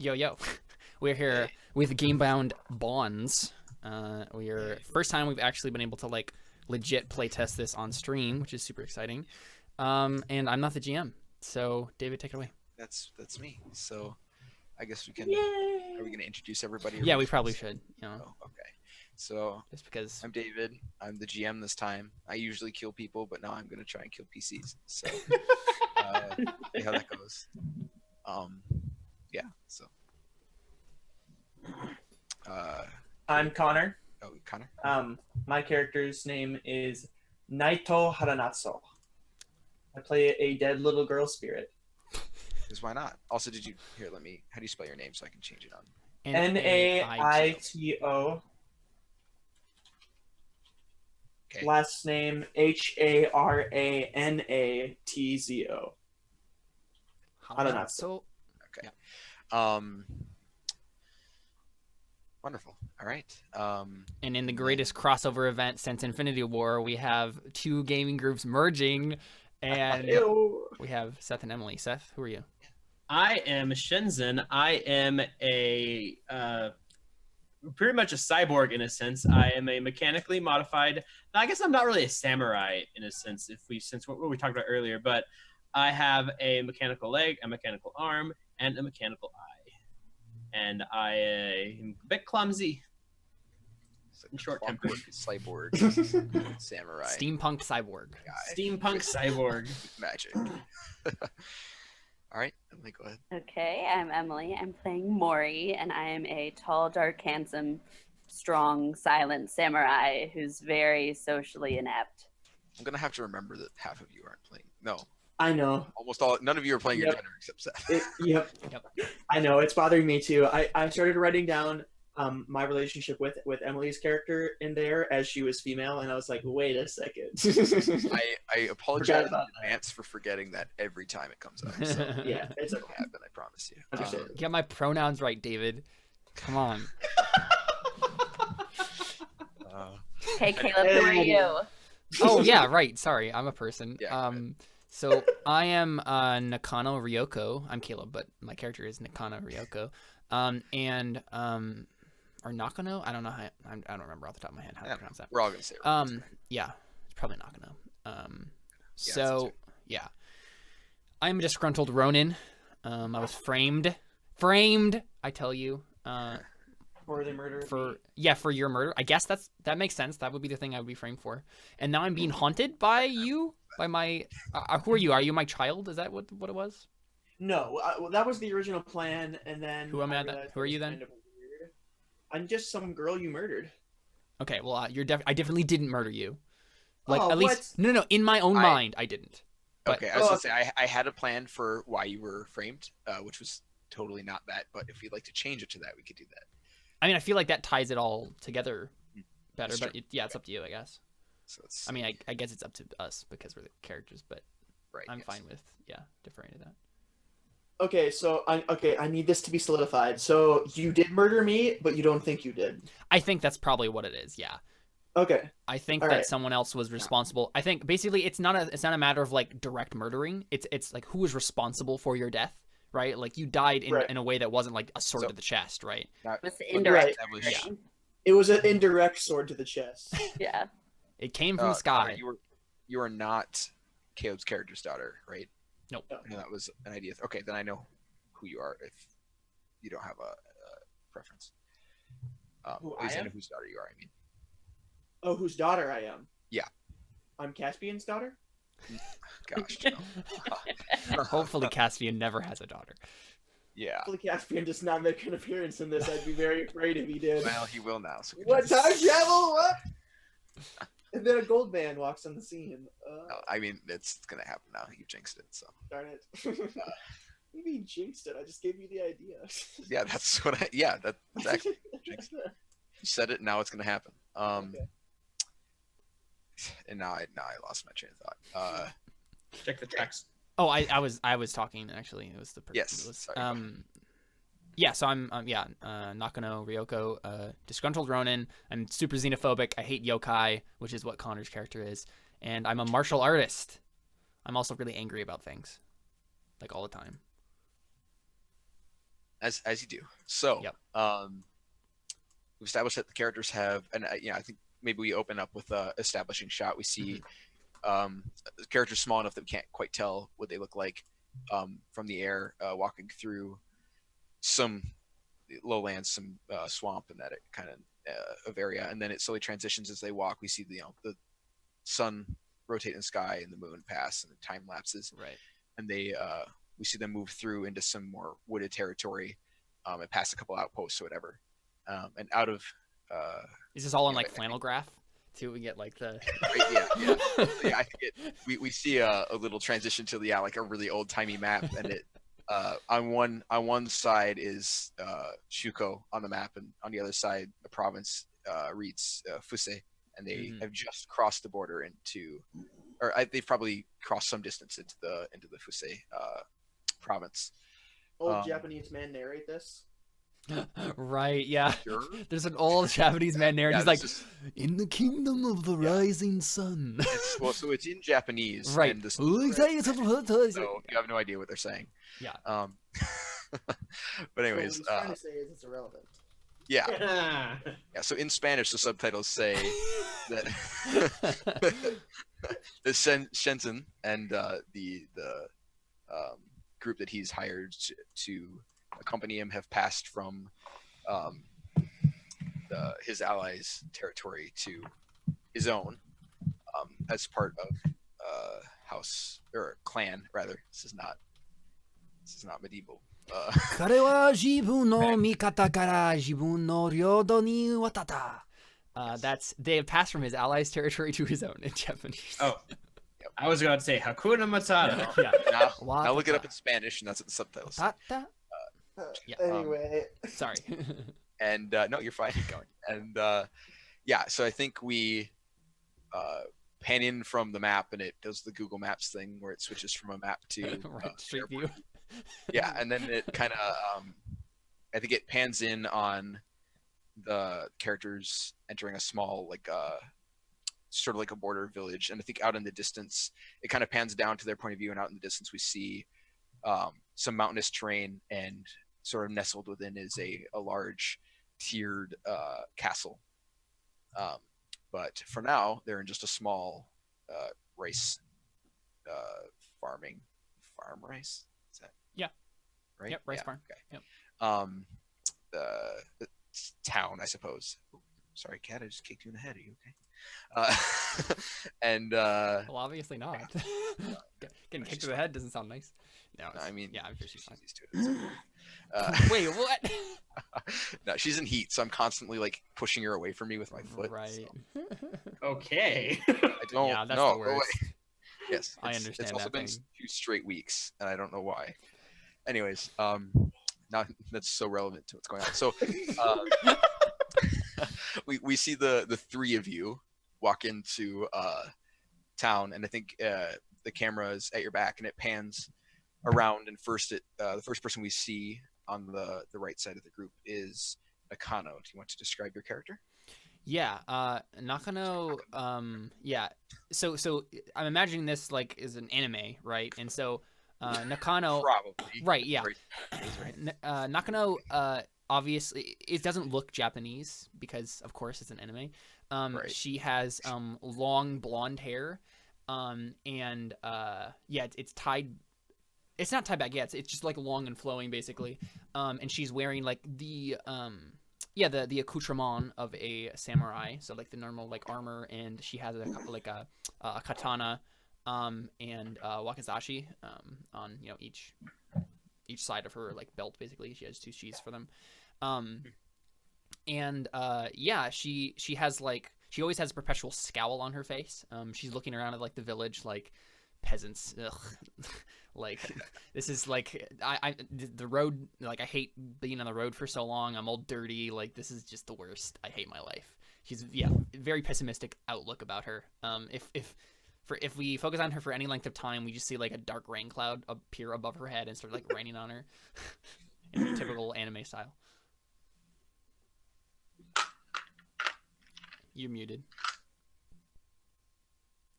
Yo, yo. We're here with Gamebound Bonds. First time we've actually been able to like legit playtest this on stream, which is super exciting. And I'm not the GM, so David, take it away. That's me. So I guess we can. Yay! Are we going to introduce everybody? Yeah, we probably should. You know, Oh, okay. So just because I'm David. I'm the GM this time. I usually kill people, but now I'm going to try and kill PCs. So see how that goes. Yeah. So. I'm Connor. Oh, Connor. My character's name is Naito Haranatsu. I play a dead little girl spirit. Because why not? Also, did you here? Let me. How do you spell your name so I can change it on? Naito. Okay. Last name Haranatzo. Haranatsu. Okay. Yeah. Wonderful. All right. And in the greatest crossover event since Infinity War, we have two gaming groups merging, and we have Seth and Emily. Seth, who are you? I am Shenzhen. I am a pretty much a cyborg in a sense. I am a mechanically modified. I guess I'm not really a samurai in a sense, since what we talked about earlier. But I have a mechanical leg, a mechanical arm, and a mechanical eye. And I am a bit clumsy. Like Short-tempered. Cyborg samurai. Steampunk cyborg. Guy. Steampunk cyborg. Magic. All right, Emily, go ahead. Okay, I'm Emily. I'm playing Mori, and I am a tall, dark, handsome, strong, silent samurai who's very socially inept. I'm gonna have to remember that half of you aren't playing. No, I know. almost all. None of you are playing your Yep. gender except Seth. Yep. I know. It's bothering me too. I started writing down my relationship with Emily's character in there as she was female, and I was like, wait a second. I apologize in about that. advance for forgetting that every time it comes up. So Yeah, it's it'll okay. happen. I promise you. Understood. Get my pronouns right, David. Come on. Hey, Caleb, who are you? Oh yeah, right. Sorry, I'm a person. Yeah, So I am Nakano Ryoko. I'm Caleb, but my character is Nakano Ryoko. Or Nakano? I don't know how. I don't remember off the top of my head how to pronounce that. We're all gonna say it. Yeah, it's probably Nakano. sounds Yeah, I'm a disgruntled Ronin. I was framed. I tell you. For the murder. For your murder. I guess that makes sense. That would be the thing I would be framed for. And now I'm being haunted by you, by my. Who are you? Are you my child? Is that what it was? No, well, that was the original plan, and then Who am I? Who are you then? Kind of weird. I'm just some girl you murdered. Okay, well, I definitely didn't murder you. Like Oh, at least no, in my own mind, I didn't. But, Okay, I was gonna say I had a plan for why you were framed, which was totally not that. But if you'd like to change it to that, we could do that. I mean, I feel like that ties it all together better. That's But true. it's up to you, I guess. So it's I mean, I guess it's up to us because we're the characters, but right. I'm yes. fine with deferring to that. Okay, so I need this to be solidified. So you did murder me, but you don't think you did. I think that's probably what it is. Yeah. Okay. I think All that right. someone else was responsible. I think basically it's not a matter of like direct murdering. It's like who was responsible for your death, right? Like you died in a way that wasn't like a sword So- to the chest, right? It's the indirect. That was murdering. It was an indirect sword to the chest. Yeah. It came from the sky. You were not Caleb's character's daughter, right? Nope. No, that was an idea. Okay, then I know who you are. If you don't have a preference, Who at least I I know am? whose daughter you are. I mean, Oh, whose daughter I am? Yeah. I'm Caspian's daughter? gosh, no. Hopefully Caspian never has a daughter. Yeah. Hopefully Caspian does not make an appearance in this. I'd be very afraid if he did. Well, he will now. So What, time travel? What? And then a gold man walks on the scene. No, I mean, it's gonna happen now. You jinxed it. So Darn it. You mean jinxed it? I just gave you the idea. yeah, that's what I. Yeah, that's actually jinxed it. You said it. Now it's gonna happen. Okay. And now I lost my train of thought. Check the text. Oh, I was talking actually. It was the person. Yes, It was, sorry, go yeah. So I'm Nakano Ryoko, disgruntled Ronin. I'm super xenophobic. I hate yokai, which is what Connor's character is, and I'm a martial artist. I'm also really angry about things, like all the time. As you do. So, Yep. we've established that the characters have, and I think maybe we open up with a establishing shot. We see the characters small enough that we can't quite tell what they look like from the air, walking through some lowlands, some swamp, and that kind of area, and then it slowly transitions as they walk. We see the sun rotate in the sky and the moon pass, and the time lapses, Right. and we see them move through into some more wooded territory, and past a couple outposts or whatever, and out of Is this all on Yeah, like I think- flannel graph? Too, we get like the. I think we see a little transition to like a really old timey map, and it on one side is Shuko on the map, and on the other side the province reads Fuse, and they have just crossed the border into, or they've probably crossed some distance into the Fuse province. Old Japanese man narrate this. Right, yeah. Sure. There's an old Japanese man narrator. Yeah, He's like, in the kingdom of the rising sun. So it's in Japanese, Right. And So so you have no idea what they're saying. Yeah. But anyways, So what he's trying to say is it's irrelevant. yeah. Yeah. Yeah, so in Spanish, the subtitles say that the Shenzhen and the group that he's hired to accompany him have passed from his allies' territory to his own as part of house or clan rather. This is not medieval. 彼は自分の味方から自分の領土に渡った. That's they have passed from his allies' territory to his own in Japanese. Oh, I was about to say Hakuna Matata. Yeah. Now look it up in Spanish, and that's what the subtitles say. Watata? Yeah, Anyway, Sorry. And no, you're fine. Keep going. And yeah, so I think we pan in from the map, and it does the Google Maps thing where it switches from a map to Right, street view. yeah, and then it kind of I think it pans in on the characters entering a small like sort of like a border village, and I think out in the distance it kind of pans down to their point of view, and out in the distance we see some mountainous terrain, and sort of nestled within is a large tiered castle, but for now they're in just a small rice farm rice. Is that right? Yep, rice Yeah, farm. okay. Yep. The town, I suppose. Sorry, cat, I just kicked you in the head. Are you okay? And Well, obviously not. Getting kicked to the head doesn't sound nice. No, I mean, yeah, I'm sure she's fine. used to it. Wait, what? No, she's in heat, so I'm constantly like pushing her away from me with my foot. Right. So Okay. I don't. Yeah, that's no, the go away. worst. Yes, I it's understand also that been pain. 2 straight weeks, and I don't know why. Anyways, now that's so relevant to what's going on. So, we see the 3 of you walk into town, and I think the camera is at your back, and it pans around, and the first person we see on the right side of the group is Nakano. Do you want to describe your character? Yeah, Nakano, yeah. So I'm imagining this like is an anime, right? And so Nakano, Probably. right, yeah. Right. Nakano, obviously, it doesn't look Japanese because, of course, it's an anime. Right. She has long blonde hair, and yeah, it's tied. It's not tied back yet. It's just like long and flowing, basically. And she's wearing like the accoutrement of a samurai, so like the normal like armor, and she has a katana, and wakizashi, on each side of her like belt. Basically, she has 2 sheaths for them. And yeah, she has like she always has a perpetual scowl on her face. She's looking around at like the village like peasants. Ugh. Like this is like the road, like I hate being on the road for so long. I'm all dirty. Like this is just the worst. I hate my life. She's very pessimistic outlook about her. If we focus on her for any length of time, we just see like a dark rain cloud appear above her head and start like raining on her in typical anime style. You're muted.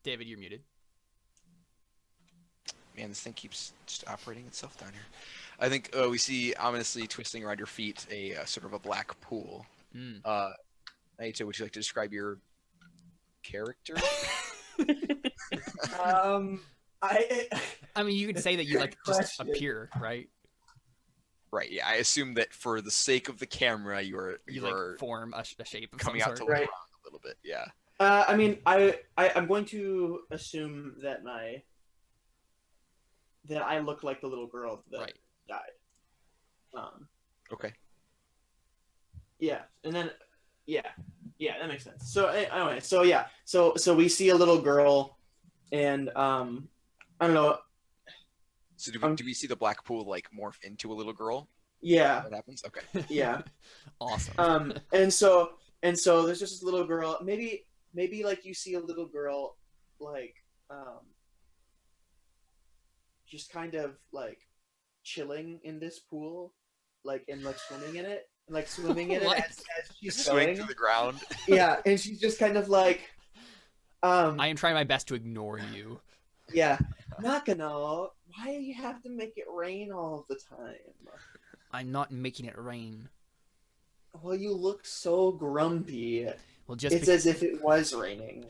David, you're muted. Man, this thing keeps just operating itself down here. I think we see ominously twisting around your feet a sort of a black pool. Mm. Naito, would you like to describe your character? I mean, you could say that you like just Question. appear, right? Right. Yeah. I assume that for the sake of the camera, you are Like form a shape of coming some out to sort. look Right. around a little bit. Yeah. I mean, I'm going to assume that that I look like the little girl that Right. died. Okay. Yeah, and then yeah, that makes sense. So anyway, so yeah, so we see a little girl, and I don't know. So do we see the black pool like morph into a little girl? Yeah, What happens? Okay. yeah. Awesome. And so there's just this little girl. Maybe like you see a little girl, like just kind of like chilling in this pool, like swimming in it, What? as she's Swing going. through the ground. Yeah, and she's just kind of like, I am trying my best to ignore you. yeah, Nakano, why do you have to make it rain all the time? I'm not making it rain. Well, you look so grumpy. Well, just It's as if it was raining.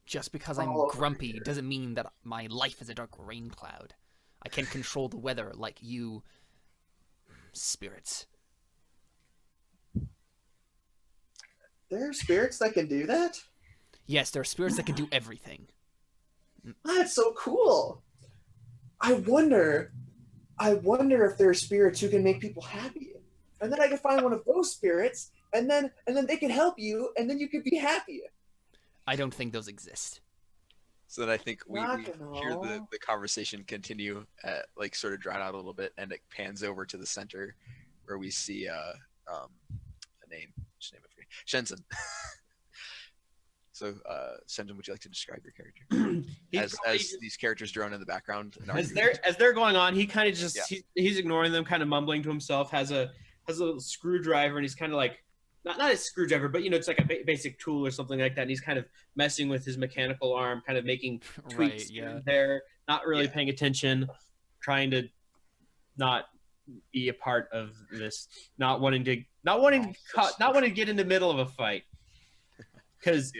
just because I'm all over grumpy here. doesn't mean that my life is a dark rain cloud. I can control the weather like you spirits. There are spirits that can do that? Yes, there are spirits that can do everything. That's so cool. I wonder if there are spirits who can make people happy. And then I can find one of those spirits, and then they can help you, and then you can be happy. I don't think those exist. So then I think we hear Nakano. the conversation continue, like sort of drawn out a little bit, and it pans over to the center, where we see a name. Which name I forget? Shenzhen. So, Shenzhen, would you like to describe your character as these characters drone in the background? And as they're going on, he kind of just Yeah. he's ignoring them, kind of mumbling to himself. Has a little screwdriver, and he's kind of like not a screwdriver, but it's like a basic tool or something like that. And he's kind of messing with his mechanical arm, kind of making tweaks Right, here yeah. and there, not really Yeah. paying attention, trying to not be a part of this, not wanting to get in the middle of a fight. Because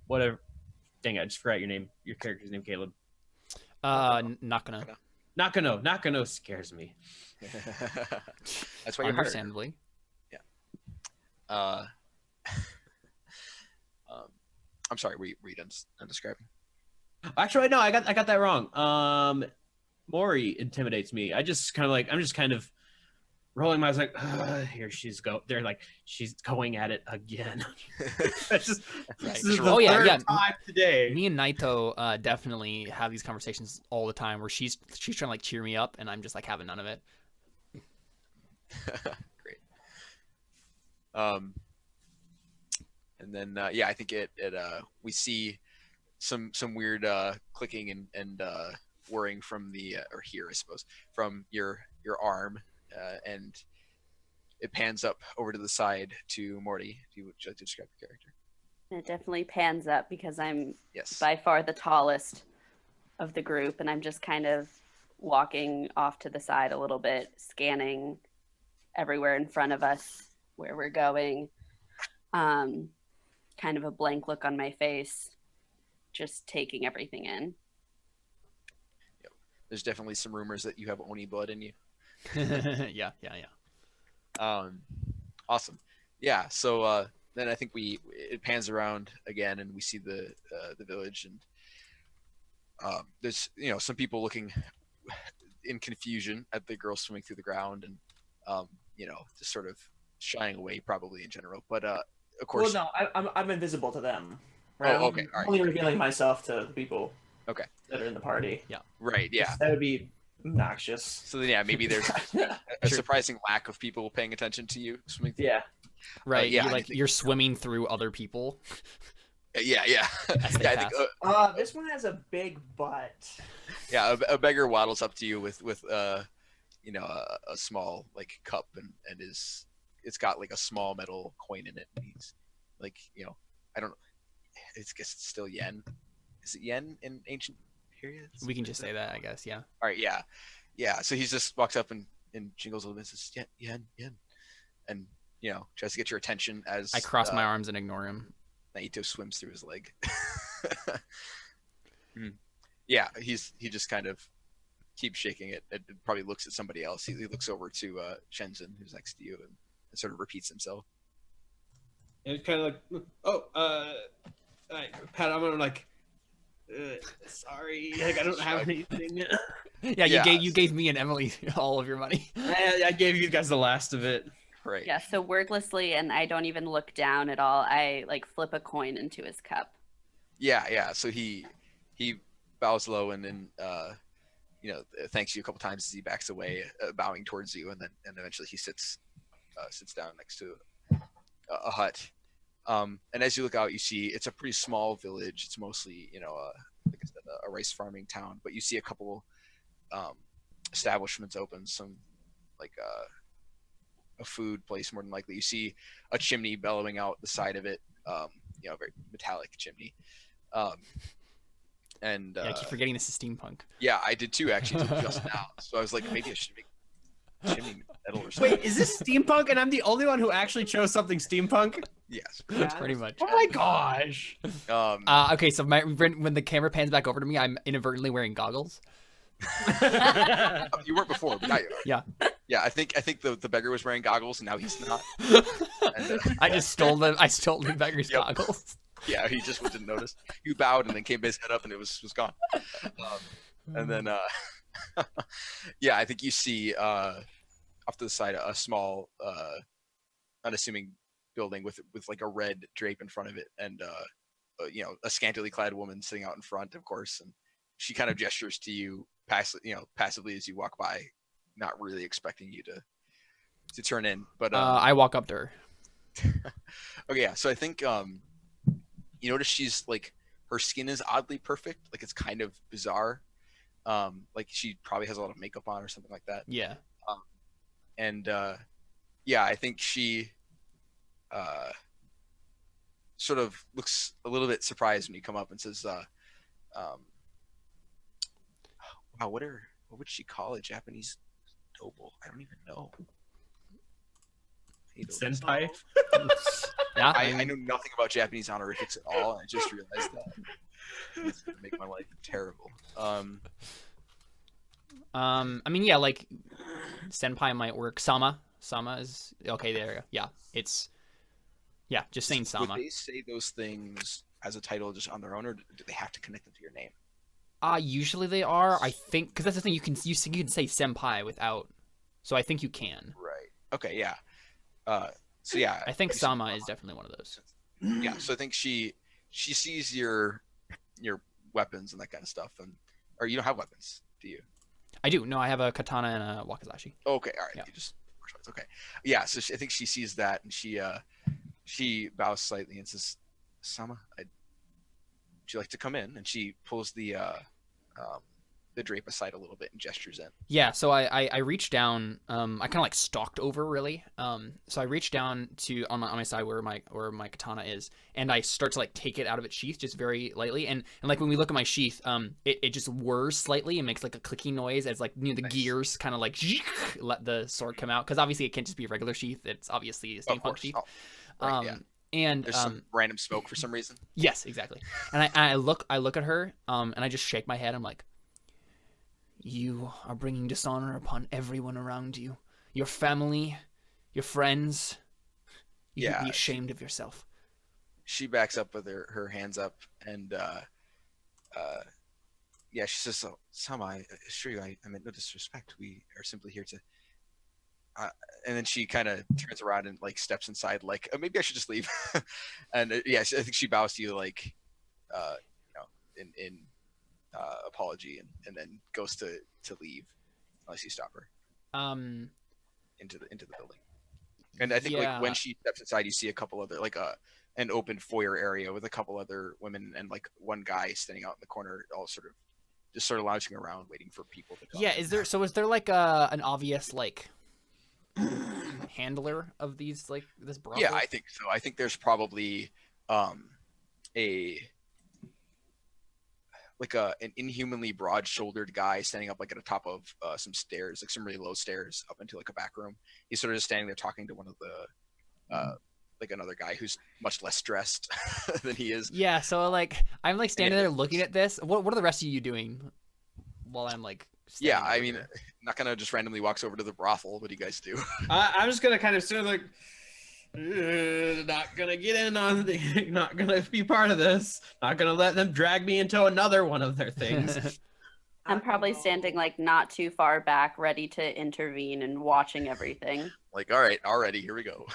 whatever. Dang it, I just forgot your name. Your character's name, Caleb. Not gonna. Nakano scares me. That's why you're hired. Understandably. I'm sorry. Were you done describing? Actually, no, I got that wrong. Mori intimidates me. I'm just kind of rolling my eyes like, here she's she's going at it again. That's just this is the third time today. Me and Naito definitely have these conversations all the time where she's trying to like cheer me up, and I'm just like having none of it. Great. And then I think we see some weird clicking and whirring from the or here I suppose from your arm, and it pans up over to the side to Morty. Would you like to describe your character? It definitely pans up because I'm Yes. by far the tallest of the group, and I'm just kind of walking off to the side a little bit, scanning everywhere in front of us where we're going. Kind of a blank look on my face, just taking everything in. There's definitely some rumors that you have Oni blood in you. yeah. Awesome. Yeah. So then I think it pans around again, and we see the village, and there's some people looking in confusion at the girl swimming through the ground, and just sort of shying away probably in general. But of course. Well, no, I'm invisible to them. Right? Oh, okay. All I'm right. only revealing myself to the people. Okay. That are in the party. Right. Yeah. That would be obnoxious. So then, maybe there's a surprising lack of people paying attention to you swimming through. Yeah. Right. Yeah, You're swimming through other people. Yeah. As they I think. pass. This one has a big butt. Yeah, a beggar waddles up to you with a small like cup, and it's got like a small metal coin in it. And he's like, I don't know. I guess it's still yen. Is it yen in ancient periods? We can just say that, I guess. Yeah. All right, yeah. Yeah, so he just walks up and jingles a little bit and says, yen, and tries to get your attention as I cross my arms and ignore him. Naito swims through his leg. Yeah, he just kind of keeps shaking it. It probably looks at somebody else. He looks over to Shenzhen, who's next to you, and sort of repeats himself. And it's kind of like, Pat, I'm gonna like, sorry, like I don't have anything. Yeah, you gave me and Emily all of your money. I gave you guys the last of it. Right. Yeah, so wordlessly, and I don't even look down at all. I like flip a coin into his cup. Yeah. So he bows low and then thanks you a couple times as he backs away, bowing towards you, and eventually he sits down next to a hut. And as you look out, you see it's a pretty small village. It's mostly like I said, a rice farming town, but you see a couple establishments open. Some like a food place, more than likely. You see a chimney bellowing out the side of it. A very metallic chimney. And I keep forgetting this is steampunk. yeah, I did too, actually, till just now. So I was like, maybe I should make chimney metal or something. Wait, is this steampunk and I'm the only one who actually chose something steampunk? Yes. Pretty much. Oh my gosh. Okay, so when the camera pans back over to me, I'm inadvertently wearing goggles. You weren't before, but now you are. Yeah. Yeah, I think the beggar was wearing goggles, and now he's not. And, I stole the beggar's Yep. goggles. yeah, he just didn't notice. You bowed and then came his head up, and it was gone. And then, yeah, I think you see off to the side a small, unassuming building with like a red drape in front of it, and a scantily clad woman sitting out in front, of course, and she kind of gestures to you passively as you walk by, not really expecting you to turn in. But I walk up to her. okay, yeah. So I think you notice she's like, her skin is oddly perfect. Like it's kind of bizarre. Like she probably has a lot of makeup on or something like that. Yeah. And yeah, I think she sort of looks a little bit surprised when you come up and says, wow, what would she call a Japanese noble? I don't even know. Senpai? Yeah. I know nothing about Japanese honorifics at all, and I just realized that. It's gonna make my life terrible. I mean, yeah, like senpai might work. Sama is okay. There you go. Yeah, just saying Sama. Would they say those things as a title just on their own, or do they have to connect them to your name? Usually they are. I think because that's the thing. You can say senpai without. So I think you can. Right. Okay. Yeah. So yeah. I think Sama is definitely one of those. Yeah. So I think she sees your weapons and that kind of stuff, or you don't have weapons, do you? I do. No, I have a katana and a wakizashi. Okay. All right. Yeah. You just okay. Yeah. So I think she sees that, and she bows slightly and says, "Sama, would you like to come in?" And she pulls the drape aside a little bit and gestures in. Yeah, so I reached down. I kind of like stalked over really. So I reached down to on my side where my katana is, and I start to like take it out of its sheath just very lightly. And like when we look at my sheath, it just whirs slightly and makes like a clicking noise as like the Nice. gears kind of like let the sword come out, because obviously it can't just be a regular sheath. It's obviously a steampunk sheath. Oh, right, yeah. And There's some random smoke for some reason. yes, exactly. And I look at her, and I just shake my head. I'm like, you are bringing dishonor upon everyone around you. Your family, your friends. You should be ashamed of yourself. She backs up with her hands up, and yeah, she says, "So, Sama, I assure you, I meant no disrespect. We are simply here to." And then she kind of turns around and like steps inside, like maybe I should just leave. And yeah, I think she bows to you, like in apology, and then goes to leave unless you stop her into the building. And I think like when she steps inside, you see a couple other like an open foyer area with a couple other women and like one guy standing out in the corner, all sort of lounging around waiting for people to come. Yeah, is there like an obvious like handler of these, like this brothel? Yeah, I think so. I think there's probably an inhumanly broad-shouldered guy standing up like at the top of some stairs, like some really low stairs up into like a back room. He's sort of just standing there talking to one of the like another guy who's much less dressed than he is. Yeah, so like I'm like standing there looking at this. What are the rest of you doing while I'm like Yeah, standing I over mean, here? not gonna just randomly walks over to the brothel. What do you guys do? I'm just gonna kind of sort of like, not gonna get in on the, not gonna be part of this. Not gonna let them drag me into another one of their things. I'm probably standing like not too far back, ready to intervene and watching everything. Like, all right, already, here we go.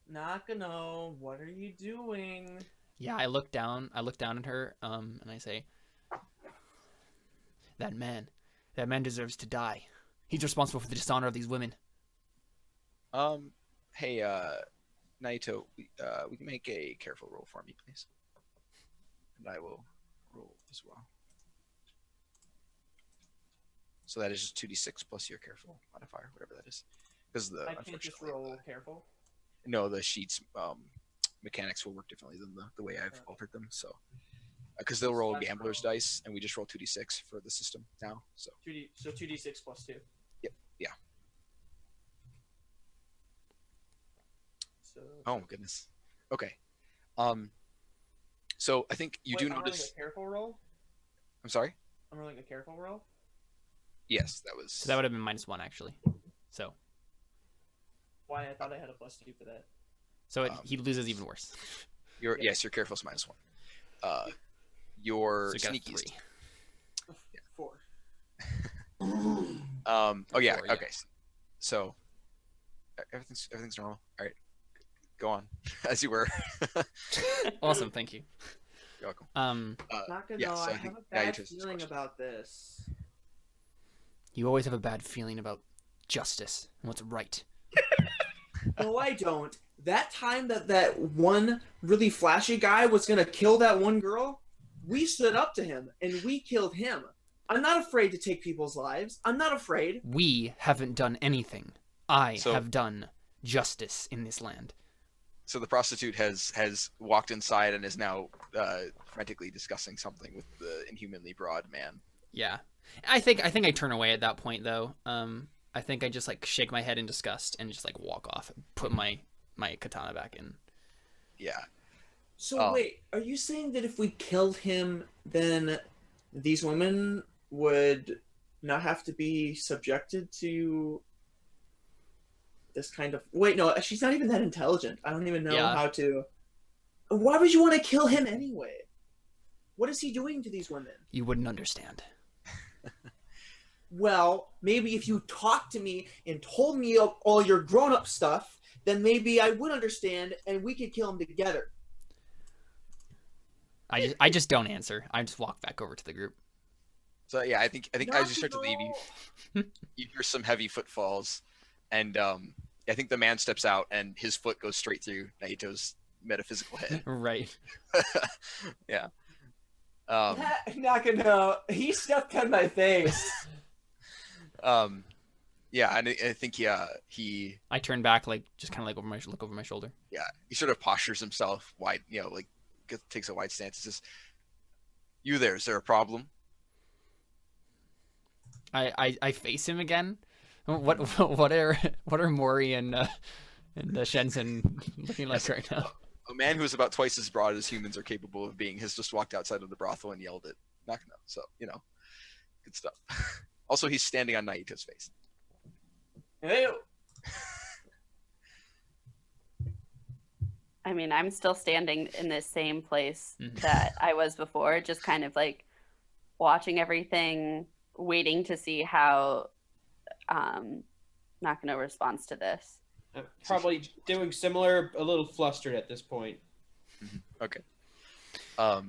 Nakano, what are you doing? Yeah, I look down at her, and I say, that man deserves to die. He's responsible for the dishonor of these women. Hey, Naito, we can make a careful roll for me, please, and I will roll as well. So that is just 2d6 plus your careful modifier, whatever that is. Because I can't just roll careful. No, the sheets mechanics will work differently than the way I've altered them. So, because they'll roll gambler's dice, and we just roll 2d6 for the system now. So 2d6 plus 2. Yep. Yeah. So, Oh my goodness. Okay. So I think you do I'm notice. rolling a careful roll. I'm sorry. I'm rolling a careful roll. Yes, that was. So that would have been -1 actually. So Why? I thought I had a +2 for that. he loses even worse. Your careful's -1. Your So you got a sneaky's 3. 4. Oh yeah. 4, yeah. Okay. So everything's normal. All right. Go on as you were. Awesome, thank you. You're welcome. Nakano, yeah, so I I have think a now you bad just feeling question. about this. You always have a bad feeling about justice and what's right. No, I don't. That time that one really flashy guy was gonna kill that one girl, we stood up to him and we killed him. I'm not afraid to take people's lives. I'm not afraid. We haven't done anything. I So- have done justice in this land. So the prostitute has walked inside and is now frantically discussing something with the inhumanly broad man. Yeah. I think I turn away at that point though. I think I just like shake my head in disgust and just like walk off, put my katana back in. Yeah. So wait, are you saying that if we killed him, then these women would not have to be subjected to this kind of... Wait, no, she's not even that intelligent. I don't even know Yeah. how to... Why would you want to kill him anyway? What is he doing to these women? You wouldn't understand. Well, maybe if you talked to me and told me all your grown-up stuff, then maybe I would understand and we could kill him together. I just don't answer. I just walk back over to the group. So yeah, I think as you start to leave, Nakano! you hear some heavy footfalls, and I think the man steps out and his foot goes straight through Naito's metaphysical head. Right. Yeah. Nakano, he stepped on my face. Yeah, and I think he I turn back, like just kind of like look over my shoulder. he sort of postures himself wide, like takes a wide stance. He says, "You there? Is there a problem?" I face him again. What are Mori and Shenzhen looking like right now? A man who is about twice as broad as humans are capable of being has just walked outside of the brothel and yelled at Nakano. So good stuff. Also, he's standing on Naito's face. Hey, I mean, I'm still standing in the same place Mhm. that I was before, just kind of like watching everything, waiting to see how Nakano responds to this. I'm probably doing similar, a little flustered at this point. Okay. Yeah,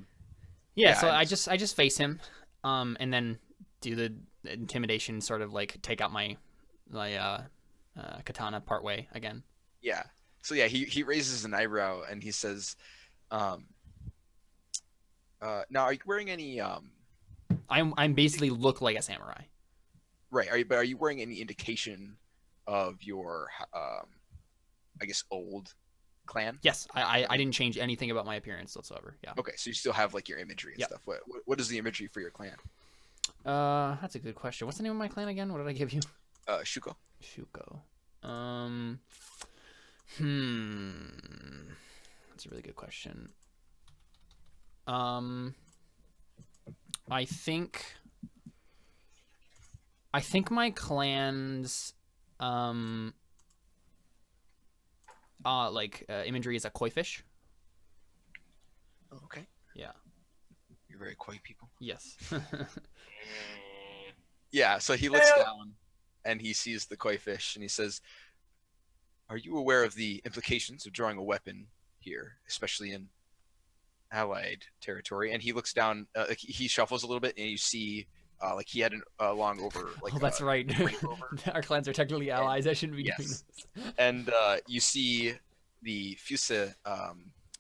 Yeah, so and- I just face him, and then do the intimidation, sort of like take out my katana partway again. Yeah. So yeah, he raises an eyebrow and he says, "Now, are you wearing any I'm basically look like a samurai. right? Are you wearing any indication of your I guess old clan? Yes, I didn't change anything about my appearance whatsoever. Yeah. Okay, so you still have like your imagery and Yep. stuff. What is the imagery for your clan? That's a good question. What's the name of my clan again? What did I give you? Shuko. Shuko. That's a really good question. I think my clan's imagery is a koi fish. Oh, okay. Yeah. You're very koi people. Yes. Yeah, so he looks down and he sees the koi fish and he says, "Are you aware of the implications of drawing a weapon here, especially in allied territory?" And he looks down, like he shuffles a little bit, and you see, like he had a long over. Like, oh, that's right. ring over. Our clans are technically allies. I shouldn't be doing Yes. this. And you see the Fuse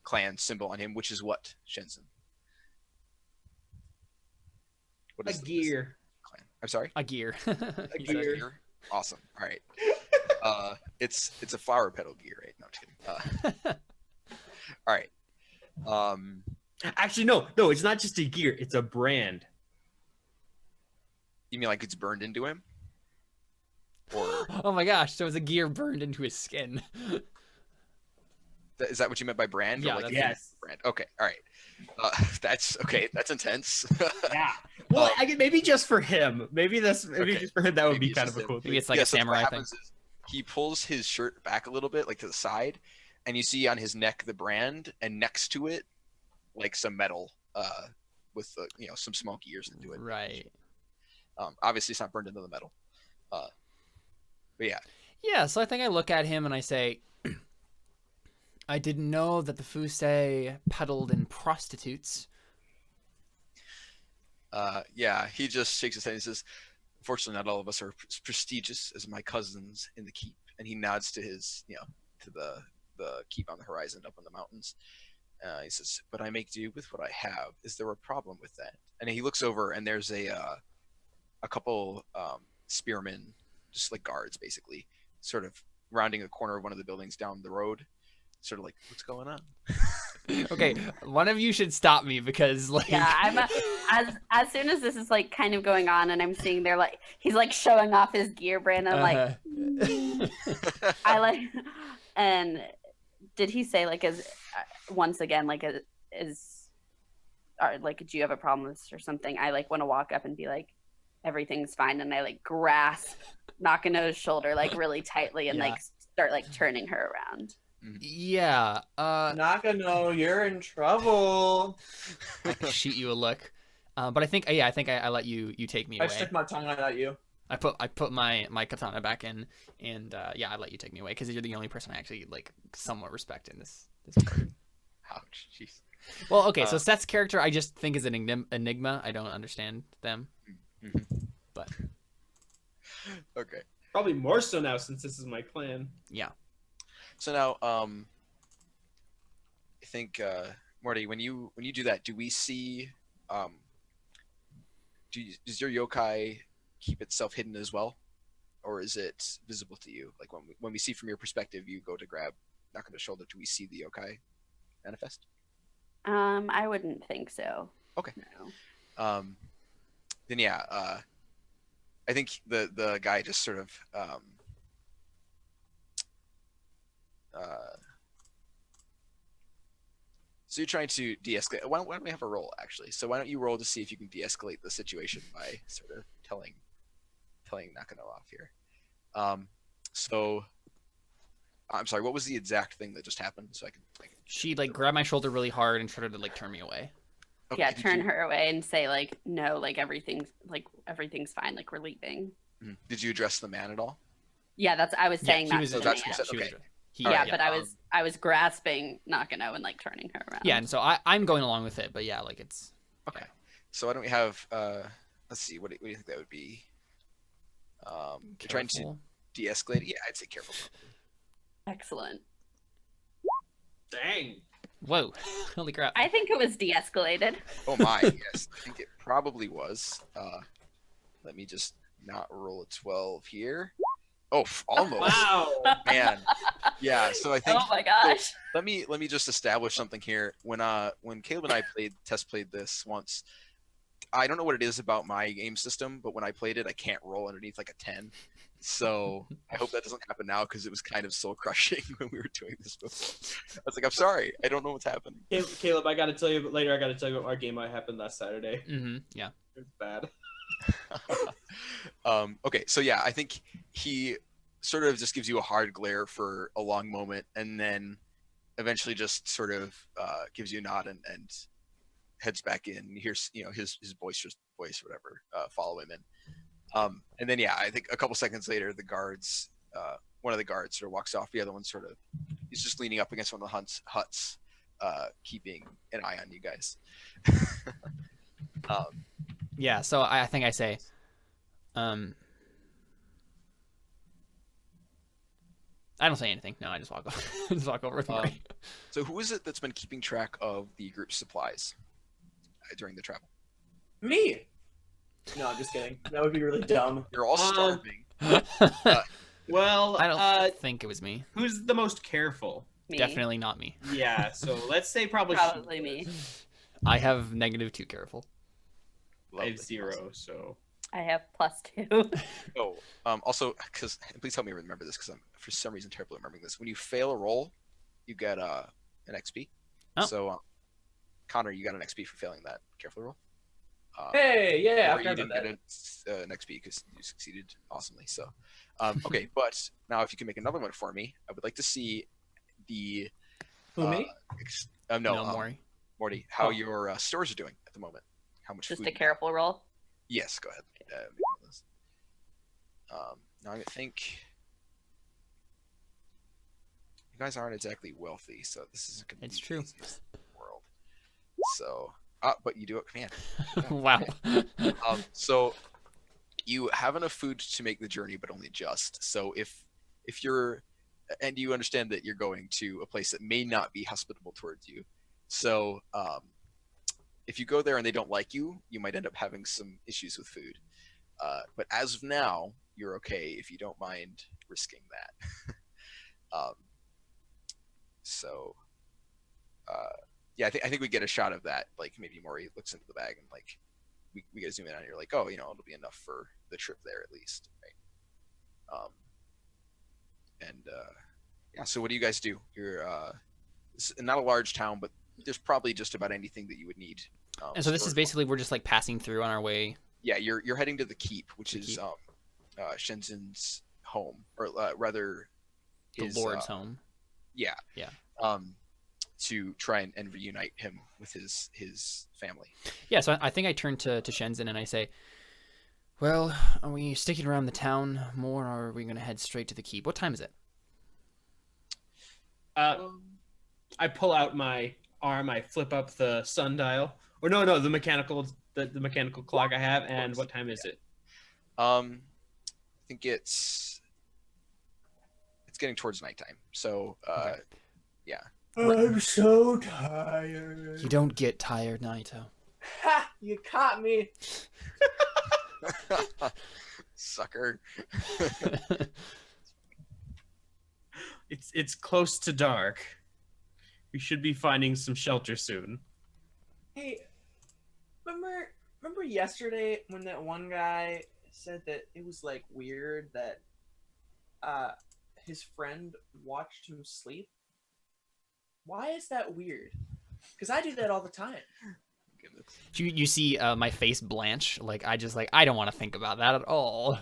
clan symbol on him, which is what, Shenzhen? What A is this gear. clan? I'm sorry. A gear. A gear. gear. Awesome. All right. It's a flower petal gear, right? No, I'm just kidding. All right. Actually, no, it's not just a gear. It's a brand. You mean like it's burned into him? Or Oh my gosh! So it's a gear burned into his skin. is that what you meant by brand? Yeah, Or like that's- Yes. brand. Okay. All right. That's okay. That's intense. Yeah. Well, I get maybe just for him. Maybe Okay. just for him. That would Maybe be it's kind just of a him. cool thing. Maybe it's like Yeah, a so what samurai thing. happens is he pulls his shirt back a little bit, like to the side, and you see on his neck the brand, and next to it, like some metal, with some small gears into it. Right. Obviously, it's not burned into the metal. But yeah. Yeah. So I think I look at him and I say, "I didn't know that the Fusei peddled in prostitutes." Yeah, he just shakes his head and says, "Unfortunately, not all of us are as prestigious as my cousins in the keep." And he nods to his, to the keep on the horizon up in the mountains. He says, "But I make do with what I have. Is there a problem with that?" And he looks over, and there's a couple spearmen, just like guards, basically, sort of rounding a corner of one of the buildings down the road, sort of like, "What's going on?" Okay, one of you should stop me because like Yeah, I'm as soon as this is like kind of going on, and I'm seeing they're like he's like showing off his gear brand. I'm like, I like, and did he say like as once again like is or like do you have a problem with this or something? I like want to walk up and be like, everything's fine, and I like grasp Nakano's shoulder like really tightly and Yeah. like start like turning her around. yeah. Nakano, you're in trouble. I shoot you a look. But I think I let you take me I away. stick my tongue out at you. I put my katana back in, and I let you take me away because you're the only person I actually like somewhat respect in this. Ouch, jeez. Well, okay, so Seth's character I just think is an enigma. I don't understand them, but Okay. Probably more so now since this is my clan. yeah. So now, I think Morty, when you do that, do we see? Does your yokai keep itself hidden as well, or is it visible to you? Like when we see from your perspective, you go to grab Nakano's shoulder. Do we see the yokai manifest? I wouldn't think so. Okay. No. Then yeah, I think the guy just sort of so you're trying to de-escalate. Why don't we have a roll actually? So why don't you roll to see if you can de-escalate the situation by sort of telling Nakano off here. So I'm sorry. What was the exact thing that just happened? So I can. She like grabbed my shoulder really hard and tried to like turn me away. Okay, Yeah, did turn you- her away and say like no, like everything's fine, like we're leaving. Did you address the man at all? Yeah, that's I was saying he that was. to the that's man. what you said. She was- Okay. he- Yeah, Alright, but I was grasping Nakano and like turning her around. Yeah, and so I'm going along with it, but yeah, like it's Okay. So why don't we have? Let's see. What do you think that would be? You're trying to careful. de-escalate it? Yeah, I'd say careful. Excellent. Dang. Whoa, holy crap! I think it was de-escalated. Oh my, yes. I think it probably was. Let me just not roll a 12 here. Oh, almost. Wow. Man. Yeah, so I think Oh my gosh. let me just establish something here. When Caleb and I played this once, I don't know what it is about my game system, but when I played it, I can't roll underneath like a 10. So I hope that doesn't happen now because it was kind of soul crushing when we were doing this before. I was like, I'm sorry, I don't know what's happening. Caleb, I got to tell you later. I got to tell you what our game might happen last Saturday. Yeah. It's bad. Okay, so yeah, I think he sort of just gives you a hard glare for a long moment, and then eventually just sort of gives you a nod and heads back in. You hear his boisterous voice, or whatever, follow him in. And then, yeah, I think a couple seconds later, the guards, one of the guards sort of walks off. The other one he's just leaning up against one of the huts, keeping an eye on you guys. Yeah, so I think I say, I don't say anything. No, I just walk off. Just walk over with Maury. So who is it that's been keeping track of the group's supplies during the travel? Me. No, I'm just kidding. That would be really dumb. You're all starving. Well, I don't think it was me. who's the most careful? Me. Definitely not me. Yeah, so let's say probably Me. I have -2 careful. I have 0, so I have +2. Oh, also, because please help me remember this, because I'm for some reason terrible at remembering this. When you fail a roll, you get an XP. Oh. So, Connor, you got an XP for failing that careful roll. Hey, yeah, I or you forgot didn't about get that. an XP because you succeeded awesomely. So, okay, but now if you can make another one for me, I would like to see the. Who, me? No, Maury. Morty, how your stores are doing at the moment. How much Just food a you have. careful roll. Yes, go ahead. Now I think you guys aren't exactly wealthy, so this isn't going to be It's true. the easiest in the world. So, but you do it, man. Wow. So you have enough food to make the journey, but only just. So if you're, and you understand that you're going to a place that may not be hospitable towards you, so if you go there and they don't like you, you might end up having some issues with food. But as of now, you're okay if you don't mind risking that. Yeah, I think we get a shot of that. Like maybe Maury looks into the bag and like we get a zoom in on it. You're like, oh, it'll be enough for the trip there at least, right? Yeah. So what do you guys do? You're it's not a large town, but there's probably just about anything that you would need. And so this is basically we're just like passing through on our way. Yeah, you're heading to the keep, which is Shenzin's home, or rather, The Lord's home. Yeah. Yeah. To try and reunite him with his family. Yeah, so I think I turn to Shenzhen and I say, well, are we sticking around the town more, or are we going to head straight to the keep? What time is it? I pull out my arm, I flip up the sundial, or no, the mechanical clock I have, and what time is it? I think it's getting towards nighttime. So, Okay. Yeah. I'm so tired. You don't get tired, Naito. Ha! You caught me. Sucker. It's close to dark. We should be finding some shelter soon. Hey, remember yesterday when that one guy said that it was like weird that his friend watched him sleep? Why is that weird? Because I do that all the time. Goodness. You see my face blanch? Like I don't want to think about that at all.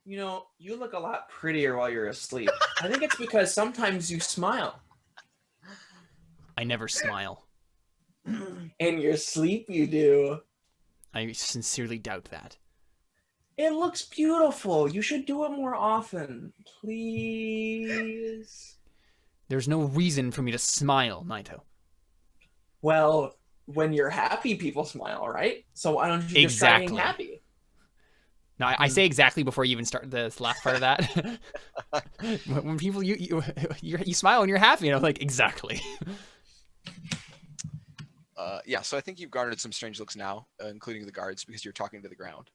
You look a lot prettier while you're asleep. I think it's because sometimes you smile. I never smile. In your sleep, you do. I sincerely doubt that. It looks beautiful. You should do it more often. Please. There's no reason for me to smile, Naito. Well, when you're happy, people smile, right? So why don't you just try being Exactly. happy? No, I say exactly before you even start the last part of that. When people you smile and you're happy, and I'm like, exactly. Yeah, so I think you've garnered some strange looks now, including the guards, because you're talking to the ground.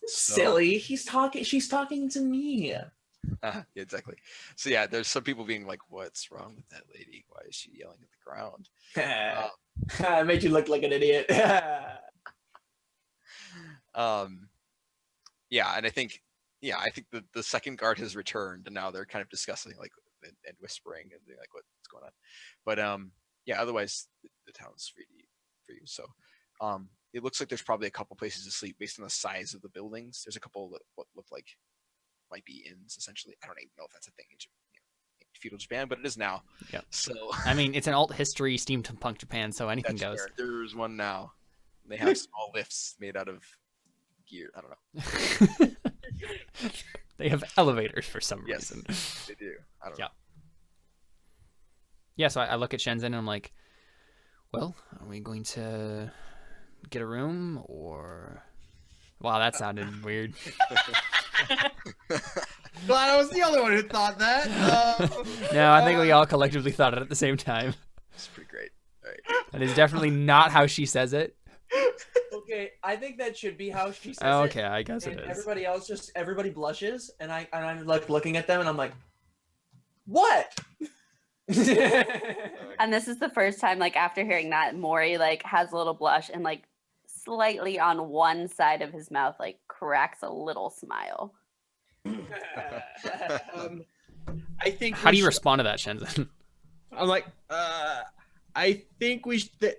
Silly. She's talking to me. Yeah, exactly. So yeah, there's some people being like, "What's wrong with that lady? Why is she yelling at the ground?" I made you look like an idiot. Yeah, and I think the second guard has returned, and now they're kind of discussing like and whispering and being like, what's going on. But yeah, otherwise the town's for you. So it looks like there's probably a couple places to sleep based on the size of the buildings. There's a couple that what look like might be inns essentially. I don't even know if that's a thing in feudal Japan, but it is now. Yep. So I mean, it's an alt history steampunk Japan, so anything that's goes. fair. There's one now. They have small lifts made out of gear. I don't know. They have elevators for some Yes, reason. they do. I don't know. Yeah, so I look at Shenzhen and I'm like, well, are we going to get a room or... Wow, that sounded weird. Glad I was the only one who thought that. No, I think we all collectively thought it at the same time. It's pretty great. All right. That is definitely not how she says it. Okay, I think that should be how she says it. Okay, I guess it And is. everybody else everybody blushes, and I'm like looking at them, and I'm like, what? And this is the first time, like after hearing that, Maury like has a little blush and like slightly on one side of his mouth like cracks a little smile. I think. How do you respond to that, Shenzhen? I'm like, I think we should.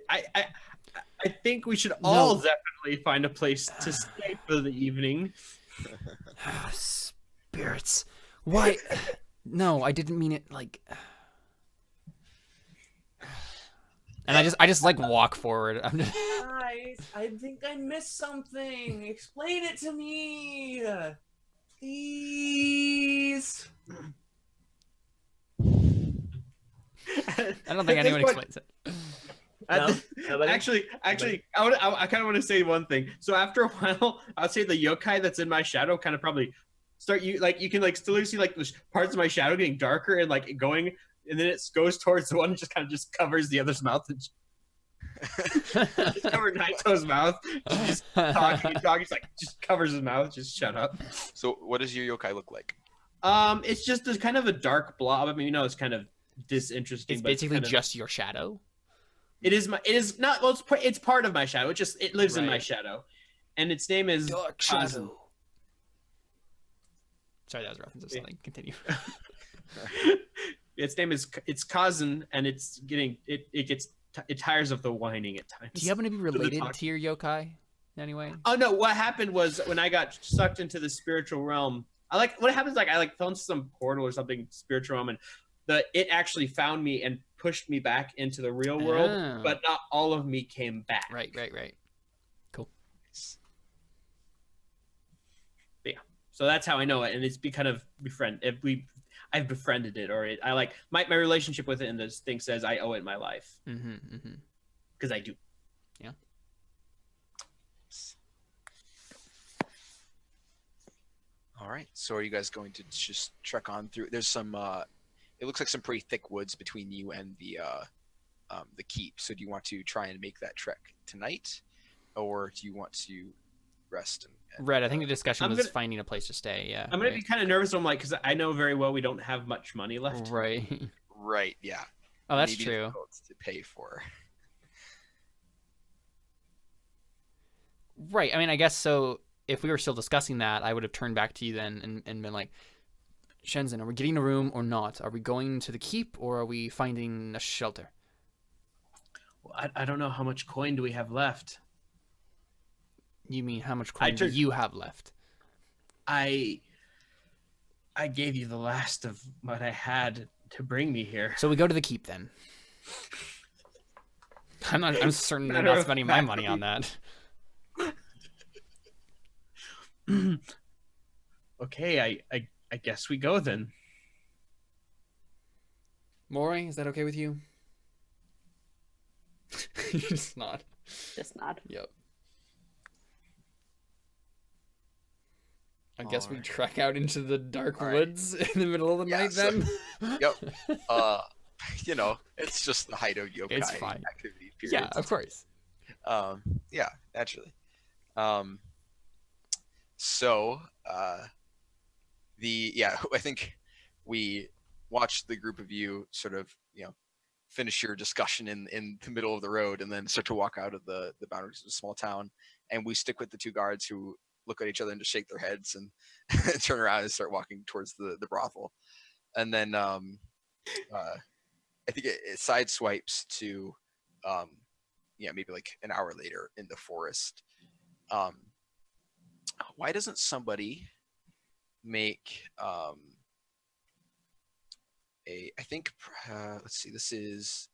I think we should all definitely find a place to stay for the evening. Spirits. Why? No, I didn't mean it like... And I just like walk forward. I'm just... Guys, I think I missed something. Explain it to me. Please. I don't think anyone explains it. Actually, I kind of want to say one thing. So after a while, I'll say the yokai that's in my shadow kind of probably start you can like still see like the parts of my shadow getting darker and like going, and then it goes towards the one and just kind of just covers the other's mouth and just covered Naito's mouth. Just talking, just like just covers his mouth. Just shut up. So what does your yokai look like? It's just a kind of a dark blob. I mean, you know, it's kind of disinteresting. It's but basically kind of, just your shadow. It is not. Well, it's part of my shadow. It lives in my Right. shadow, and its name is Dark Kazan. shadow. Sorry, that was a reference to something. Continue. Its name is Kazan, and it's getting it tires of the whining at times. Do you happen to be related talk. to your yokai anyway? Oh no! What happened was when I got sucked into the spiritual realm. What happens like I fell into some portal or something spiritual realm, and it actually found me and pushed me back into the real world, Oh. but not all of me came back. Right. Cool. Yeah. So that's how I know it, and it's kind of I've befriended it, or I like my relationship with it, and this thing says I owe it my life because I do. Yeah. All right. So are you guys going to just trek on through? There's some. It looks like some pretty thick woods between you and the keep. So do you want to try and make that trek tonight, or do you want to rest? Red, I think the discussion was gonna- finding a place to stay. Yeah. I'm gonna be kind of nervous. I'm like, because I know very well we don't have much money left. Right. Right. Yeah. Oh, that's Maybe true. difficult to pay for. Right. I mean, I guess so. If we were still discussing that, I would have turned back to you then and been like, Shenzhen, are we getting a room or not? Are we going to the keep or are we finding a shelter? Well, I don't know how much coin do we have left. You mean how much coin do you have left? I gave you the last of what I had to bring me here. So we go to the keep then. I'm certainly not spending my money on that. Okay, I guess we go then. Maury, is that okay with you? Just nod. Just nod. Yep. I guess we Alright. trek out into the dark Alright. woods in the middle of the Yeah, night so- then? Yep. You know, it's just the height of yokai It's fine. activity. Yeah, Period. of course. Yeah, naturally. So I think we watched the group of you sort of finish your discussion in the middle of the road and then start to walk out of the boundaries of a small town, and we stick with the two guards who look at each other and just shake their heads and turn around and start walking towards the brothel. And then I think it sideswipes to maybe like an hour later in the forest. Why doesn't somebody make I think let's see, this is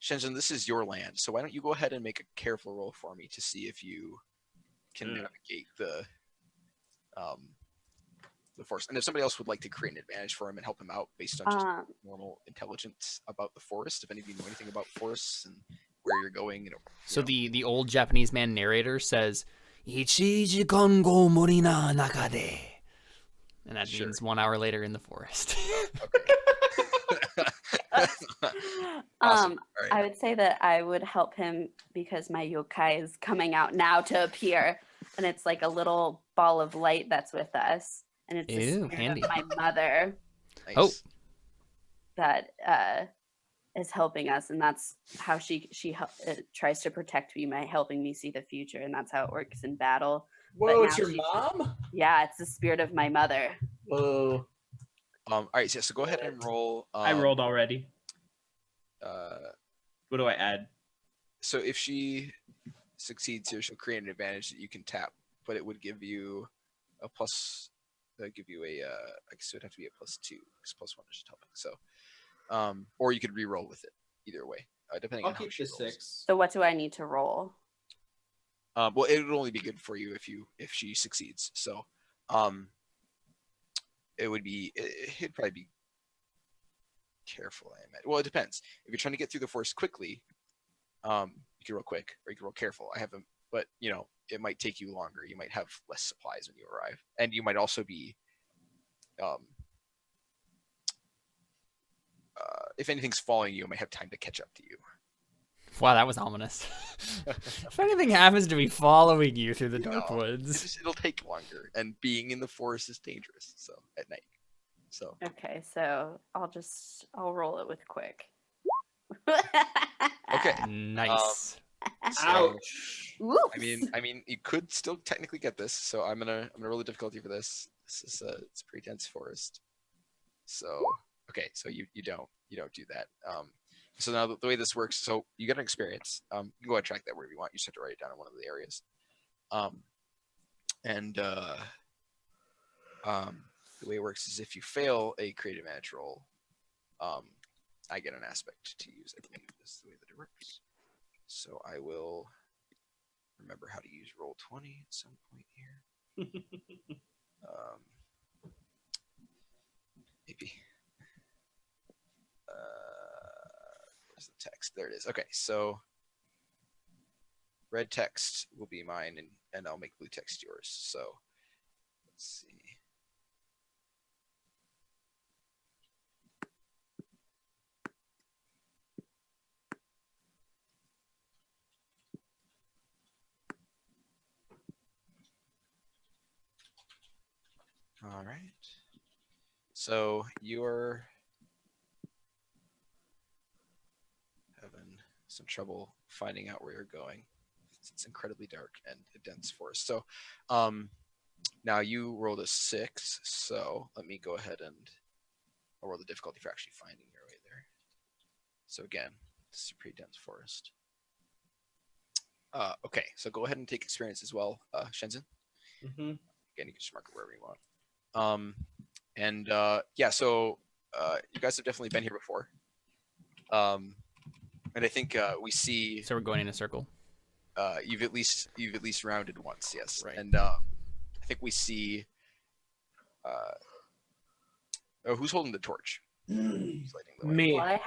Shenzhen, this is your land, so why don't you go ahead and make a careful roll for me to see if you can navigate the forest. And if somebody else would like to create an advantage for him and help him out based on just normal intelligence about the forest, if any of you know anything about forests and where you're going, So the old Japanese man narrator says, "Ichiji kongo mori na naka de," and that means 1 hour later in the forest. Okay. Awesome. All right. I would say that I would help him because my yokai is coming out now to appear, and it's like a little ball of light that's with us, and it's the Ew, spirit handy. of my mother Nice. Oh. that is helping us, and that's how she tries to protect me by helping me see the future, and that's how it works in battle. Whoa, But it's now your she's- mom? Yeah, it's the spirit of my mother. Whoa. All right, so go ahead and roll. I rolled already. What do I add? So if she succeeds here, she'll create an advantage that you can tap, but it would give you a plus. Give you a. I guess it would have to be a +2 because +1 is just helping. So, or you could re-roll with it. Either way, depending I'll on how keep she the rolls. 6. So what do I need to roll? Well, it would only be good for you if she succeeds. So, it would be. It'd probably be careful. I imagine. Well, it depends. If you're trying to get through the forest quickly, you can roll quick or you can roll careful. I haven't, but it might take you longer. You might have less supplies when you arrive, and you might also be, if anything's following you, it might have time to catch up to you. Wow, that was ominous. If anything happens to be following you through the dark woods. It'll take longer, and being in the forest is dangerous. So at night. So Okay, so I'll roll it with quick. okay. Nice. So, Ouch. Whoops. I mean, you could still technically get this. So I'm gonna roll the difficulty for this. This is it's a pretty dense forest. So okay, so you don't do that. So now the way this works, so you get an experience. You can go ahead and track that wherever you want. You just have to write it down in one of the areas. The way it works is if you fail a creative advantage roll, I get an aspect to use. I believe is the way that it works. So I will remember how to use Roll20 at some point here. Maybe. Where's the text? There it is. Okay, so red text will be mine, and I'll make blue text yours. So let's see. All right. So you're having some trouble finding out where you're going. It's incredibly dark and a dense forest. So now you rolled a 6. So let me go ahead and I'll roll the difficulty for actually finding your way there. So again, this is a pretty dense forest. Okay, so go ahead and take experience as well, Shenzhen. Mm-hmm. Again, you can just mark it wherever you want. Yeah, so you guys have definitely been here before. And I think we see So we're going in a circle. you've at least rounded once, yes. Right. And I think we see who's holding the torch? Who's lighting the way? Me. Well,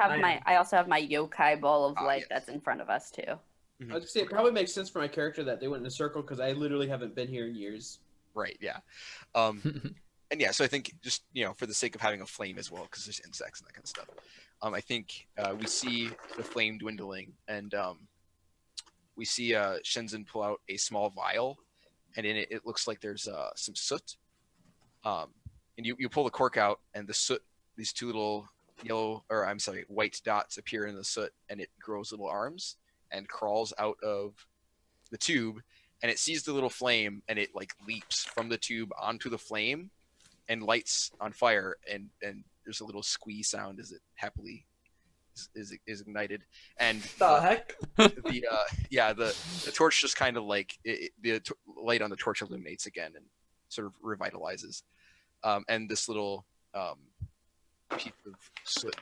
I also have my yokai ball of light yes. that's in front of us too. I was gonna say it probably makes sense for my character that they went in a circle because I literally haven't been here in years. Right, yeah. And yeah, so I think just for the sake of having a flame as well, because there's insects and that kind of stuff. I think we see the flame dwindling, and we see Shenzhen pull out a small vial, and in it looks like there's some soot. and you pull the cork out, and the soot, these two little white dots appear in the soot, and it grows little arms and crawls out of the tube, and it sees the little flame, and it like leaps from the tube onto the flame and lights on fire, and there's a little squee sound as it happily is ignited, and The heck? the torch just kind of like light on the torch illuminates again and sort of revitalizes, and this little piece of soot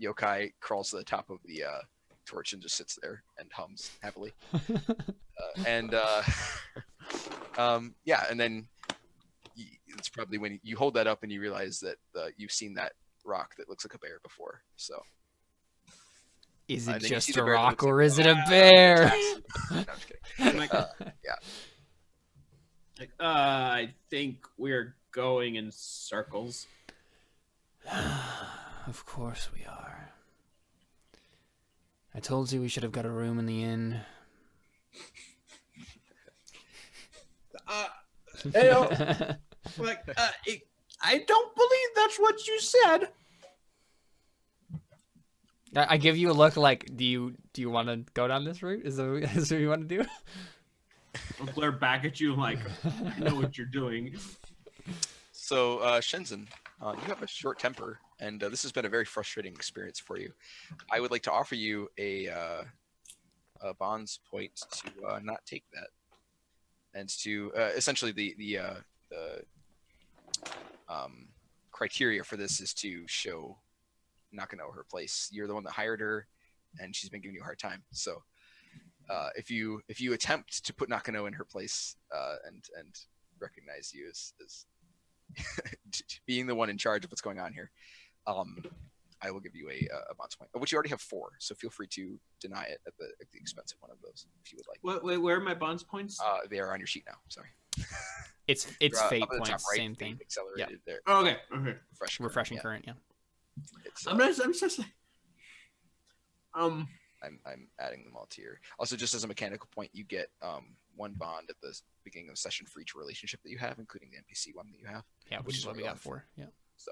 yokai crawls to the top of the torch and just sits there and hums happily, and then it's probably when you hold that up and you realize that you've seen that rock that looks like a bear before. So Is it then you just see the a bear that rock looks or like, is it a bear? No, I'm just kidding. Like, I think we're going in circles. Of course we are. I told you we should have got a room in the inn. Heyo. Like, I don't believe that's what you said. I give you a look like, do you want to go down this route? Is that what you want to do? I'll glare back at you. I'm like, I know what you're doing. So Shenzhen, you have a short temper, and this has been a very frustrating experience for you. I would like to offer you a bonds point to not take that, and to essentially the criteria for this is to show Nakano her place. You're the one that hired her, and she's been giving you a hard time. So if you attempt to put Nakano in her place and recognize you as being the one in charge of what's going on here, I will give you a bonus point, which you already have 4. So feel free to deny it at the expense of one of those if you would like. Wait, where are my bonds points? They are on your sheet now. Sorry. It's They're, fate up at the points, top right, same thing. Accelerated there. Oh, okay. Refreshing current, yeah. It's, I'm just like, I'm adding them all to your. Also, just as a mechanical point, you get 1 bond at the beginning of the session for each relationship that you have, including the NPC one that you have. Yeah, which is what we got for. Yeah. So,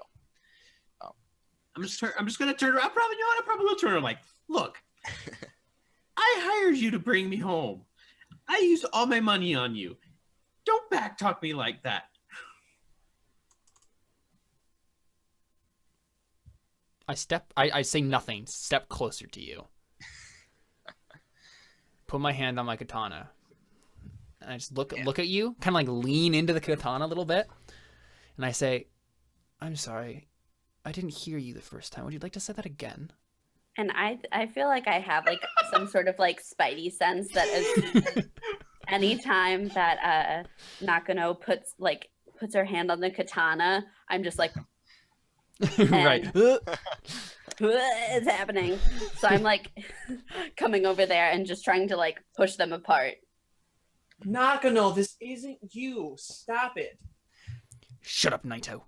I'm just gonna turn around. I probably will turn around. Like, look, I hired you to bring me home. I used all my money on you. Don't backtalk me like that. I say nothing. Step closer to you. Put my hand on my katana. And I just look at you, kind of like lean into the katana a little bit. And I say, I'm sorry. I didn't hear you the first time. Would you like to say that again? And I feel like I have like some sort of like spidey sense that is anytime that Nakano puts her hand on the katana, I'm just like Right. it's happening. So I'm like coming over there and just trying to like push them apart. Nakano, this isn't you. Stop it. Shut up, Naito.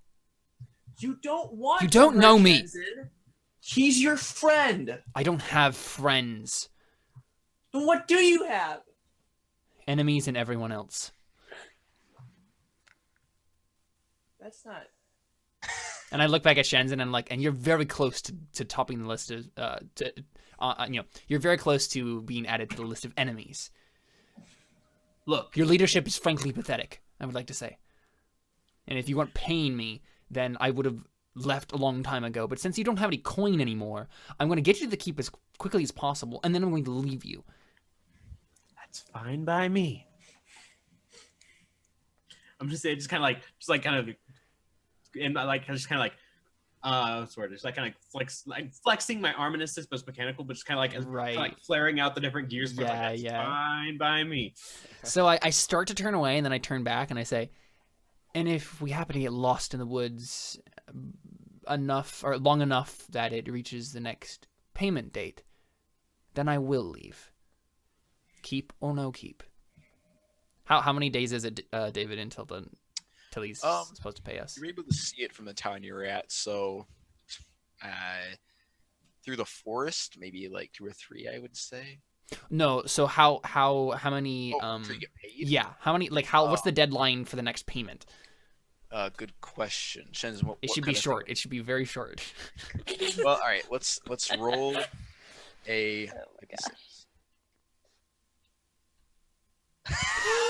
You don't want You don't to hurt know me. Shenzhen. He's your friend. I don't have friends. Then what do you have? Enemies and everyone else. That's not. And I look back at Shenzhen and I'm like, and you're very close to topping the list of, you're very close to being added to the list of enemies. Look, Your leadership is frankly pathetic, I would like to say. And if you weren't paying me, then I would have left a long time ago. But since you don't have any coin anymore, I'm going to get you to the keep as quickly as possible, and then I'm going to leave you. that's fine by me. I'm just saying, just kind of, what's the word? Just like kind of flexing my arm in a sense, but it's mechanical, but just kind of like, Right. like flaring out the different gears. But Yeah, that's yeah. fine by me. So I start to turn away, and then I turn back, and I say, and if we happen to get lost in the woods long enough that it reaches the next payment date, then I will leave. Keep or no keep. How many days is it, David, until he's supposed to pay us? you're able to see it from the town you're at. So, through the forest, maybe like 2 or 3, I would say. No. So how many? Until you get paid. Yeah. How many? Like how? What's the deadline for the next payment? Good question. Shenzhen, It what should be kind of short. It should be very short. thing- Well, all right. Let's roll a. Oh my gosh.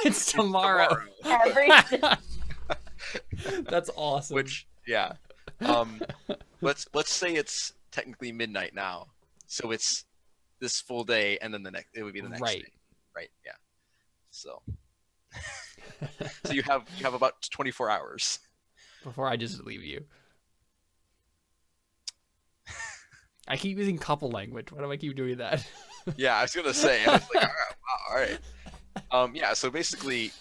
It's tomorrow. Every That's awesome. Which, yeah. Let's say it's technically midnight now, so it's this full day, and then it would be the next Right. day, right? Yeah. So, so you have about 24 hours. Before I just leave you. I keep using couple language. Why do I keep doing that? Yeah, I was gonna say. I was like, all right. Yeah. So basically,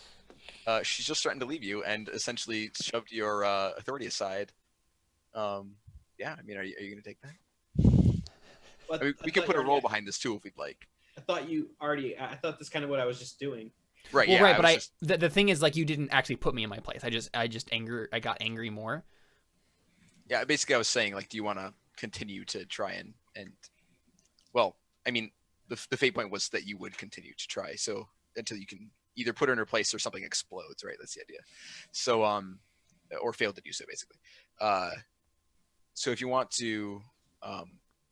she's just threatened to leave you and essentially shoved your authority aside. Yeah. I mean, are you gonna take that? But I mean, we can put a roll behind this too if we'd like. I thought you already. I thought that's kind of what I was just doing. Right. Well, Yeah. right, but was just- the thing is, like, you didn't actually put me in my place. I got angry more. Yeah, basically I was saying, like, do you want to continue to try and well, I mean, the fate point was that you would continue to try, so until you can either put her in her place or something explodes, right? That's the idea. So or fail to do so, basically. So if you want to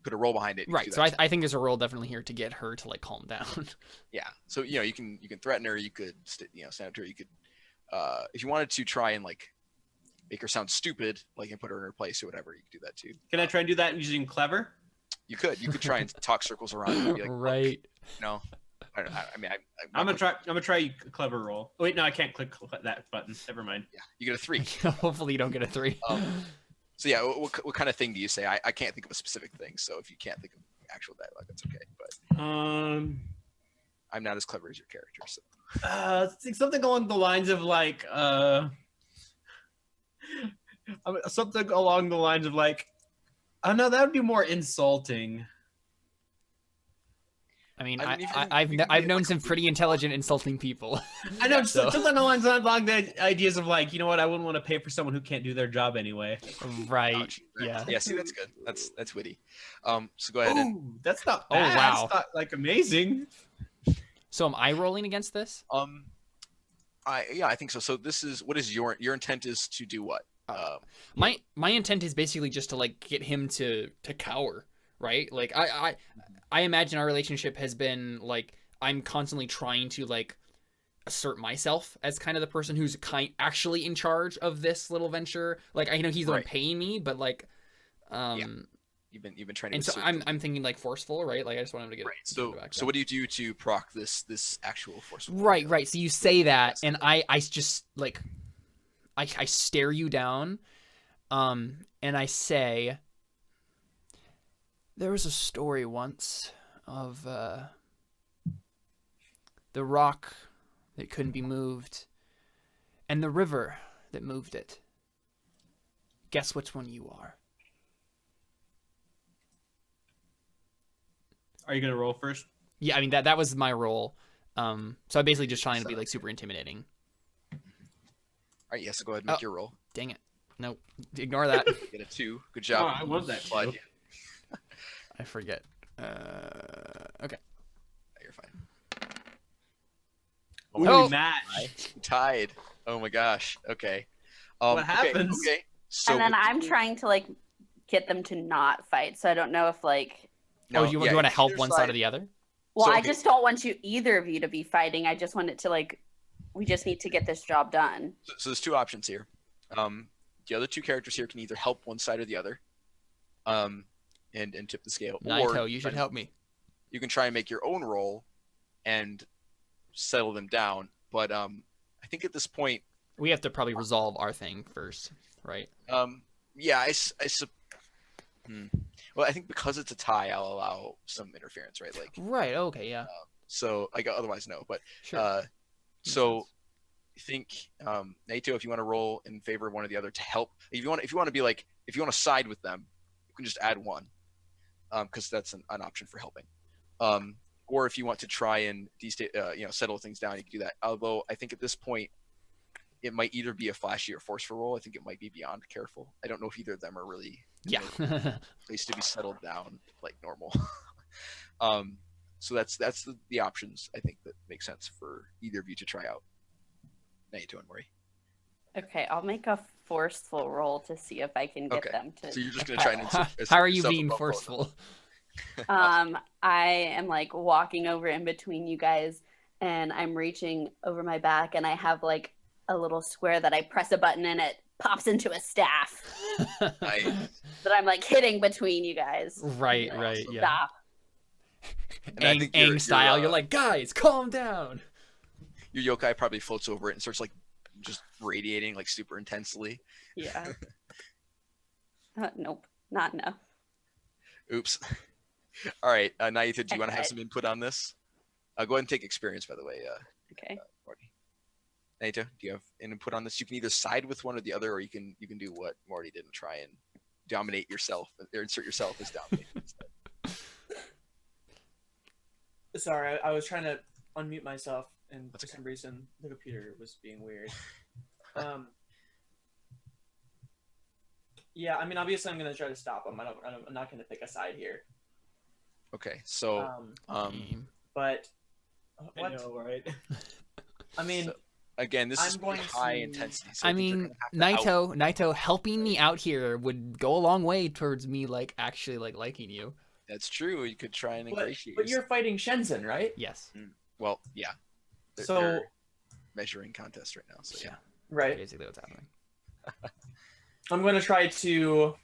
put a roll behind it, you can Right. do So that. I think there's a role definitely here to get her to like calm down. Yeah. So you can threaten her, you could stand up to her, you could if you wanted to try and like make her sound stupid, like, and put her in her place or whatever, you could do that too. Can I try and do that using clever? You could try and talk circles around and be like, "Look," Right. you know, I don't know. I mean, I'm gonna try a clever roll. Oh, wait, no, I can't click that button. Never mind. Yeah, you get a 3. Hopefully you don't get a 3. So yeah, what kind of thing do you say? I can't think of a specific thing, so if you can't think of actual dialogue, that's okay. But I'm not as clever as your character, so. Something along the lines of like something along the lines of like, oh no, that would be more insulting. I mean, I mean, I've known some pretty intelligent, insulting people. I know So- something along the ideas of like, you know what, I wouldn't want to pay for someone who can't do their job anyway. Right. Ouch. Yeah. Yeah. See, that's good. That's witty. So go ahead and Ooh, that's not Oh, bad. wow. That's not like amazing. So am I rolling against this? I think so. So this is what is your intent is to do what? My intent is basically just to like get him to cower, right? Like I imagine our relationship has been like I'm constantly trying to like assert myself as kind of the person who's actually in charge of this little venture. Like I know he's the one Right. paying me, but like You've been trying to. and so assert I'm thinking like forceful, right? Like I just want him to get right. So back so what do you do to proc this actual force? Right. So you say that, and I just like, I stare you down, and I say, there was a story once of the rock that couldn't be moved, and the river that moved it. Guess which one you are. Are you gonna roll first? Yeah, I mean that was my role. So I'm basically just trying to be like super intimidating. All right. Yes. So go ahead and make Oh. your roll. Dang it. Nope. Ignore that. Get a 2. Good Oh, job. I want that Slide. too. I forget. Okay. You're fine. Ooh, Oh. we match. Tied. Oh my gosh. Okay. What okay, happens? Okay. So and then what I'm you- trying to like get them to not fight. So I don't know if like. No, do you yeah, want to help either one side or the other? Well, So, I okay. just don't want either of you to be fighting. I just want it to like. We just need to get this job done. So there's 2 options here. The other 2 characters here can either help one side or the other, and tip the scale. Naito, you should help me. You can try and make your own roll, and settle them down. But I think at this point, We have to probably resolve our thing first, right? yeah, well, I think because it's a tie, I'll allow some interference, right? Like, Right. Okay. Yeah. so like otherwise no. But Sure. so I think Naito, if you want to roll in favor of one or the other to help, if you want to be like, if you want to side with them, you can just add 1, because that's an option for helping. Or if you want to try and settle things down, you can do that. Although I think at this point, it might either be a flashy or forceful roll. I think it might be beyond careful. I don't know if either of them are really in Yeah. a place to be settled down like normal. So that's the options I think that make sense for either of you to try out. Naito and Mori. Okay, I'll make a forceful roll to see if I can get Okay. them to. So you're just gonna try and How are you yourself being above both of forceful? I am like walking over in between you guys, and I'm reaching over my back, and I have like a little square that I press a button and it pops into a staff them. Nice. that I'm like hitting between you guys. Right, Like, right, yeah. Stop. And I think your Style. You're like, guys, calm down. your yokai probably floats over it and starts like just radiating like super intensely. Yeah. Nope. Not enough. Oops. All right, Naita, do you want to have Okay. some input on this? Go ahead and take experience, by the way, Okay. Marty. Naita, do you have an input on this? You can either side with one or the other, or you can do what Marty did and try and dominate yourself, or insert yourself as dominator instead. Sorry, I was trying to unmute myself, and That's for okay. some reason the computer was being weird. Yeah, I mean, obviously, I'm gonna try to stop him. I'm not gonna pick a side here. Okay, so But I what? know, right? I mean, So, again, this is I'm going pretty high to- intensity. So I think you're mean, gonna have to Naito helping me out here would go a long way towards me like actually like liking you. That's true. You could try and ingratiate. but you're fighting Shenzhen, right? Yes. Well, yeah. So- they're measuring contest right now. So yeah. Right. Basically what's happening. I'm gonna try to.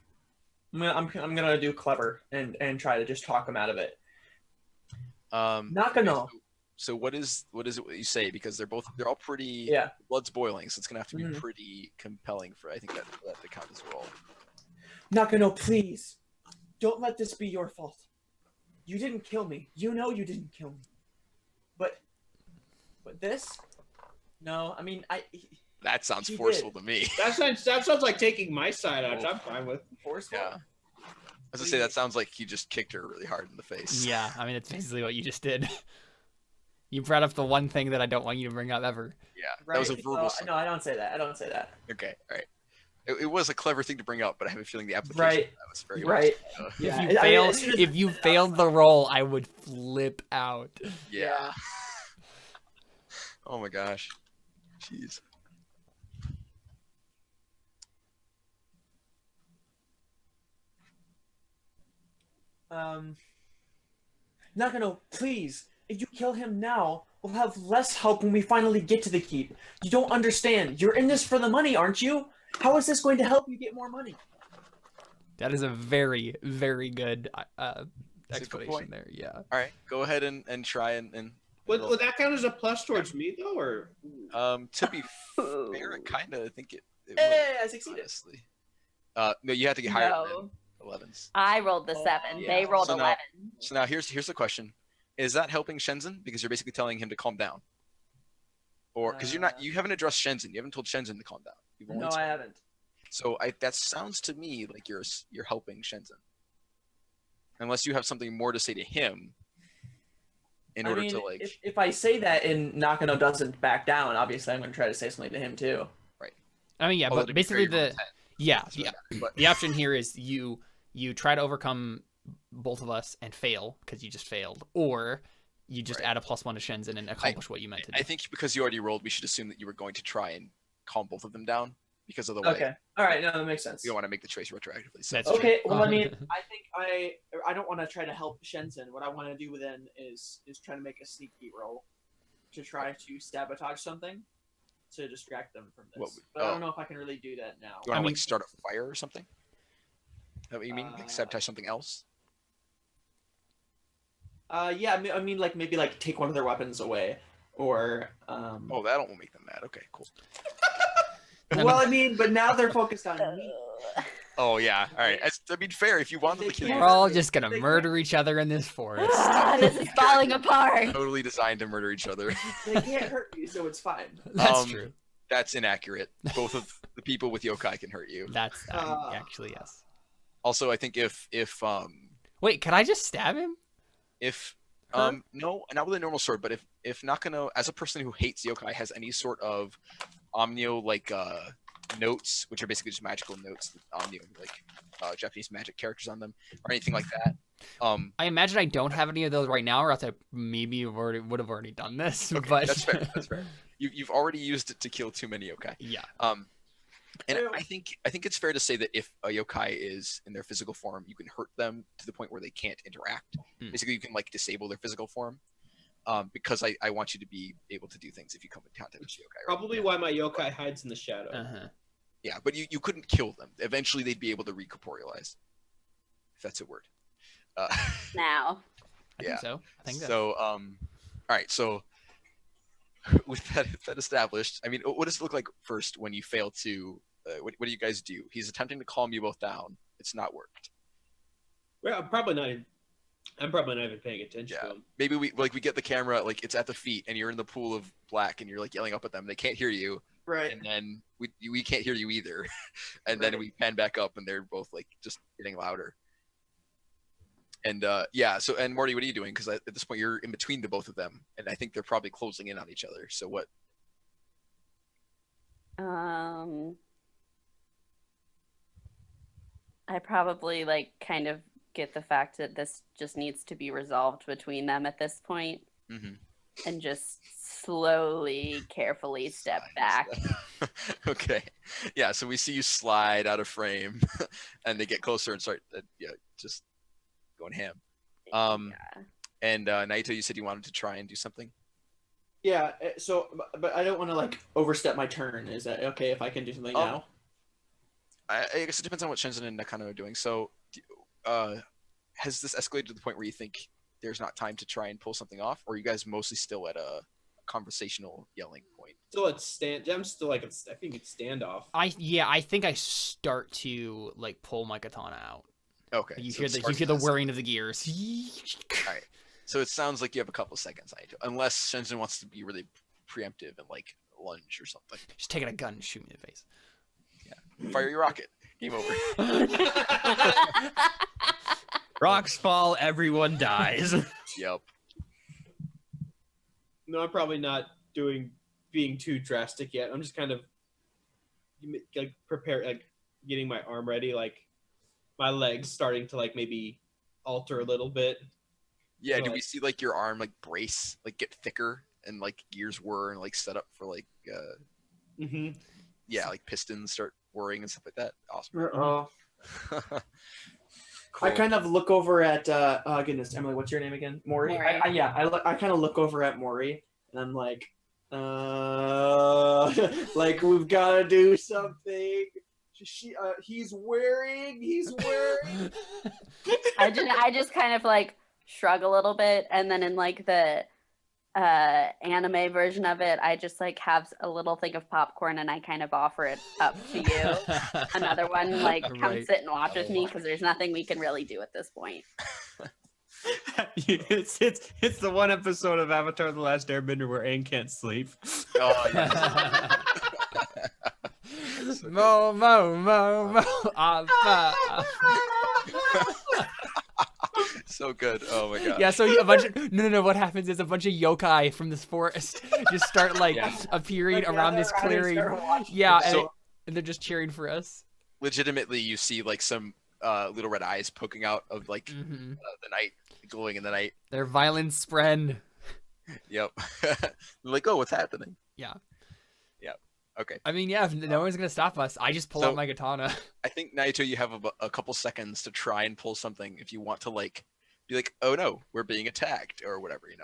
I'm gonna do clever and try to just talk him out of it. Nakano. So what is it what you say? Because they're all pretty. Yeah. Blood's boiling, so it's gonna have to be Mhm. pretty compelling for I think that to count as roll. Nakano, please, don't let this be your fault. You didn't kill me. You know you didn't kill me. But this? No, I mean That sounds He forceful did. to me. That sounds like taking my side out, which I'm fine with. forceful. Yeah. As I say, that sounds like you just kicked her really hard in the face. Yeah, I mean it's basically what you just did. You brought up the one thing that I don't want you to bring up ever. Yeah. Right? That was a verbal. No, I don't say that. I don't say that. Okay. All right. It was a clever thing to bring up, but I have a feeling the application Right. of that was very Right. much, Yeah. If you I mean, as soon as- if you failed the roll, I would flip out. yeah. Oh my gosh. Jeez. Nakano, please. If you kill him now, we'll have less help when we finally get to the keep. You don't understand. You're in this for the money, aren't you? How is this going to help you get more money? That is a very, very good That's a good explanation point. there. Yeah. All right. Go ahead and try and roll. Would that count as a plus towards me though, or To be fair, it kind of I think it would, Hey, I succeeded. honestly. No, you have to get higher No. than 11s. I rolled the Oh, 7. yeah. They rolled So now- 11. So now here's the question: is that helping Shenzhen because you're basically telling him to calm down, or because you haven't addressed Shenzhen, you haven't told Shenzhen to calm down. You've only No, told- I haven't. So that sounds to me like you're helping Shenzhen, unless you have something more to say to him. In I order mean, to like, if I say that and Nakano doesn't back down, obviously I'm going to try to say something to him too. I mean, yeah, although but to be fair, basically you rolled the 10, yeah, so yeah. but The option here is you try to overcome both of us and fail because you just failed, or you just Right. add a +1 to Shenzhen and accomplish what you meant to do. I think because you already rolled, we should assume that you were going to try and calm both of them down because otherwise Okay. All right. No, that makes sense. you don't want to make the choice retroactively. So That's Okay. true. Well, I mean, I think I don't want to try to help Shenzhen. What I want to do then is try to make a sneaky roll to try to sabotage something to distract them from this. What- But I oh. don't know if I can really do that now. you want I to mean- like start a fire or something? Is that what you mean? Like sabotage something else? Yeah. I mean, like maybe like take one of their weapons away, or Oh, that won't make them mad. Okay, cool. Well, I mean, but now they're focused on me. Oh yeah, all right. I mean, fair. If you want them to kill We're you, all just gonna murder each other in this forest. This is falling apart. totally designed to murder each other. They can't hurt you, so it's fine. That's Um, true. That's inaccurate. Both of the people with yokai can hurt you. That's actually yes. Also, I think if Wait, could I just stab him? Huh? no, not with a normal sword, but if Nakano, as a person who hates yokai, has any sort of omnio like notes, which are basically just magical notes, omnio like Japanese magic characters on them, or anything like that. I imagine I don't have any of those right now, or else I maybe would have already done this. Okay, but that's fair. That's fair. You've already used it to kill too many yokai. Yeah. And I think it's fair to say that if a yokai is in their physical form, you can hurt them to the point where they can't interact. Basically, you can like disable their physical form. Because I want you to be able to do things if you come in contact with yokai. Right? Probably why my yokai hides in the shadow. Uh-huh. Yeah, but you couldn't kill them. Eventually, they'd be able to recorporealize, if that's a word. Now. I think so. I think so. All right. So, with that established, I mean, what does it look like first when you fail to? What do you guys do? He's attempting to calm you both down. It's not worked. Well, I'm probably not even paying attention to him. Maybe we get the camera, like it's at the feet and you're in the pool of black and you're like yelling up at them. They can't hear you. Right. And then we can't hear you either. And then we pan back up and they're both like just getting louder. And so and Morty, what are you doing? Because at this point you're in between the both of them and I think they're probably closing in on each other. So what? I probably like kind of get the fact that this just needs to be resolved between them at this point, and just slowly, carefully step back. Okay, yeah. So we see you slide out of frame, and they get closer and start, just going ham. And Naito, you said you wanted to try and do something. Yeah. So, but I don't want to like overstep my turn. Is that okay if I can do something now? I guess it depends on what Shenzhen and Nakano are doing. So, has this escalated to the point where you think there's not time to try and pull something off, or are you guys mostly still at a conversational yelling point? Still at I'm still like I think it's standoff. I think I start to like pull my katana out. Okay. You hear the whirring of the gears. All right. So it sounds like you have a couple of seconds, unless Shenzhen wants to be really preemptive and like lunge or something. Just taking a gun and shoot me in the face. Yeah. Fire your rocket. Game over. Rocks fall, everyone dies. Yep. No, I'm probably not being too drastic yet. I'm just kind of like getting my arm ready, like my legs starting to like maybe alter a little bit. Yeah, do we see like your arm like brace, like get thicker and like gears whir and like set up for like like pistons start whirring and stuff like that? Awesome. Cool. I kind of look over at goodness, Emily, what's your name again? Maury. I kind of look over at Maury and I'm like, like we've got to do something. He's wearing. I just kind of like shrug a little bit, and then in like the anime version of it, I just like have a little thing of popcorn and I kind of offer it up to you. Another one, like come sit and watch with me because there's nothing we can really do at this point. It's the one episode of Avatar: The Last Airbender where Aang can't sleep. Oh yeah. Mo. So good. Oh my god. Yeah, so a bunch of no. What happens is a bunch of yokai from this forest just start like appearing around this clearing. Yeah, and they're just cheering for us. Legitimately, you see like some little red eyes poking out of like the night, glowing in the night. Their violence spread. Yep. Like, oh, what's happening? Yeah. Okay. I mean, if no one's gonna stop us, I just pull out my katana. I think Naito, you have a couple seconds to try and pull something if you want to like be like, oh no, we're being attacked or whatever, you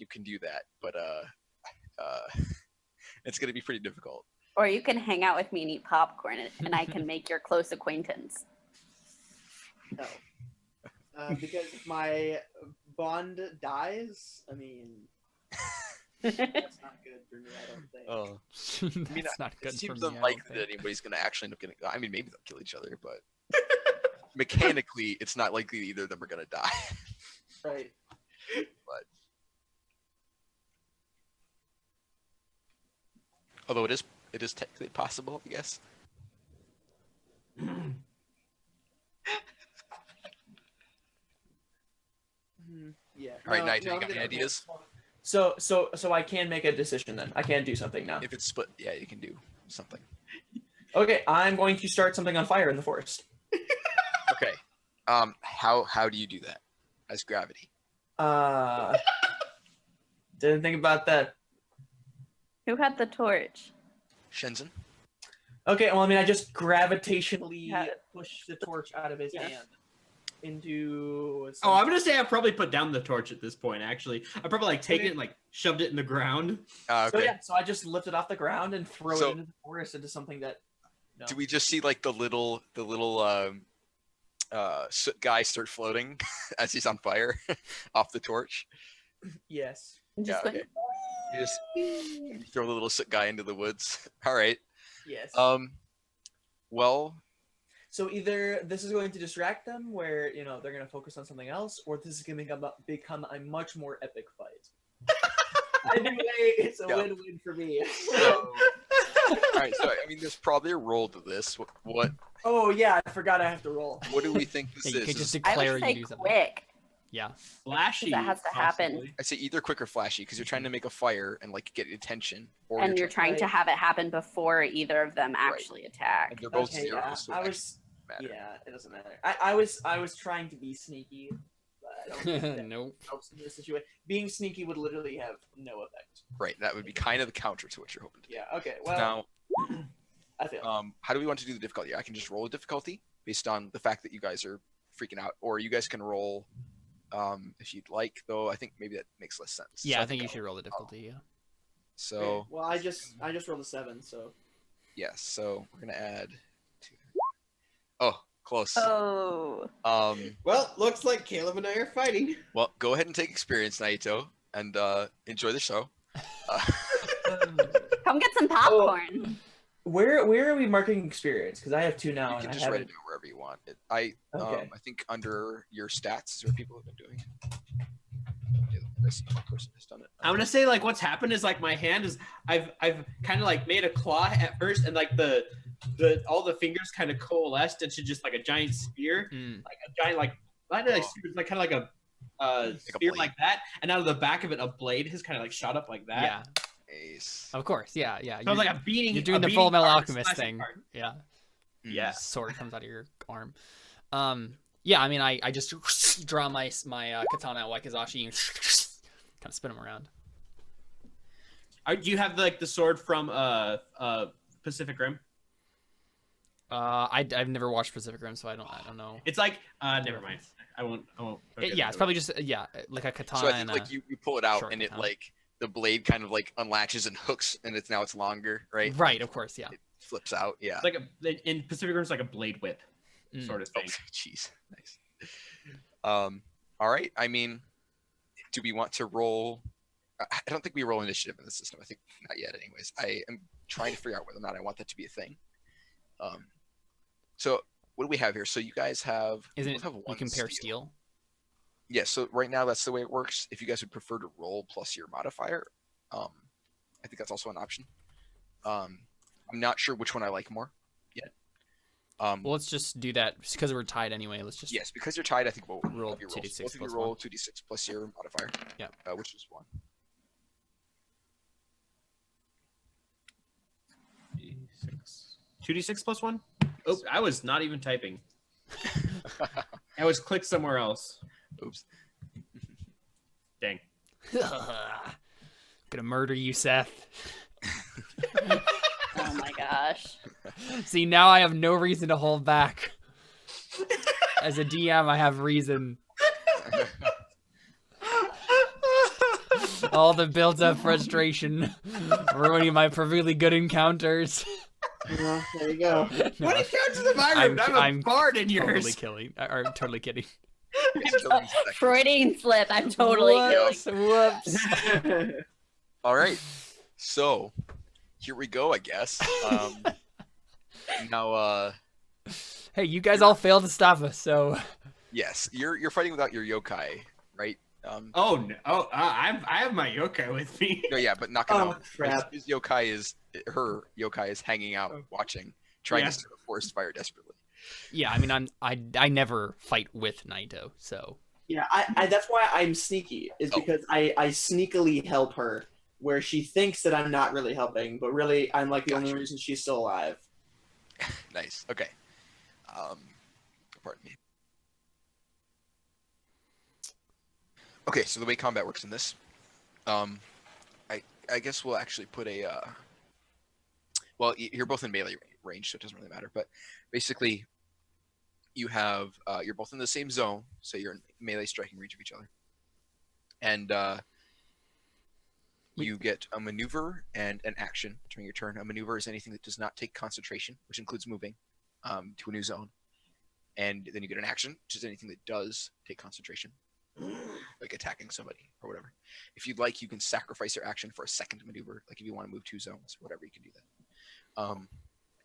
can do that, but it's gonna be pretty difficult. Or you can hang out with me and eat popcorn, and I can make your close acquaintance. No. Because if my bond dies, I mean, that's not good for me, I don't think. Oh, I mean, that's not good. It seems for me, unlikely that anybody's gonna actually end up getting. I mean, maybe they'll kill each other, but mechanically, it's not likely either of them are gonna die. Right. But although it is technically possible, I guess. Yeah. All right, Naito, you got any ideas? So I can make a decision then. I can do something now. If it's split, yeah, you can do something. Okay, I'm going to start something on fire in the forest. Okay. How do you do that? As gravity. Didn't think about that. Who had the torch? Shenzhen. Okay, well, I mean, I just gravitationally Yeah. push the torch out of his Yeah. hand into. Oh, I'm gonna say I probably put down the torch at this point. Actually, I probably like taken it and like shoved it in the ground. So Okay. yeah, so I just lift it off the ground and throw So- it into the forest into something that. No. Do we just see like the little soot guy start floating as he's on fire off the torch? Yes. I'm just Yeah, going, You just throw the little soot guy into the woods. All right. Yes. Well, So either this is going to distract them, where they're going to focus on something else, or this is going to become a much more epic fight. Either way, it's a Yeah. win-win for me. so, all right. So I mean, there's probably a roll to this. What Oh yeah, I forgot I have to roll. what do we think this Yeah, you is? could just I declare would you say do something. quick. Yeah. Flashy. That has to happen. possibly. I say either quick or flashy because you're trying to make a fire and like get attention, or And you're trying to Right. have it happen before either of them actually attack. and they're both Okay, zeros, yeah, so I it was. actually doesn't matter. Yeah, it doesn't matter. I was trying to be sneaky, but I don't think that Nope. helps in this situation. Being sneaky would literally have no effect. Right. That would be kind of the counter to what you're hoping to do. Yeah. Okay. Well, Now, I failed. how do we want to do the difficulty? I can just roll a difficulty based on the fact that you guys are freaking out, or you guys can roll if you'd like. Though I think maybe that makes less sense. Yeah, So I think you I'll- should roll the difficulty. Yeah. So Okay, well, I just rolled a 7, so. yes. So we're gonna add 2. Oh, close. Oh. Well, looks like Caleb and I are fighting. Well, go ahead and take experience, Naito, and enjoy the show. Come get some popcorn. Where are we marking experience? Because I have 2 now, You and can I just write haven't. it down wherever you want. I Okay. think under your stats is where people have been doing it. Yeah, this person has done it. I'm gonna say like what's happened is like my hand is I've kind of like made a claw at first and like the all the fingers kind of coalesced into just like a giant spear, Mm. like a giant like not like spear, like kind of like a a spear blade. like that, and out of the back of it a blade has kind of like shot up like that. Yeah. Ace. Of course. Yeah. Yeah. So it's like a beating. You're doing a the beating Full Metal card, Alchemist slashing thing. card. Yeah. Yeah. Sword comes out of your arm. Yeah. I mean, I just draw my katana wakizashi and kind of spin them around. Do you have like the sword from Pacific Rim? I've never watched Pacific Rim, so I don't know. It's like never mind. I won't. Okay, Yeah, it's probably just like a katana. So I think and like you pull it out short and it katana. like the blade kind of like unlatches and hooks and it's longer, right? Right, of course, yeah. It flips out. Yeah. It's like in Pacific Rim, it's like a blade whip Mm. sort of Oh, thing. jeez. Nice. All right. I mean, do we want to roll? I don't think we roll initiative in the system. I think not yet. Anyways, I am trying to figure out whether or not I want that to be a thing. So what do we have here? So you guys have Isn't you it both have you one compare steel. steel? Yeah. So right now that's the way it works. If you guys would prefer to roll plus your modifier, I think that's also an option. I'm not sure which one I like more yet. Well, let's just do that because we're tied anyway. Let's just Yes, because you're tied, I think we'll Roll have your rolls. 2d6 Both of you plus roll one. 2d6 plus your modifier. Yeah. Which is 1. 2d6 plus 1? Oh, I was not even typing. I was clicked somewhere else. Oops. Dang. gonna murder you, Seth. Oh my gosh. See, now I have no reason to hold back. As a DM, I have reason. All the built-up frustration, ruining my perfectly good encounters. Yeah, there you go. What if you're to the environment? I'm a bard in yours. Totally kidding. It's killing seconds. Freudian slip. I'm totally kidding. Whoops. All right. So here we go, I guess. Now, Hey, you guys all failed to stop us, so yes, you're fighting without your yokai, right? Oh no! Oh, I have my yokai with me. No, yeah, but not gonna. Oh, crap. His her yokai is hanging out, watching, trying to start a forest fire desperately. yeah. I mean, I never fight with Naito, so Yeah, I that's why I'm sneaky, is because I sneakily help her where she thinks that I'm not really helping, but really I'm like the only Gotcha. reason she's still alive. Nice. Okay. Pardon me. Okay, so the way combat works in this, I guess we'll actually put a Well, you're both in melee range, so it doesn't really matter. But basically, you have you're both in the same zone, so you're in melee striking range of each other, and you get a maneuver and an action during your turn. A maneuver is anything that does not take concentration, which includes moving to a new zone, and then you get an action, which is anything that does take concentration, like attacking somebody or whatever. If you'd like, you can sacrifice your action for a second maneuver, like if you want to move 2 zones, whatever, you can do that.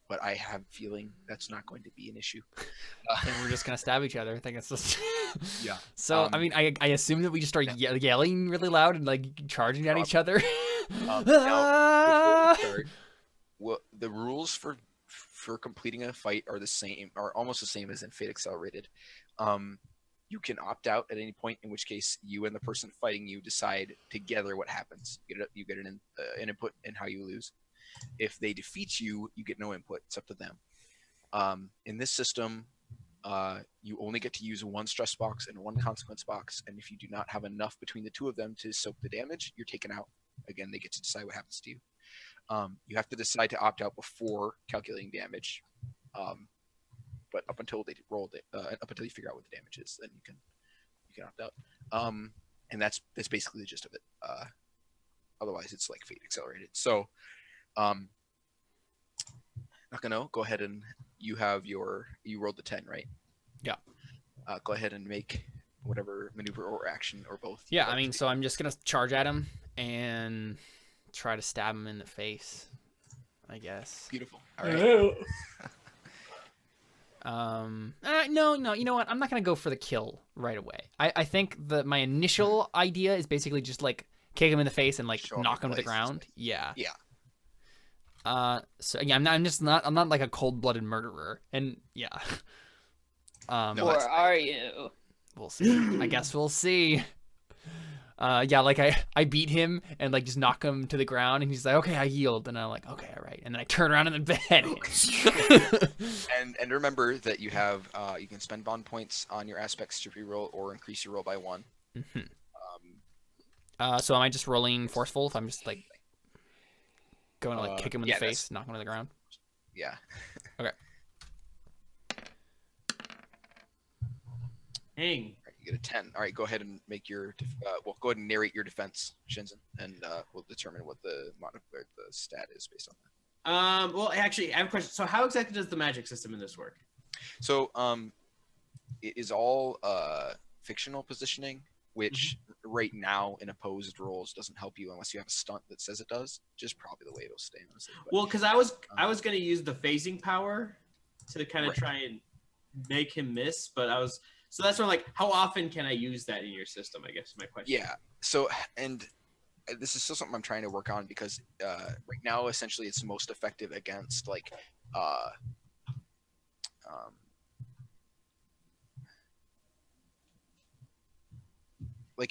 But I have a feeling that's not going to be an issue. And we're just gonna stab each other. I think it's just Yeah. So I mean, I assume that we just start yelling really loud and like charging at each other. Now, before we start, the rules for completing a fight are the same, or almost the same as in Fate Accelerated. You can opt out at any point, in which case you and the person fighting you decide together what happens. You get an input in how you lose. If they defeat you, you get no input. It's up to them. In this system, you only get to use 1 stress box and 1 consequence box, and if you do not have enough between the 2 of them to soak the damage, you're taken out. Again, they get to decide what happens to you. You have to decide to opt out before calculating damage, but up until they roll it, up until you figure out what the damage is, then you can opt out. And that's basically the gist of it. Otherwise, it's like Fate Accelerated. So, Nakano, go ahead and you rolled the 10, right? Yeah. Go ahead and make whatever maneuver or action or both. Yeah, I mean, so I'm just gonna charge at him and try to stab him in the face, I guess. Beautiful. All right. No, you know what? I'm not gonna go for the kill right away. I think my initial idea is basically just like kick him in the face and like knock him to the ground. Yeah. Yeah. So yeah, I'm not like a cold-blooded murderer, and yeah. No, Or are you? We'll see. I guess we'll see. Yeah, like I beat him and like just knock him to the ground, and he's like, okay, I yield, and I'm like, okay, all right, and then I turn around and then behead him. and remember that you have you can spend bond points on your aspects to reroll or increase your roll by 1. Mm-hmm. So am I just rolling forceful if I'm just like going to like kick him in the face, knock him to the ground? Yeah. Okay. Dang. You get a 10. All right, go ahead and make your go ahead and narrate your defense, Shinzen, and we'll determine what the stat is based on that. Well, actually, I have a question. So, how exactly does the magic system in this work? So, it is all fictional positioning, which right now in opposed rolls doesn't help you unless you have a stunt that says it does. Just probably the way it'll stay, honestly. But, Well, because I was going to use the phasing power to kind of try and make him miss, but so that's where I'm like, how often can I use that in your system? I guess is my question. Yeah. So, and this is still something I'm trying to work on because right now, essentially, it's most effective against like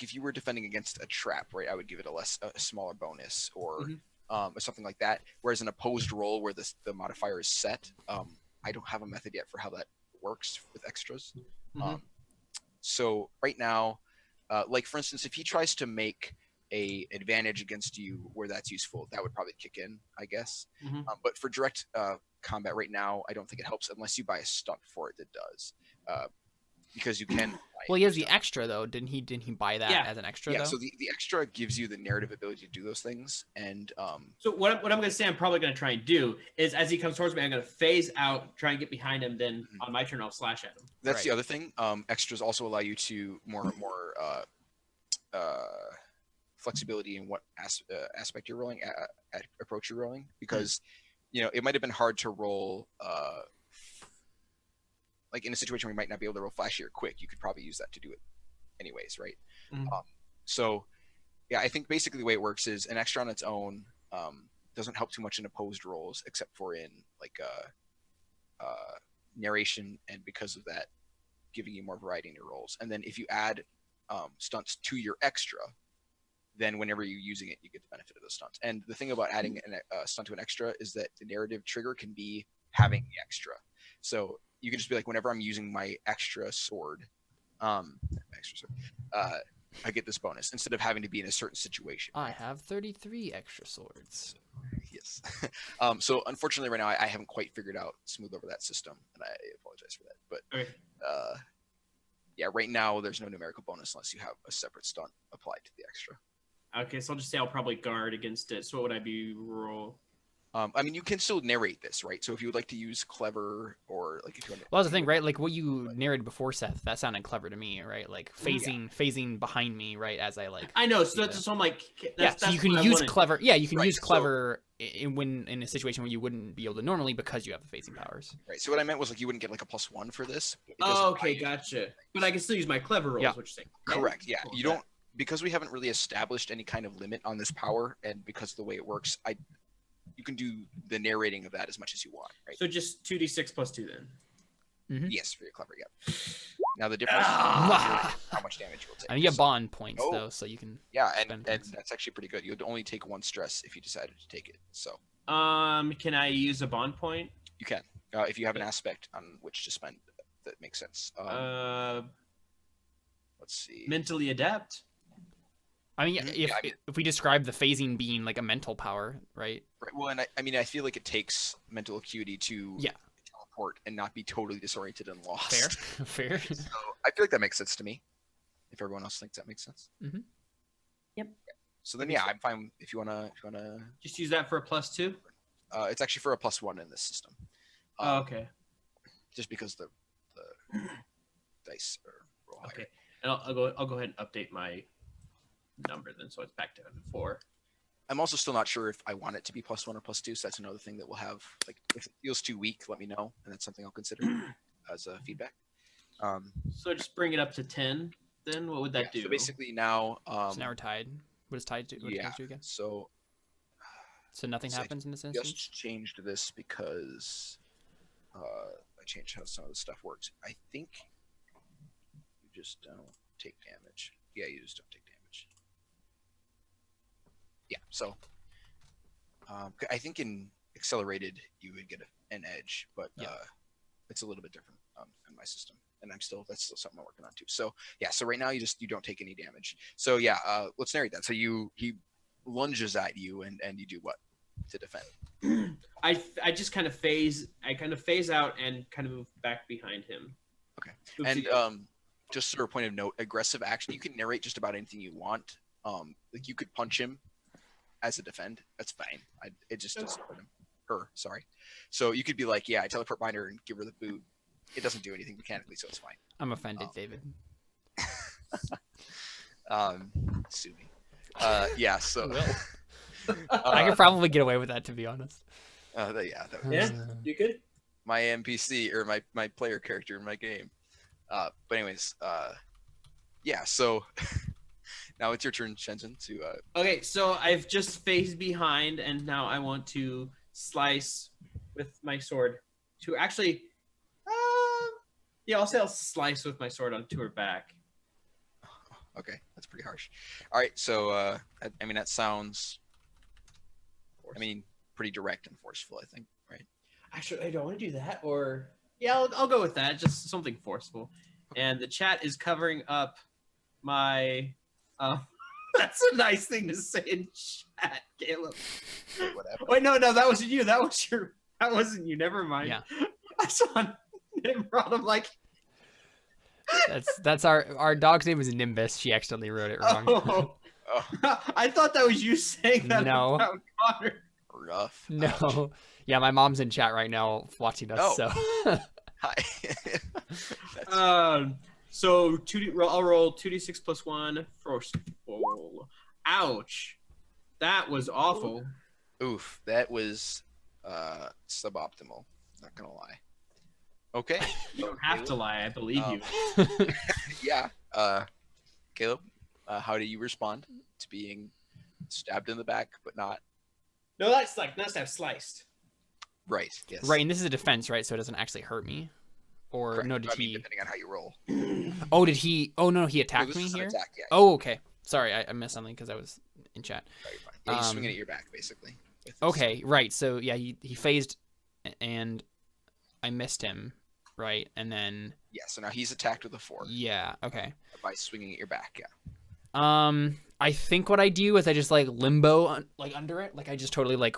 if you were defending against a trap, right? I would give it a smaller bonus or something like that. Whereas an opposed roll where the modifier is set, I don't have a method yet for how that works with extras. So right now, like for instance, if he tries to make a advantage against you where that's useful, that would probably kick in, I guess. But for direct combat right now, I don't think it helps unless you buy a stunt for it that does. Because you can. Well, he has the extra though. Didn't he buy that as an extra? Yeah. Though? So the extra gives you the narrative ability to do those things, and So what I'm going to say, I'm probably going to try and do is as he comes towards me, I'm going to phase out, try and get behind him. Then on my turn, I'll slash at him. That's the other thing. Extras also allow you to more flexibility in what aspect you're rolling, approach you're rolling, because it might have been hard to roll. Like in a situation where you might not be able to roll flashy or quick, you could probably use that to do it anyways, right? So yeah, I think basically the way it works is an extra on its own doesn't help too much in opposed rolls, except for in like narration, and because of that, giving you more variety in your rolls. And then if you add stunts to your extra, then whenever you're using it, you get the benefit of those stunts. And the thing about adding a stunt to an extra is that the narrative trigger can be having the extra. So you can just be like, whenever I'm using my extra sword, I get this bonus instead of having to be in a certain situation. I have 33 extra swords. Yes. So unfortunately, right now I haven't quite figured out smooth over that system, and I apologize for that. But Okay. yeah, right now there's no numerical bonus unless you have a separate stunt applied to the extra. Okay, so I'll just say I'll probably guard against it. So what would I be roll? I mean, you can still narrate this, right? So if you would like to use clever, or like if you want to, Well, that's the thing, right? Like what you narrated before, Seth, that sounded clever to me, right? Like phasing behind me, right? As I like. I know, so that's just I'm like. That's, So you that's can what I use wanted. clever. Yeah, you can Right, use so- clever in a situation where you wouldn't be able to normally because you have the phasing powers. right. So what I meant was like you wouldn't get like a +1 for this. It Oh, doesn't okay, buy you- gotcha. But I can still use my clever roll. Yeah. Is what you're saying. Correct. Yeah, Cool. you don't, because we haven't really established any kind of limit on this power, and because of the way it works, you can do the narrating of that as much as you want, right? So just 2d6 plus 2 then. Yes, for your clever. Yeah. Now the difference Ah! is how much damage you'll take. I mean, you have So- bond points Oh. though, so you can. Yeah, spend and points. that's actually pretty good. You'd only take 1 stress if you decided to take it. So Can I use a bond point? you can, if you have an aspect on which to spend that makes sense. Let's see. Mentally adept. I mean, Mhm. Yeah, I mean- if we describe the phasing being like a mental power, right? Right. Well, and I mean, I feel like it takes mental acuity to Yeah. teleport and not be totally disoriented and lost. Fair, fair. So I feel like that makes sense to me. If everyone else thinks that makes sense. Mhm. Yep. So then, yeah, I'm fine if you wanna. Just use that for a plus 2. It's actually for a +1 in this system. Oh, okay. Just because the dice are roll higher. Okay. And I'll go ahead and update my number then, so it's back to 4. I'm also still not sure if I want it to be +1 or +2. So that's another thing that we'll have. Like, if it feels too weak, let me know, and that's something I'll consider as a feedback. So just bring it up to 10. Then what would that do? So basically now, So now we're tied. What does tied do? What does yeah. tied do again? So So nothing So I happens in this instance. just changed this because I changed how some of the stuff works. I think you just don't take damage. Yeah, you just don't take damage. Yeah, so I think in accelerated you would get an edge, but Yeah. it's a little bit different in my system, and that's still something I'm working on too. So yeah, so right now you don't take any damage. So yeah, let's narrate that. So he lunges at you, and you do what to defend? I just kind of phase out and kind of move back behind him. Okay. Oopsie. And just sort of point of note, aggressive action, you can narrate just about anything you want. Like you could punch him as a defend. That's fine. It just doesn't hurt him. Her, sorry. So you could be like, yeah, I teleport behind her and give her the boot. It doesn't do anything mechanically, so it's fine. I'm offended, David. Sue me. Yeah, so I could probably get away with that, to be honest. yeah, that was Yeah, you could. my NPC or my player character in my game. But anyways, yeah, so now it's your turn, Shenzhen, to Okay, so I've just phased behind, and now I want to slice with my sword to actually. Yeah, I'll say I'll slice with my sword onto her back. okay, that's pretty harsh. All right, so I mean that sounds, I mean, pretty direct and forceful, I think, right? Actually, I don't want to do that, or yeah, I'll go with that. Just something forceful. And the chat is covering up my. That's a nice thing to say in chat, Caleb. Whatever. Wait, no, that wasn't you. That wasn't you. Never mind. Yeah. I saw Nimrod. I'm like, That's our dog's name is Nimbus. She accidentally wrote it wrong. oh. Oh, I thought that was you saying that No. about Connor. rough. No. Yeah, my mom's in chat right now watching us. Oh. So Hi. That's- So I'll roll 2d6 plus 1 forceful. Ouch. That was awful. Oof, that was suboptimal. Not gonna lie. Okay. You don't have to lie. I believe Oh. you. Yeah. Caleb, how do you respond to being stabbed in the back, but not No, that's like not have sliced. right? Yes. right, and this is a defense, right? So it doesn't actually hurt me. Or Correct. no, did I mean, he? depending on how you roll. Oh, did he? Oh no, he No, attacked this me is an here. attack, yeah. Oh, okay. Sorry, I missed something because I was in chat. No, you're fine. Yeah, he's swinging Um, at your back, basically. with his- Okay, right. So yeah, he phased, and I missed him, right? And then Yeah. So now he's attacked with a 4 yeah, okay. by swinging at your back. Yeah. I think what I do is I just like limbo like under it, like I just totally like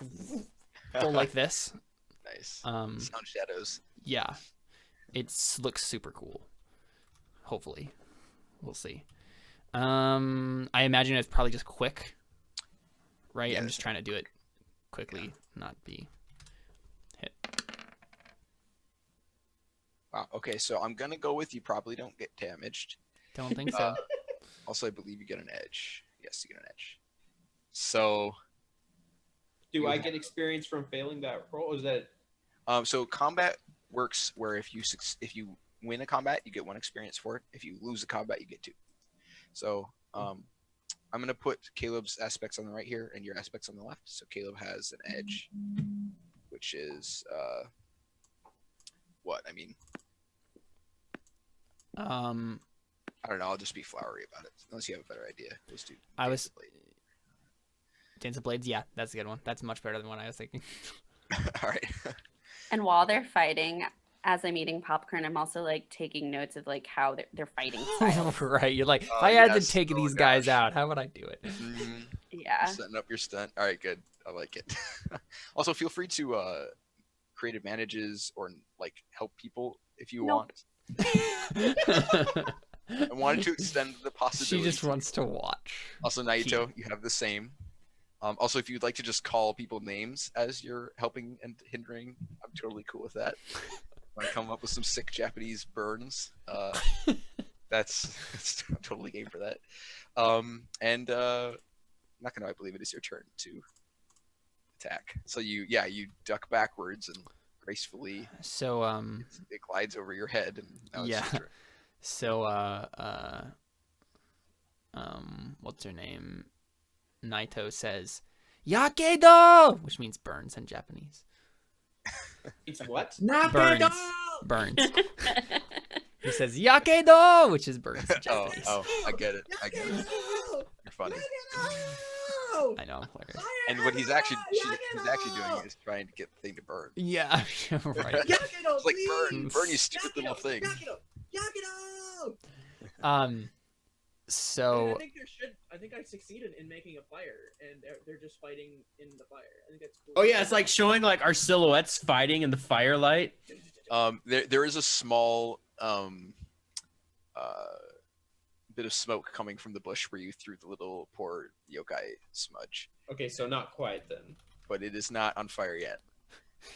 go like this. Nice. Um, Sound shadows. yeah, looks super cool. Hopefully, we'll see. I imagine it's probably just quick, right? Yeah. I'm just trying to do it quickly, not be hit. Wow. Okay, so I'm gonna go with you. Probably don't get damaged. Don't think so. Also, I believe you get an edge. Yes, you get an edge. So, Do I get experience from failing that roll? Or is that so combat works where if you win a combat, you get 1 experience for it. If you lose a combat, you get 2. So, I'm gonna put Caleb's aspects on the right here and your aspects on the left. So Caleb has an edge, which is what? I mean, I don't know. I'll just be flowery about it, unless you have a better idea. Let's do. Dance of Blades, yeah, that's a good one. That's much better than what I was thinking. All right. And while they're fighting, as I'm eating popcorn, I'm also like taking notes of like how they're fighting styles. Right, you're like, if I had yes. to take Oh, these guys gosh. out, how would I do it? Yeah. Setting up your stunt. All right, good. I like it. Also, feel free to create advantages or like help people if you Nope. want. I wanted to extend the possibility. She just wants to watch. Also, Naito, you have the same. Also, if you'd like to just call people names as you're helping and hindering, I'm totally cool with that. Want to come up with some sick Japanese burns? That's I'm totally game for that. And not gonna. I believe it is your turn to attack. So you duck backwards and gracefully. So It glides over your head, and now it's yeah. your turn. So what's her name? Naito says, "Yakedo," which means burns in Japanese. it's what? Burns. Burns. He says "Yakedo," which is burns in Oh, Japanese. I get it. You're funny. I know, I'm hilarious. And what he's actually doing is trying to get the thing to burn. Yeah, right. It's like burn, you stupid little thing. So I think I succeeded in making a fire, and they're just fighting in the fire. I think that's cool. Oh yeah, it's like showing like our silhouettes fighting in the firelight. There is a small bit of smoke coming from the bush where you threw the little poor yokai smudge, Okay, so not quite then. but it is not on fire yet.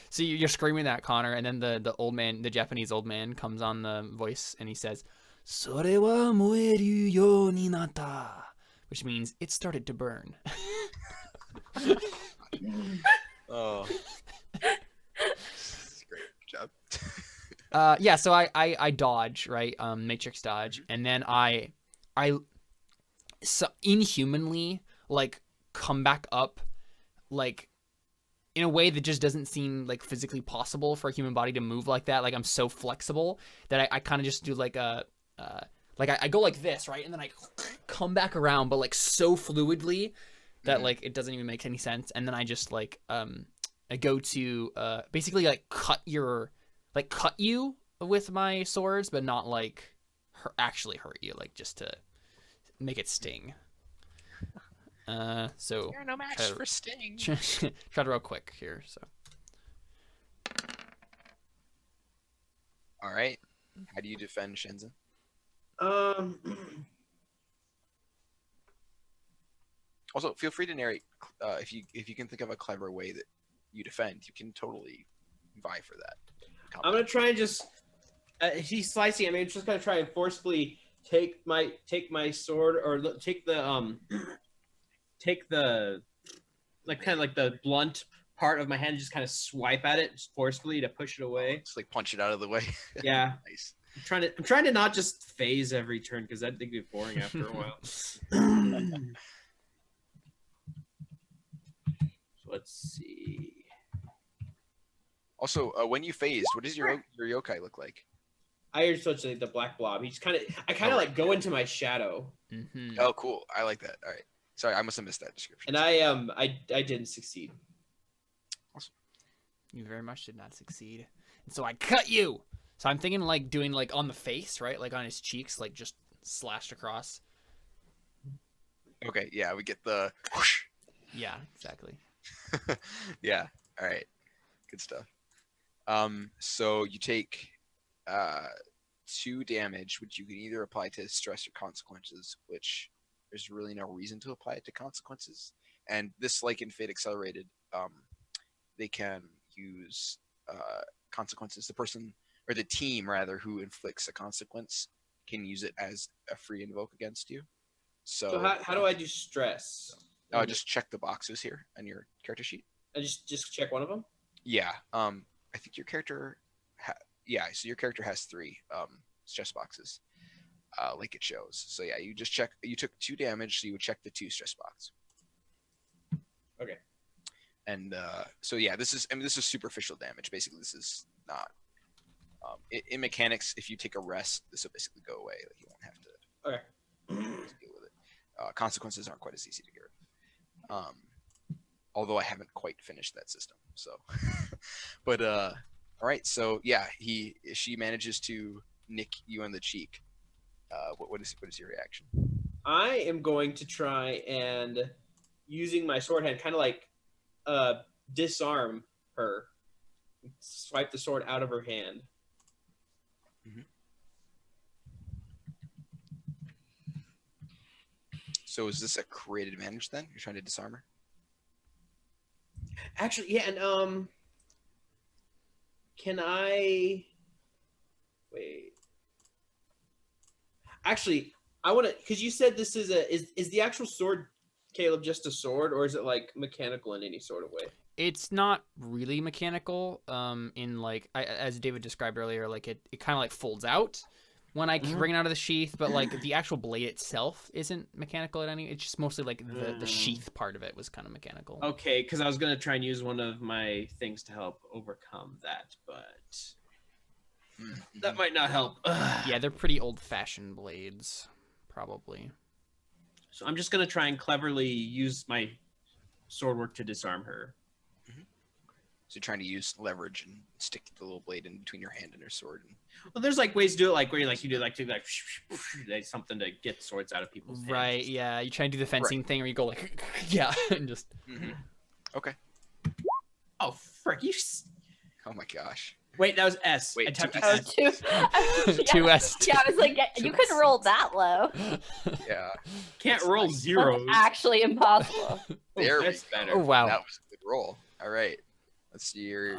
So you're screaming that, Connor, and then the old man, the Japanese old man, comes on the voice and he says, "Sore wa moeru you ni natta," which means it started to burn. Oh, great good job. Yeah, so I dodge, right? Matrix dodge, and then I so inhumanly like come back up, like in a way that just doesn't seem like physically possible for a human body to move like that. Like I'm so flexible that I kind of just do like a like I go like this, right, and then I come back around, but like so fluidly that like it doesn't even make any sense. And then I just like I go to basically like cut you with my swords, but not like actually hurt you, like just to make it sting. So You're no match try to- for Sting. try to real quick here. So All right. How do you defend Shenzhen? Also, feel free to narrate if you can think of a clever way that you defend. You can totally vie for that. I'm gonna try and just. He's slicing. I mean, just gonna try and forcefully take my sword or take the like kind of like the blunt part of my hand, and just kind of swipe at it just forcefully to push it away. Just like punch it out of the way. Yeah, Nice. I'm trying to not just phase every turn because that think it'd be boring after a while. So let's see. Also, when you phased, what does your yokai look like? I hear such like the black blob. He's I kind of like go into my shadow, mhm. Oh, cool. I like that. All right. Sorry, I must have missed that description. and I didn't succeed. You very much did not succeed, and so I cut you. So I'm thinking like doing like on the face, right, like on his cheeks, like just slashed across. Okay, yeah, we get the whoosh. Yeah, exactly. Yeah. All right. Good stuff. So you take 2 damage, which you can either apply to stress or consequences, which there's really no reason to apply it to consequences. And this, like in Fate Accelerated, they can use consequences. The person or the team rather who inflicts a consequence can use it as a free invoke against you. So how do I do stress? Just check the boxes here on your character sheet. I just check one of them. Yeah. I think your character. So your character has 3 stress boxes, like it shows. So yeah, you just check. You took 2 damage, so you would check the 2 stress box. Okay. And so yeah, this is superficial damage. Basically, this is not. In mechanics, if you take a rest, this will basically go away. Like you won't have to. Okay. Deal with it. Consequences aren't quite as easy to get rid of. Although I haven't quite finished that system, so. But all right, so yeah, she manages to nick you on the cheek. What is your reaction? I am going to try and using my sword hand, kind of like disarm her, swipe the sword out of her hand. Mm-hmm. So is this a created advantage then? You're trying to disarm her? Actually, yeah, and can I wait? Actually, I want to because you said this is the actual sword, Caleb, just a sword, or is it like mechanical in any sort of way? It's not really mechanical. In like as David described earlier, like it kind of like folds out when I bring it out of the sheath, but like the actual blade itself isn't mechanical at any. It's just mostly like the sheath part of it was kind of mechanical. Okay, because I was gonna try and use one of my things to help overcome that, but that might not help. Yeah, they're pretty old-fashioned blades, probably. So I'm just gonna try and cleverly use my sword work to disarm her. So you're trying to use leverage and stick the little blade in between your hand and her sword. Well, there's like ways to do it, like where you do like something to get swords out of people's hands. Right? Yeah, you try and do the fencing thing, where you go like, yeah, and just. Okay. Oh frick! Oh my gosh. Wait, that was S. Wait, I tapped two S. Two S. Yeah, I was like, you couldn't roll that low. Yeah. Can't roll zeros. That's actually impossible. There we that's go. better. Oh wow. That was a good roll. All right. Let's see your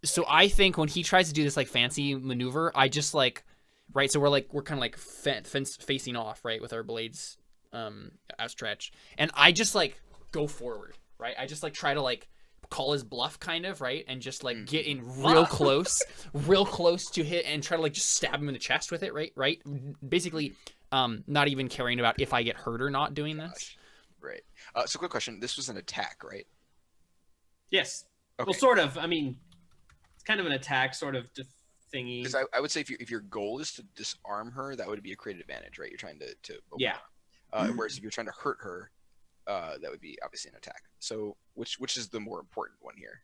So I think when he tries to do this like fancy maneuver, I just like, right. So we're kind of like facing off, right, with our blades outstretched, and I just like go forward, right. I just like try to like call his bluff, kind of, right, and just like get in real close to hit and try to like just stab him in the chest with it, right. Basically, not even caring about if I get hurt or not doing this. Right. So quick question. This was an attack, right? Yes. Okay. Well, sort of. I mean, it's kind of an attack sort of thingy. Because I would say if your goal is to disarm her, that would be a created advantage, right? You're trying to Yeah. Whereas if you're trying to hurt her, that would be obviously an attack. So which is the more important one here?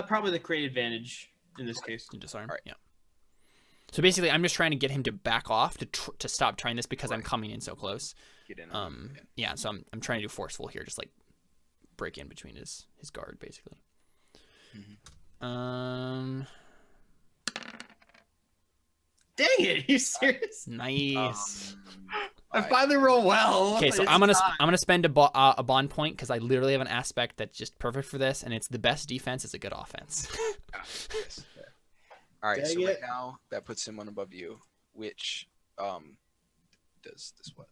Probably the creative advantage in this case. You disarm. All right. Yeah. So basically, I'm just trying to get him to back off to stop trying this because I'm coming in so close. Get in. Yeah. So I'm trying to do forceful here, just like break in between his guard, basically. Dang it! Are you serious? Nice. I finally roll well. Okay, so I'm gonna spend a bond point because I literally have an aspect that's just perfect for this, and it's the best defense is a good offense. Yes. All right. Dang So right it. now that puts him one above you, which does this what?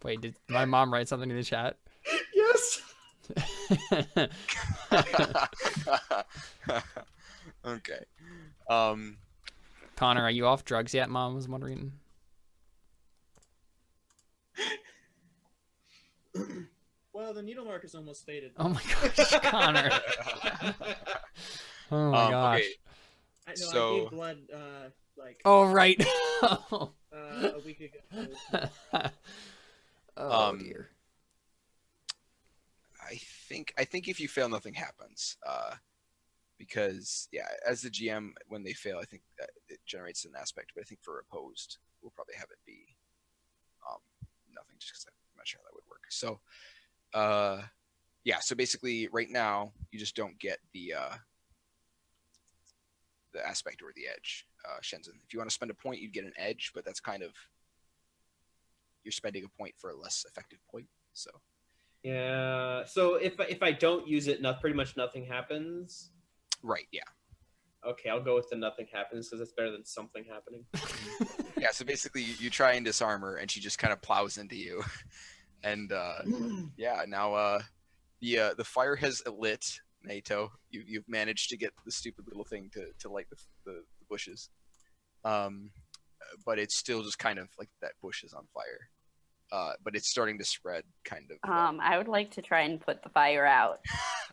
Wait, did my mom write something in the chat? Yes. Okay. Connor, are you off drugs yet? Mom was wondering. Well, the needle mark is almost faded. Oh my gosh, Connor. Oh my gosh. Okay. I know So- I gave blood like Oh right. a week ago. Oh Um, dear. I think if you fail, nothing happens. because yeah, as the GM, when they fail, I think that it generates an aspect, but I think for opposed, we'll probably have it be nothing, just because I'm not sure how that would work. So yeah, so basically right now you just don't get the aspect or the edge, Shenzhen. If you want to spend a point, you'd get an edge, but that's kind of, you're spending a point for a less effective point. So Yeah. So if I don't use it, pretty much nothing happens. right, yeah. Okay, I'll go with the nothing happens because it's better than something happening. Yeah, so basically you try and disarm her and she just kind of plows into you. And yeah, now the fire has lit, Naito. You've managed to get the stupid little thing to light the bushes. But it's still just kind of like that bush is on fire. But it's starting to spread kind of. I would like to try and put the fire out.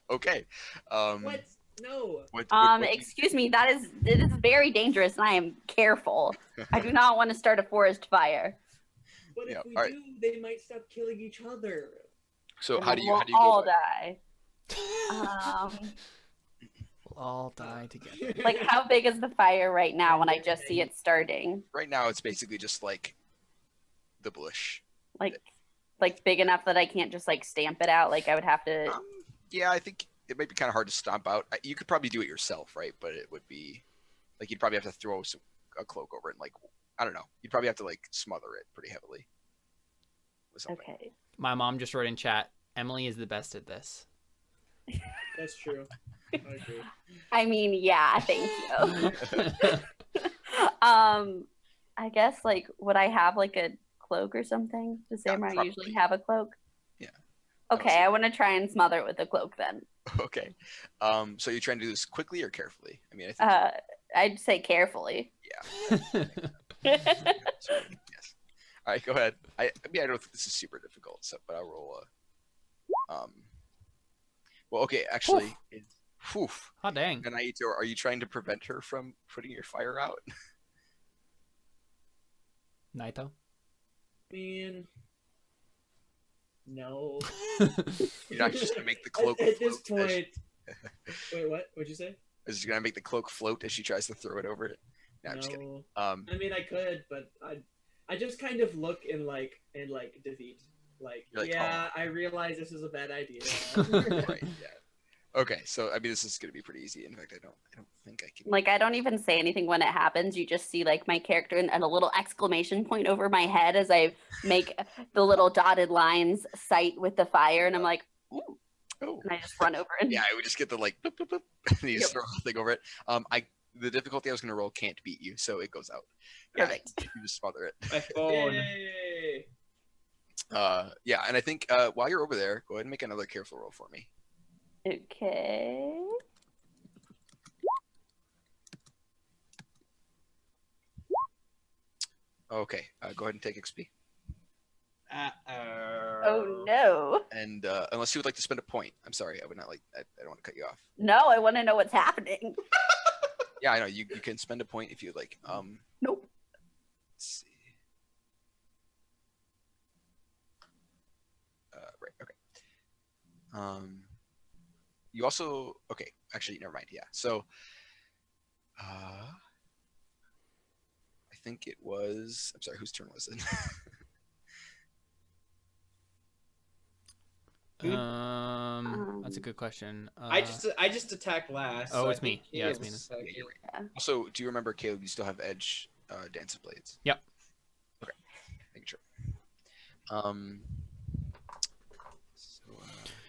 Okay. What? No. Excuse me, it is very dangerous and I am careful. I do not want to start a forest fire. But Yeah, if we alright. do, they might stop killing each other. So And how do you we'll go? all about it? die. We'll all die together. Like how big is the fire right now when I just see it starting? Right now, it's basically just like the bush. Like big enough that I can't just like stamp it out. Like I would have to. Yeah, I think it might be kind of hard to stomp out. You could probably do it yourself, right? But it would be like you'd probably have to throw a cloak over it, and like I don't know. You'd probably have to like smother it pretty heavily with something. Okay. My mom just wrote in chat, Emily is the best at this. That's true. I agree. I mean, yeah. Thank you. I guess like would I have like a cloak or something? Does Yeah, Samurai probably. usually have a cloak? Yeah. Okay, I want to try and smother it with a cloak then. Okay. So you're trying to do this quickly or carefully? I mean, I think I'd say carefully. yes. All right, go ahead. I mean, I don't think this is super difficult, so but I'll roll a. Well, okay, actually, whew. Oh, dang. And Naito, are you trying to prevent her from putting your fire out? Naito? I mean, no. You're not just gonna make the cloak At this float point. Wait, what? What'd you say? Is she gonna make the cloak float as she tries to throw it over it? No, I'm just kidding. I mean, I could, but I just kind of look in like defeat. Like, You're like, yeah, I realize this is a bad idea. Right, yeah. Okay, so I mean, this is gonna be pretty easy. In fact, I don't think I can. Like I don't even say anything when it happens. You just see like my character and a little exclamation point over my head as I make the little dotted lines sight with the fire, and I'm like, ooh. Oh. And I just run over and Yeah, I would just get the like, boop, boop, boop, and you just throw the thing over it. The difficulty I was gonna roll can't beat you, so it goes out. Yeah, Perfect. you just smother it. My phone. Yay! Yeah, and I think while you're over there, go ahead and make another careful roll for me. Okay. Okay, go ahead and take XP. Oh no. And unless you would like to spend a point, I'm sorry, I would not like. I don't want to cut you off. No, I want to know what's happening. Yeah, I know you can spend a point if you'd like. Nope. Let's see. Right. Okay. You also okay. Actually, never mind. Yeah. So, I think it was. I'm sorry. Whose turn was it? That's a good question. I just attacked last. Oh, so it's I think me. Yeah, it's Caleb's me. Yeah, second. you're right. Also, do you remember, Caleb? You still have edge dance of blades. Yep. Okay. Making sure. So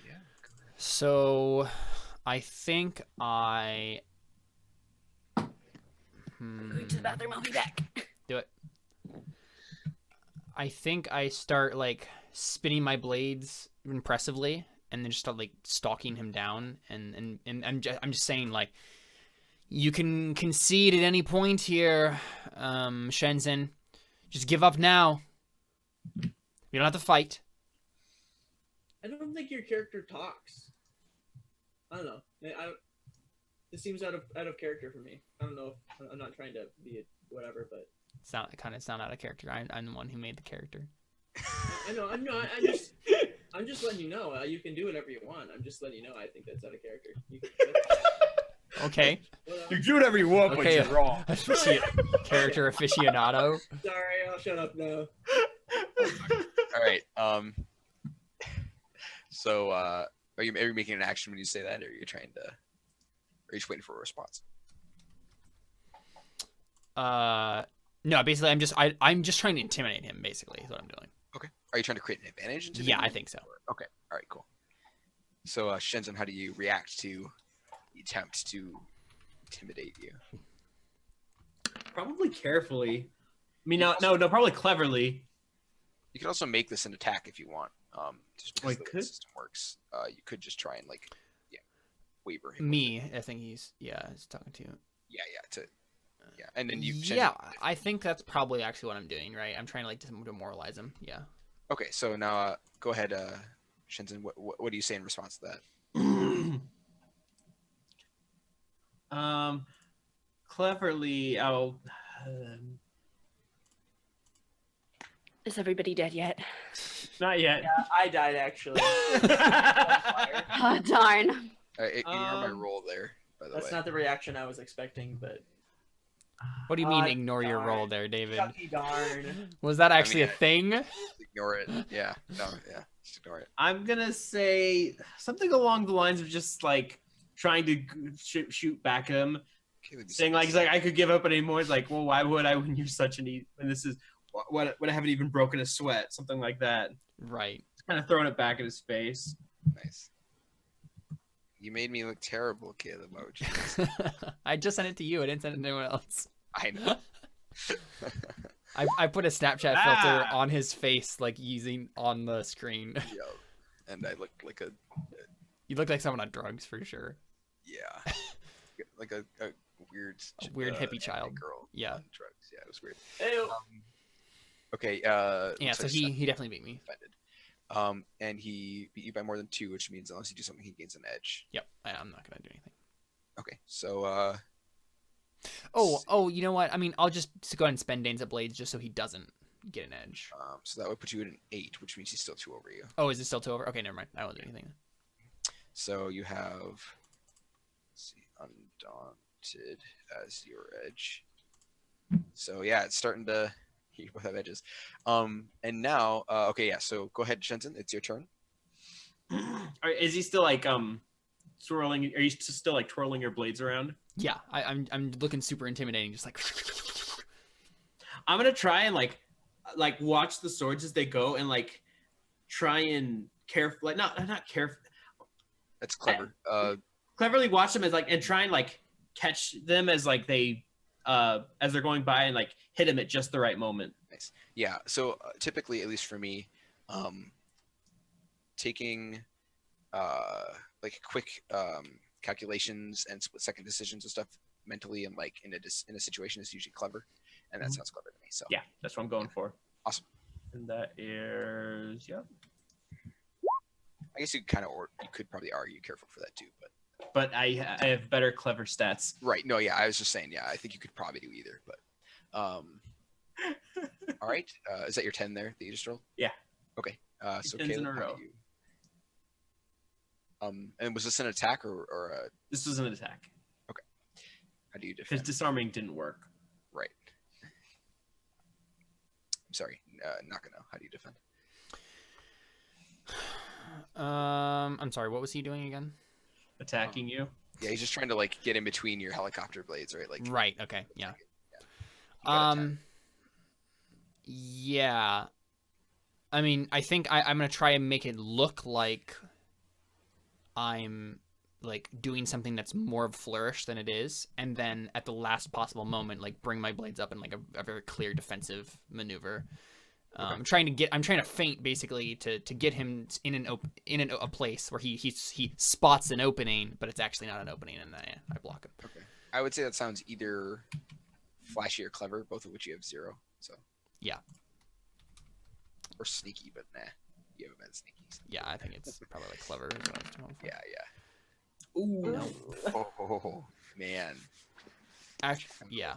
yeah. Go ahead. So, I think I. Going to the bathroom. I'll be back. Do it. I think I start like spinning my blades impressively, and then just start like stalking him down. And I'm just saying like, you can concede at any point here, Shenzhen. Just give up now. We don't have to fight. I don't think your character talks. I don't know. This seems out of character for me. I don't know. I'm not trying to be a whatever, but Kind of sound out of character. I'm the one who made the character. I know. I'm not. I'm just letting you know. You can do whatever you want. I'm just letting you know. I think that's out of character. Okay. You do whatever you want, Okay. but you're wrong. Character aficionado. Sorry, I'll shut up now. All right. So, are you making an action when you say that, or are you trying to? Or are you just waiting for a response? No, basically, I'm just trying to intimidate him. Basically, is what I'm doing. Okay. Are you trying to create an advantage? Yeah, I think so. Okay. All right. Cool. So, Shenzhen, how do you react to the attempt to intimidate you? Probably carefully. I mean, no, probably cleverly. You can also make this an attack if you want. Just because Wait, the way could? the system works, you could just try and waver him. Me, I think he's talking to. Yeah, and then you. Yeah, I think that's probably actually what I'm doing, right? I'm trying to demoralize him. Yeah. Okay, so now go ahead, Shenzhen. What do you say in response to that? Cleverly, I'll. Is everybody dead yet? Not yet. Yeah, I died actually. Oh, darn. Ignore my roll there, by the That's way. not the reaction I was expecting, but What do you mean ignore your roll there, David? Chucky darn. Was that actually mean, a thing? Ignore it. Yeah. No. Yeah. Just ignore it. I'm gonna say something along the lines of just like trying to shoot back at him, Okay, let me saying see like this. he's like I could give up anymore. It's like, well, why would I when you're such an when this is what I haven't even broken a sweat, something like that. Right. Kind of throwing it back in his face. Nice. You made me look terrible, Caleb. Why would you do this? I just sent it to you. I didn't send it to anyone else. I know. I put a Snapchat filter on his face, like using on the screen. Yeah. And I look like a You look like someone on drugs for sure. yeah, like a weird Hippie child. girl. Yeah. On drugs. Yeah, it was weird. Ew. Okay. Yeah, looks so like he definitely beat me. offended. And he beat you by more than 2, which means unless you do something, he gains an edge. Yep, I'm not gonna do anything. Okay, so Oh, you know what? I mean, I'll just go ahead and spend Danes at Blades just so he doesn't get an edge. so that would put you at an 8, which means he's still 2 over you. Oh, is it still 2 over? Okay, never mind. I won't do anything. So you have, let's see, Undaunted as your edge. So yeah, it's starting to. You both have edges. And now, okay, yeah. So go ahead, Shenzhen. It's your turn. Is he still like swirling? Are you still like twirling your blades around? Yeah, I'm looking super intimidating, just like. I'm gonna try and like watch the swords as they go and like try and carefully, not careful, That's clever. cleverly watch them as like and try and like catch them as like they as they're going by and like hit them at just the right moment. Nice. Yeah. So typically, at least for me, taking like quick calculations and split-second decisions and stuff mentally and like in a situation is usually clever, and that sounds clever to me. So Yeah, that's what I'm going for. Awesome. And that is I guess you could probably argue careful for that too, but I have better clever stats. right. No, yeah, I was just saying, yeah, I think you could probably do either, but all right. Is that your 10 there that you just rolled? Yeah. Okay. So 10s in Caleb, a how row. do you and was this an attack or This was an attack how do you because defend? disarming didn't work. Right. I'm sorry, not gonna. How do you defend? I'm sorry. What was he doing again? Attacking you. Yeah, he's just trying to like get in between your helicopter blades, right? Like Right. Okay. Yeah. you gotta attack. Yeah. I mean, I think I'm gonna try and make it look like I'm like doing something that's more of a flourish than it is, and then at the last possible moment, like bring my blades up in like a very clear defensive maneuver. I'm trying to feint basically to get him in a place where he spots an opening, but it's actually not an opening, and then I block him. Okay. I would say that sounds either flashy or clever, both of which you have 0. So Yeah. or sneaky, but nah, you haven't been sneaky. Yeah, I think it's probably like clever. Is what I was going for. Yeah, yeah. Ooh. Oh man, Actually, yeah.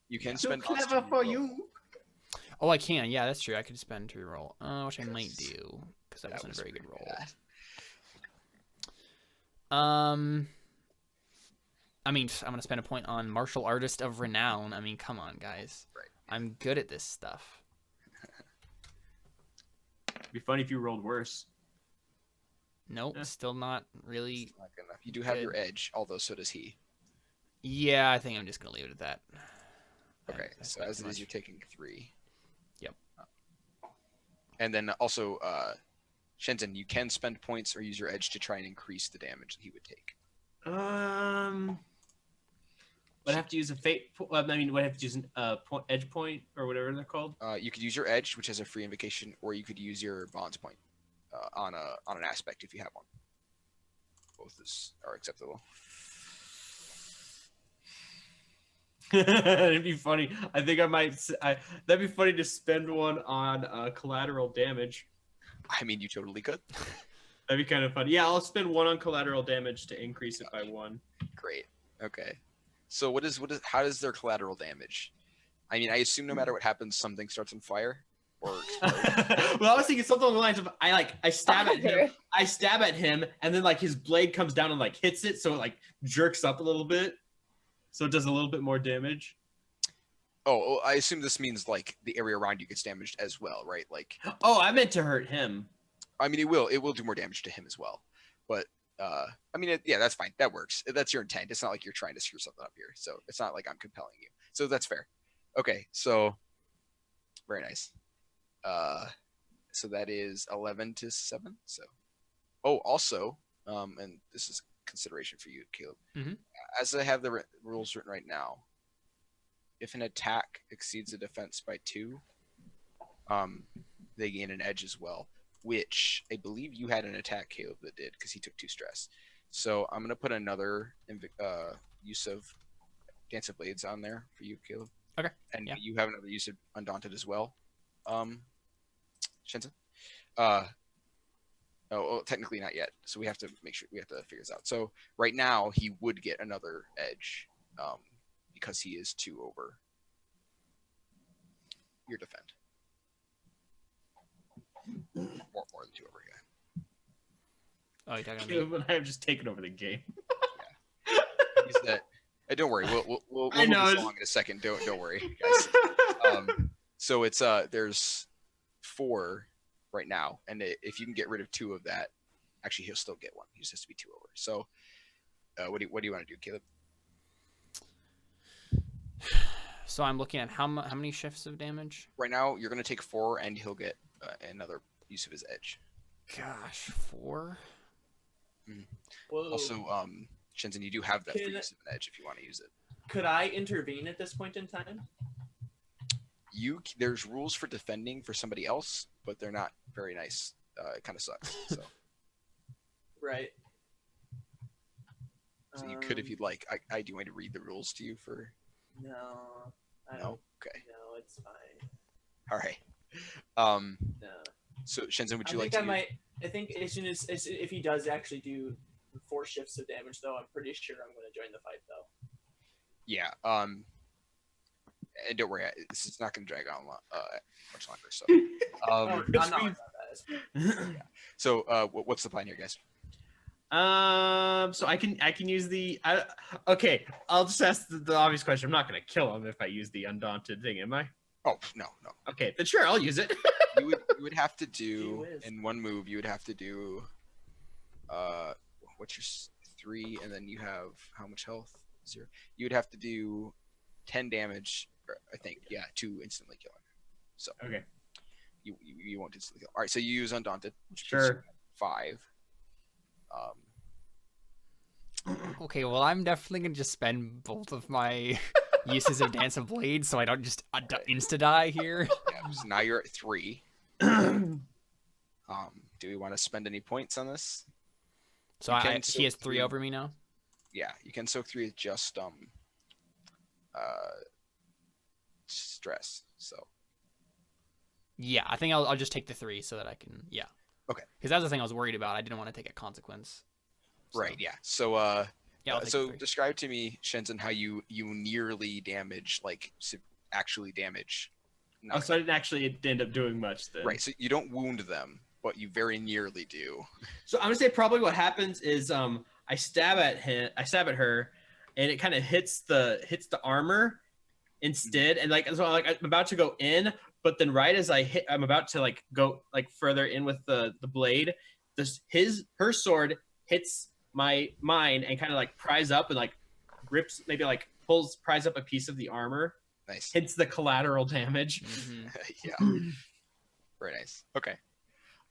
you can Too spend. clever for you. Oh, I can. Yeah, that's true. I could spend to reroll. Which I might do because that wasn't a very good roll. I mean, I'm gonna spend a point on martial artist of renown. I mean, come on, guys. Right. I'm good at this stuff. It'd be funny if you rolled worse. Nope, Yeah. still not really. It's not good enough. You do have Good. your edge, although so does he. Yeah, I think I'm just gonna leave it at that. Okay, I so spent as too it is, much. you're taking 3. Yep. And then also, Shenzhen, you can spend points or use your edge to try and increase the damage that he would take. Would I have to use a fate? I mean, would I have to use an edge point or whatever they're called? You could use your edge, which has a free invocation, or you could use your bonds point on an aspect if you have one. Both are acceptable. It'd be funny. I think I might. That'd be funny to spend one on collateral damage. I mean, you totally could. That'd be kind of fun. Yeah, I'll spend 1 on collateral damage to increase it by 1. Great. Okay. So how does their collateral damage? I mean, I assume no matter what happens, something starts on fire or explodes. Well, I was thinking something along the lines of I stab at him. I stab at him, and then like his blade comes down and like hits it, so it like jerks up a little bit, so it does a little bit more damage. Oh, I assume this means like the area around you gets damaged as well, right? Like, Oh, I meant to hurt him. I mean, it will do more damage to him as well. But I mean, yeah, that's fine. That works. That's your intent. It's not like you're trying to screw something up here. So it's not like I'm compelling you. So that's fair. Okay, so very nice. So that is 11 to 7. So, oh, also, and this is a consideration for you, Caleb. Mhm. As I have the rules written right now, if an attack exceeds a defense by 2, they gain an edge as well. Which I believe you had an attack, Caleb, that did because he took 2 stress. So I'm gonna put another use of Dance of Blades on there for you, Caleb. Okay. And Yeah. you have another use of Undaunted as well, Shenzhen. Oh, technically not yet. So we have to make sure we have to figure this out. So right now he would get another edge, because he is 2 over your defend. More than 2 over, yeah. Oh, you're talking to me. Caleb and I have just taken over the game. He's that. Don't worry, we'll I move know, this it's- along in a second. Don't worry, guys. So it's there's 4 right now, and if you can get rid of 2 of that, actually he'll still get 1. He just has to be 2 over. So what do you want to do, Caleb? So I'm looking at how many shifts of damage? Right now you're gonna take 4, and he'll get another use of his edge. Gosh, 4. Whoa. Also, Shenzhen, you do have that free Can- use of an edge if you want to use it. Could I intervene at this point in time? There's rules for defending for somebody else, but they're not very nice. It kind of sucks. So, Right. so you could if you'd like. I do want to read the rules to you for. No, I don't. No. Okay. No, it's fine. All right. No. So Shenzhen, would you I like think to? I might. I think as soon as if he does actually do 4 shifts of damage, though, I'm pretty sure I'm going to join the fight, though. Yeah. And don't worry, this is not going to drag on much longer. So, I'm not worried about that. so what's the plan here, guys? So I can use the. Okay, I'll just ask the obvious question. I'm not gonna kill him if I use the Undaunted thing, am I? Oh no. Okay, then sure, I'll use it. You would have to Gee do whiz. in one move. You would have to do. What's your 3, and then you have how much health? 0. You would have to do 10 damage. I think to instantly kill him. So Okay. You won't instantly kill. All right, so you use Undaunted, which Sure. gives you 5. Okay, well, I'm definitely gonna just spend both of my uses of Dance of Blades so I don't just insta die here. Yeah, so now you're at 3. Do we want to spend any points on this? So You can he soak has 3 3. over me now. Yeah, you can soak 3 with just stress. So Yeah, I think I'll just take the 3 so that I can. Yeah. Okay. Because that was the thing I was worried about. I didn't want to take a consequence. So, right, yeah. So Yeah. I'll take so the 3. describe to me, Shenzhen, how you nearly damage, like actually damage. Oh, so I didn't actually end up doing much then. Right, so you don't wound them, but you very nearly do. So I'm gonna say probably what happens is I stab at her, and it kind of hits the armor instead, and like so like I'm about to go in, but then right as I'm about to like go like further in with the blade, her sword hits mine and kind of like pries up and like rips, maybe like pries up a piece of the armor. Nice. Hits the collateral damage. Yeah. Very nice. Okay.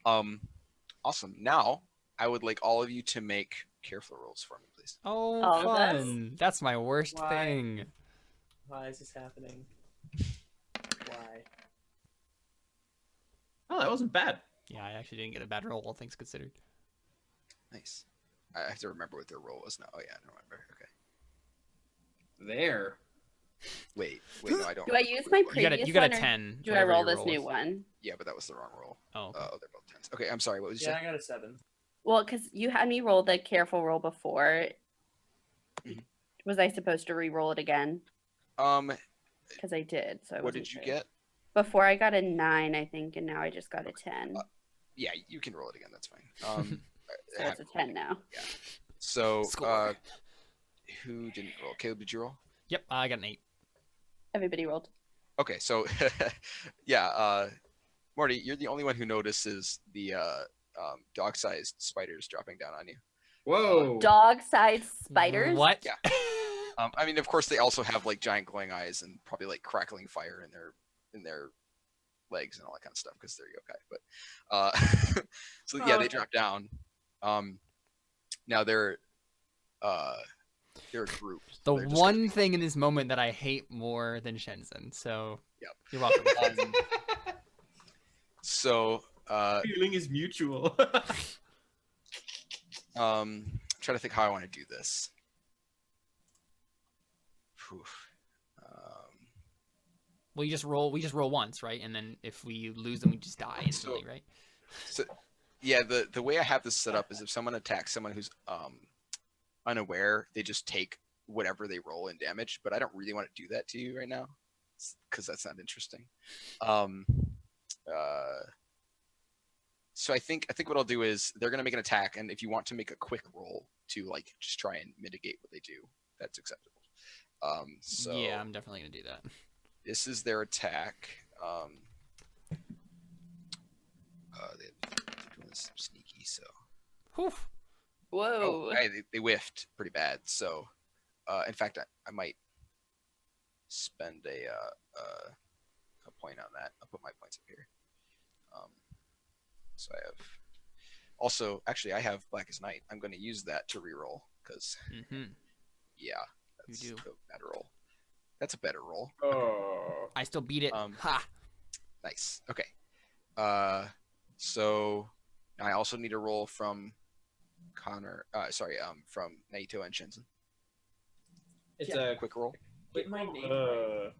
Awesome. Now I would like all of you to make careful rolls for me, please. Oh, All of us? fun. That's my worst Why? thing. Why is this happening? Why? Oh, that wasn't bad. Yeah, I actually didn't get a bad roll, all things considered. Nice. I have to remember what their roll was now. Oh yeah, I don't remember. Okay. There. Wait, no, I don't. Do I use my You previous got a one, or 10. do I whatever roll your this new was. one? Yeah, but that was the wrong roll. Oh, okay. They're both 10s. Okay, I'm sorry. What was you Yeah, saying? I got a 7. Well, because you had me roll the careful roll before. Mhm. Was I supposed to re-roll it again? Um, Because I did. So I what wasn't did you sure. get? Before I got a 9, I think, and now I just got a 10. Yeah, you can roll it again. That's fine. So it's a 10 now. So, Score. who didn't roll? Caleb, did you roll? Yep, I got an 8. Everybody rolled. Okay, so yeah, Morty, you're the only one who notices the dog-sized spiders dropping down on you. Whoa. Dog-sized spiders? Oh. What? Yeah. I mean, of course, they also have like giant glowing eyes and probably like crackling fire in their legs and all that kind of stuff because they're yokai. But so yeah, they drop down. Now they're a group. The They're just one thing in this moment that I hate more than Shenzhen. So Yep. you're welcome. So Feeling is mutual. I'm trying to think how I want to do this. Whew. Well, you just roll. We just roll once, right? And then if we lose them, we just die instantly, right? So yeah, the way I have this set up is if someone attacks someone who's unaware, they just take whatever they roll in damage. But I don't really want to do that to you right now because that's not interesting. So I think what I'll do is they're gonna make an attack, and if you want to make a quick roll to like just try and mitigate what they do, that's acceptable. So Yeah, I'm definitely gonna do that. this is their attack. They're doing this sneaky, so Whew. Whoa. they whiffed pretty bad. So, in fact, I might spend a point on that. I'll put my points up here. So I have also actually I have Blackest Night. I'm going to use that to reroll because yeah, that's You do. a better roll. That's a better roll. Oh. I still beat it. Ha. Nice. Okay. So I also need a roll from Connor. From Naito and Shenzhen. It's A quick roll. Get my name right.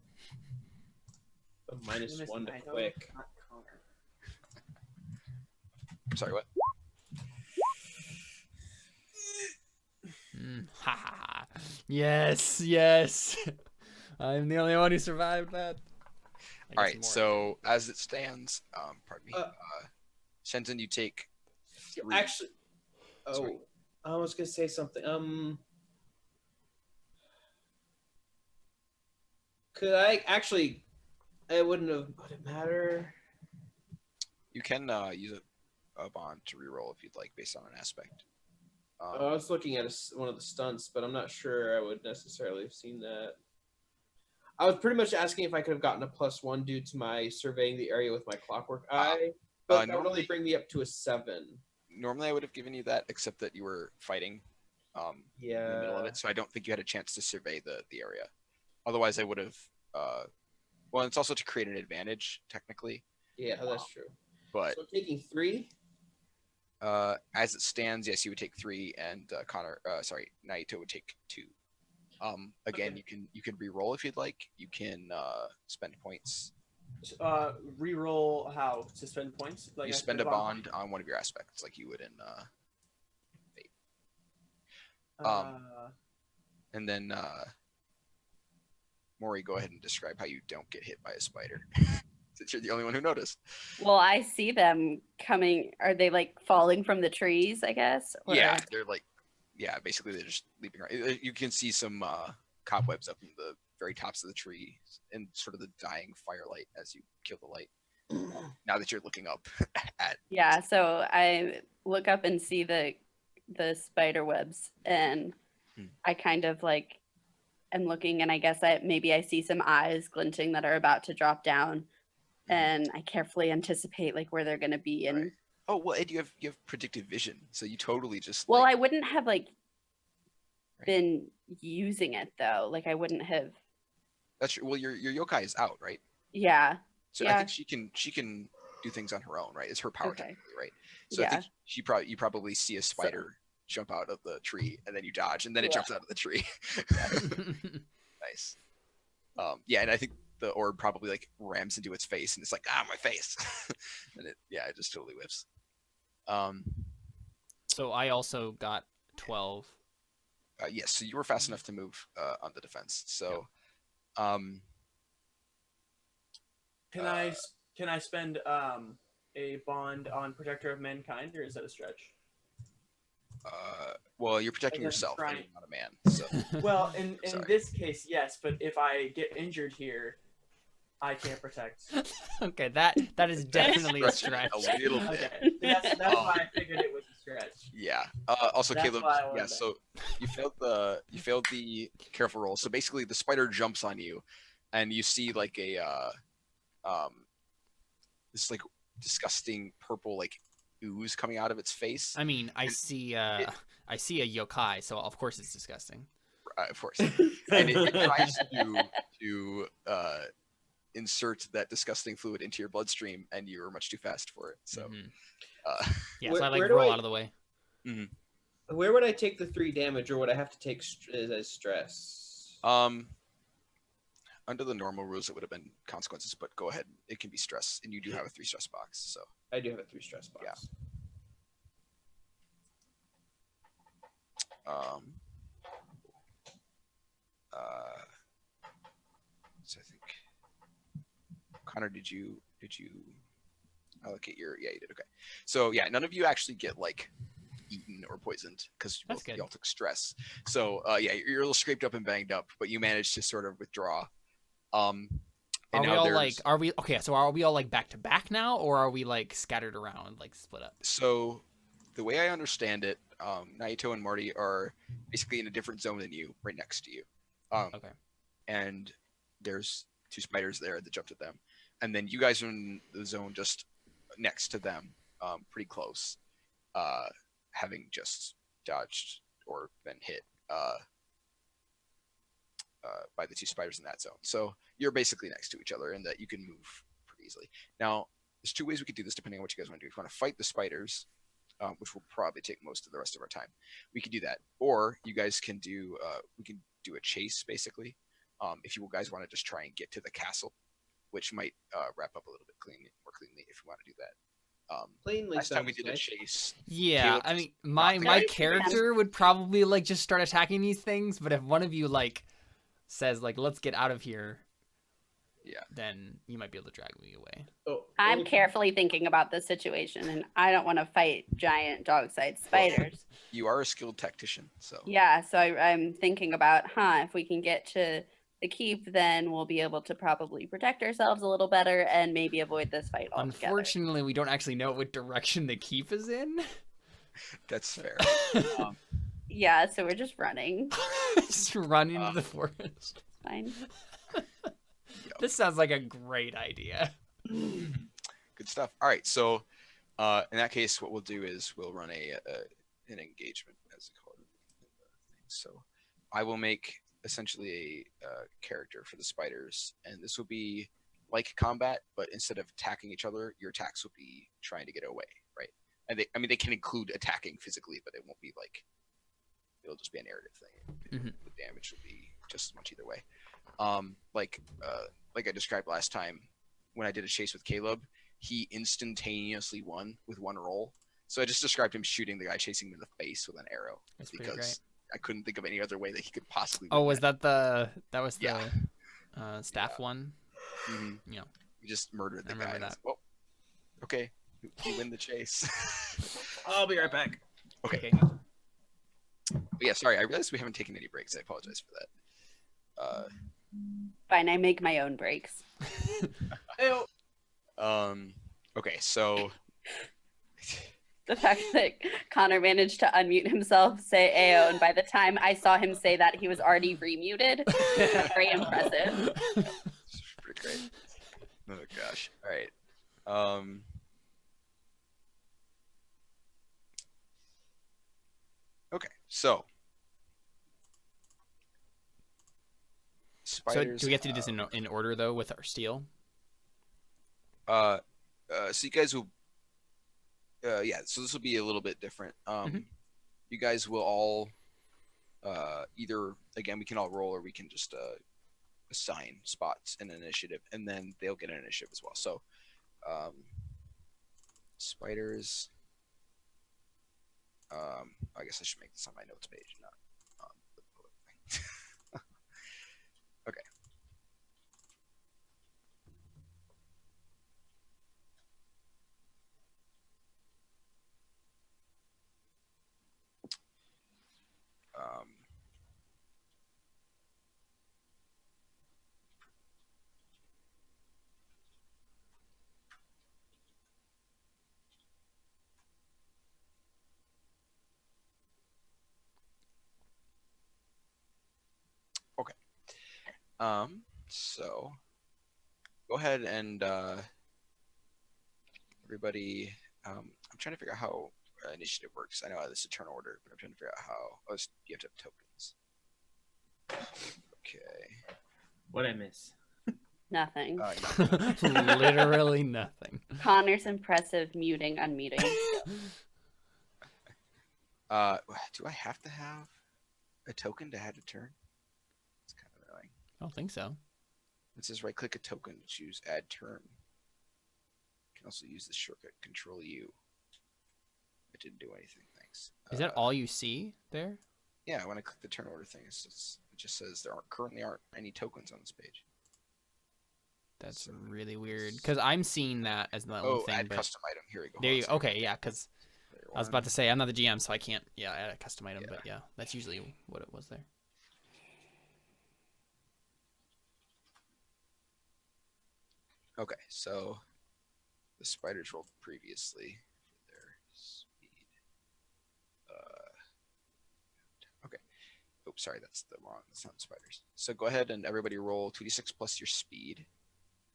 A minus Name is 1 to Naito, quick. not Connor. I'm sorry. What? Ha ha ha. Yes, yes. I'm the only one who survived that. All right. So as it stands, pardon me, Uh, Shenzhen, you take 3. Actually, Sorry. I was gonna say something. Could I actually? It wouldn't have. Would it matter? You can use a bond to reroll if you'd like, based on an aspect. I was looking at one of the stunts, but I'm not sure I would necessarily have seen that. I was pretty much asking if I could have gotten a +1 due to my surveying the area with my clockwork eye, but that would only bring me up to a 7. Normally, I would have given you that, except that you were fighting in the middle of it, so I don't think you had a chance to survey the area. Otherwise, I would have. Well, it's also to create an advantage, technically. Yeah, that's true. But So taking 3. as it stands, yes, you would take 3, and Naito would take 2. Again, Okay. you can re-roll if you'd like. You can spend points. Reroll how to spend points? Like You I spend a spend bond on one of your aspects, like you would in Fate. And then Maury, go ahead and describe how you don't get hit by a spider. Since you're the only one who noticed. Well, I see them coming. Are they like falling from the trees, I guess? Or- Yeah, they're like yeah, basically they're just leaping around. You can see some cobwebs up in the very tops of the tree and sort of the dying firelight as you kill the light. Now that you're looking up at Yeah, so I look up and see the spider webs, and I kind of like am looking, and I guess maybe I see some eyes glinting that are about to drop down, and I carefully anticipate like where they're gonna be. And Right. Oh well, Ed, you have predictive vision, so you totally just well, like, I wouldn't have like Right. been using it though. Like I wouldn't have. that's true. Well, your yokai is out, right? Yeah. So I think she can do things on her own, right? It's her power Okay. technically, right? So I Yeah. think you probably see a spider jump out of the tree, and then you dodge, and then it Yeah. jumps out of the tree. Nice. Yeah, and I think the orb probably like rams into its face, and it's like, my face, and it just totally whiffs. So I also got 12. Yes, so you were fast enough to move on the defense. So, Can I spend a bond on Protector of Mankind, or is that a stretch? well, you're protecting And then yourself, and try- you're not a man. So, Well, in Sorry. this case, yes, but if I get injured here, I can't protect. Okay, that is definitely a stretch. a little bit. Okay, that's why I figured it was a stretch. Yeah. Also, That's Caleb. why I wanted Yeah. that. So you failed the careful roll. So basically, the spider jumps on you, and you see like a this like disgusting purple like ooze coming out of its face. I mean, I see a yokai, so of course it's disgusting. Of course. And it tries to insert that disgusting fluid into your bloodstream, and you were much too fast for it. So, Mhm. yeah. So I like Where do roll I- out of the way. Where would I take the 3 damage, or would I have to take as stress? Under the normal rules, it would have been consequences, but go ahead. It can be stress, and you do have a 3 stress box. So, I do have a 3 stress box. Yeah. So I think Connor, did you allocate your? Yeah, you did. Okay. So yeah, none of you actually get like eaten or poisoned because That's good. you all took stress. So yeah, you're a little scraped up and banged up, but you managed to sort of withdraw. And Are we now all there's- like? Are we okay? So are we all like back to back now, or are we like scattered around, like split up? So the way I understand it, Naito and Marty are basically in a different zone than you, right next to you. Okay. And there's 2 spiders there that jumped at them, and then you guys are in the zone just next to them, pretty close, having just dodged or been hit by the 2 spiders in that zone. So you're basically next to each other, and that you can move pretty easily. Now, there's 2 ways we could do this depending on what you guys want to do. If you want to fight the spiders, which will probably take most of the rest of our time, we could do that. Or you guys can do we can do a chase basically. If you guys want to just try and get to the castle, which might wrap up a little bit more cleanly if you want to do that. Plainly Last time we sounds did a nice. chase. Yeah, Caleb I just mean, my dropped my it. character would probably like just start attacking these things, but if one of you like says like let's get out of here, Yeah. then you might be able to drag me away. Oh, I'm okay. carefully thinking about the situation, and I don't want to fight giant dog-sized spiders. You are a skilled tactician, so Yeah, so I'm thinking about, if we can get to the keep, then we'll be able to probably protect ourselves a little better and maybe avoid this fight altogether. Unfortunately, we don't actually know what direction the keep is in. that's fair. Yeah, so we're just running. Just run into the forest. Fine. This sounds like a great idea. Good stuff. All right, so in that case, what we'll do is we'll run an engagement, as they call it. So I will make essentially a character for the spiders, and this will be like combat, but instead of attacking each other, your attacks will be trying to get away, right? And they can include attacking physically, but it won't be like, it'll just be a narrative thing. Mhm. The damage will be just as much either way. Like I described last time, when I did a chase with Caleb, he instantaneously won with 1 roll. So I just described him shooting the guy chasing him in the face with an arrow. That's pretty great. Because I couldn't think of any other way that he could possibly Oh, win was that the Yeah. staff Yeah. one? Mhm. Yeah. We just murdered the I guy. remember and I was that. like, well, okay, you win the chase. I'll be right back. Okay. But yeah, sorry, I realized we haven't taken any breaks. I apologize for that. Fine, I make my own breaks. Ew. Okay, so The fact that Connor managed to unmute himself, say AO, and by the time I saw him say that, he was already remuted. Very impressive. it's pretty great. Oh gosh. All right. Okay, so So spiders. do we have to do this in order though with our steel? So you guys will. Yeah. So this will be a little bit different. Mhm. You guys will all. Either again, we can all roll, or we can just assign spots in an initiative, and then they'll get an initiative as well. So, spiders. I guess I should make this on my notes page, not on the bullet thing. Okay. So go ahead and everybody. I'm trying to figure out how initiative works. I know this is a turn order, but I'm trying to figure out how. Oh, you have to have tokens. Okay. What I miss? Nothing. Literally nothing. Connor's impressive muting, unmuting. Do I have to have a token to add a turn? It's kind of annoying. I don't think so. It says right-click a token to choose Add Turn. You can also use the shortcut Control U. It didn't do anything. Thanks. Is that all you see there? Yeah, when I click the turn order thing, it just says there currently aren't any tokens on this page. That's So really weird because I'm seeing that as the only Oh, thing. add but custom item. Here we go. there you Hold on a okay, yeah, because second. I was about to say I'm not the GM, so I can't add a custom item. Yeah. But yeah, that's usually what it was there. Okay, so the spiders rolled previously for their speed. Okay. Oops, sorry, that's not the spiders. So go ahead and everybody roll 2d6 plus your speed.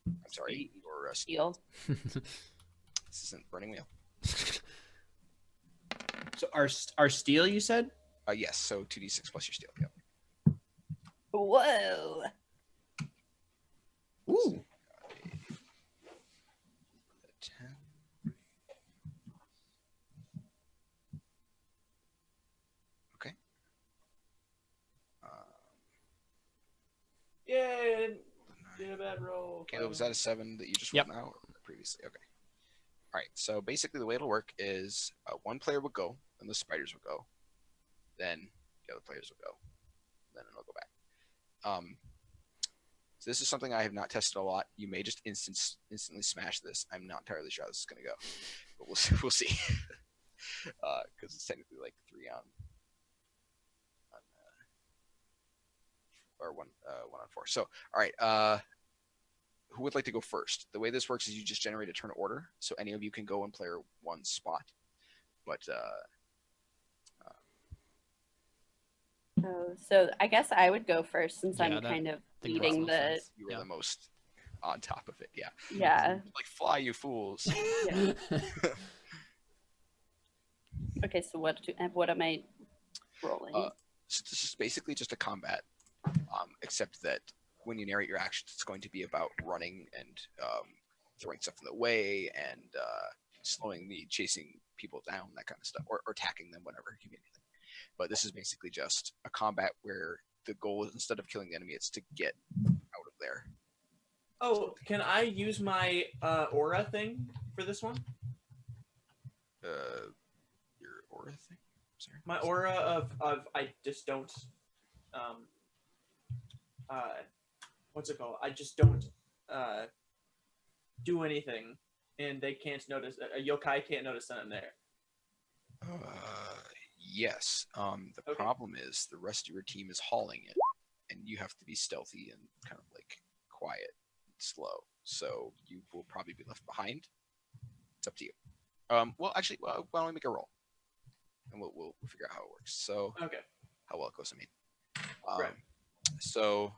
I'm sorry, your Steel. This isn't Burning Wheel. So our steel, you said? Yes, so 2d6 plus your steel. Yep. Whoa. Ooh. 10. Okay. Yay! Did a bad roll. Caleb, was that a 7 that you just Yep. rolled now or previously? Okay. All right. So basically, the way it'll work is one player will go, and the spiders will go. Then the other players will go. Then it'll go back. So this is something I have not tested a lot. You may just instantly smash this. I'm not entirely sure how this is going to go, but we'll see. Because it's technically like 3 on or one on 4. So all right. Who would like to go first? The way this works is you just generate a turn order, so any of you can go and play one spot. But Oh, so I guess I would go first since Yeah, I'm that- kind of think makes leading most the. sense. you were Yeah. the most on top of it. Yeah. Yeah. Like fly, you fools. Yeah. Okay, so what am I rolling? So this is basically just a combat, except that when you narrate your actions, it's going to be about running and throwing stuff in the way and chasing people down, that kind of stuff, or attacking them, whatever. It can be anything. But this is basically just a combat where the goal is, instead of killing the enemy, it's to get out of there. Oh, can I use my aura thing for this one? Your aura thing? Sorry. My aura of I just don't what's it called? I just don't do anything, and they can't notice. A yokai can't notice that I'm there. Yes. The Okay. problem is the rest of your team is hauling it, and you have to be stealthy and kind of like quiet and slow. So you will probably be left behind. It's up to you. Well, actually, why don't we make a roll, and we'll figure out how it works. So Okay. how well it goes, I mean. Right. So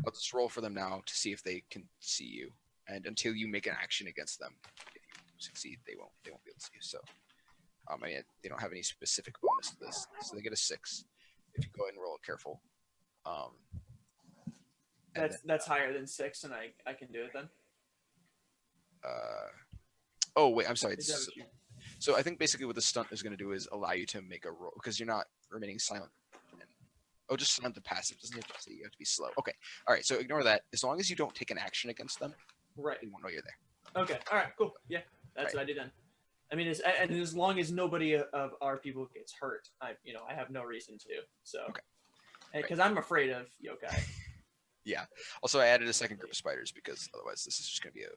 I'll just roll for them now to see if they can see you, and until you make an action against them, if you succeed, they won't be able to see you. So, I mean, they don't have any specific bonus to this, so they get a 6. If you go ahead and roll it careful. And That's higher than 6, and I can do it then. oh wait, I'm sorry. Is that what you? So I think basically what the stunt is going to do is allow you to make a roll because you're not remaining silent. Oh, just silent to passive. Doesn't have to say you have to be slow. Okay. All right. So ignore that. As long as you don't take an action against them, Right. they won't know you're there. Okay. All right. Cool. Yeah, that's Right. what I do then. I mean, and as long as nobody of our people gets hurt, I have no reason to. So. Okay. Because I'm afraid of yokai. Yeah. Also, I added a second group of spiders because otherwise this is just going to be a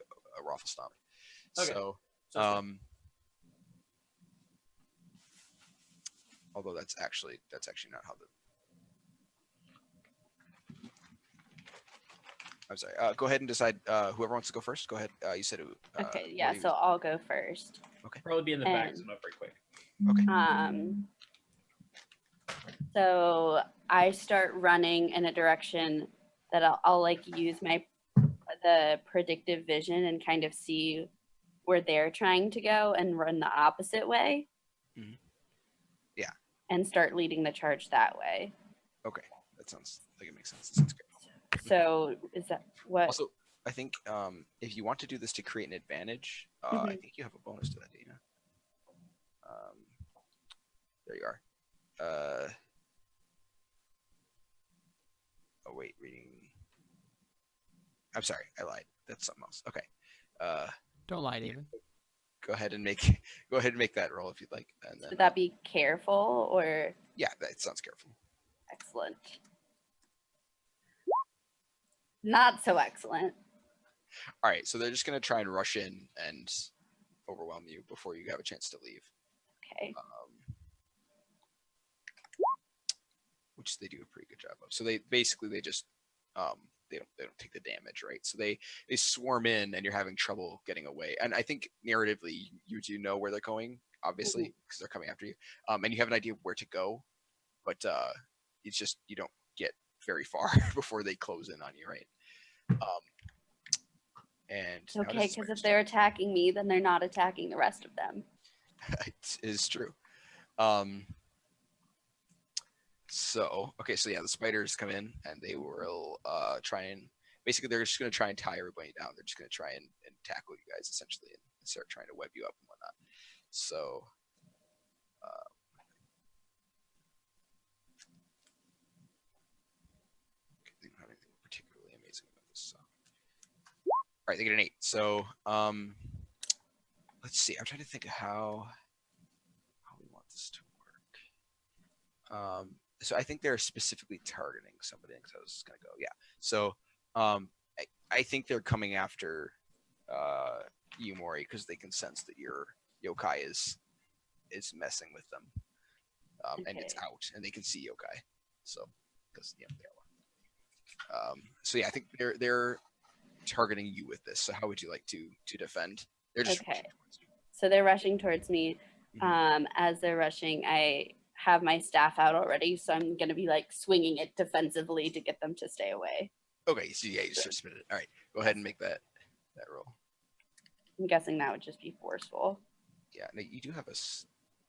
raffle stomp. Okay. So, So although that's actually not how the. I'm sorry. Go ahead and decide. Whoever wants to go first, go ahead. You said it. Okay, yeah, Morty so was- I'll go first. Probably be in the back, And- so not very quick. So I start running in a direction that I'll like use the predictive vision and kind of see where they're trying to go and run the opposite way. Mhm. Yeah. And start leading the charge that way. Okay, that sounds like it makes sense. That sounds great. So is that what? Also, I think if you want to do this to create an advantage, I Mhm. think you have a bonus to that, Dana. There you are. Oh wait, reading. I'm sorry, I lied. That's something else. Okay. Don't lie, David. Go ahead and make that roll if you'd like. And then, Would that be careful or yeah, that sounds careful. excellent? Not so excellent. All right, so they're just gonna try and rush in and overwhelm you before you have a chance to leave. Okay. Which they do a pretty good job of. So they just they don't take the damage, right? So they swarm in and you're having trouble getting away. And I think narratively you do know where they're going, obviously, because they're coming after you. And you have an idea of where to go, but it's just you don't get very far before they close in on you, right? And It's okay, because if they're attacking me, then they're not attacking the rest of them. it is true. So yeah, the spiders come in and they will try and basically they're just going to try and tie everybody down. They're just going to try and tackle you guys essentially and start trying to web you up and whatnot. So they don't have anything particularly amazing about this. So. All right, they get an 8. So let's see. I'm trying to think of how we want this to work. So I think they're specifically targeting somebody because I was just gonna go, yeah. So I think they're coming after you, Mori, because they can sense that your yokai is messing with them, and it's Okay. out, and they can see yokai. So because they are. So yeah, I think they're targeting you with this. So how would you like to defend? They're just Okay. rushing towards you. So they're rushing towards me. Mhm. As they're rushing, I have my staff out already, so I'm gonna be like swinging it defensively to get them to stay away. Okay, so yeah, you just spin it. All right, go ahead and make that roll. I'm guessing that would just be forceful. Yeah, no, you do have that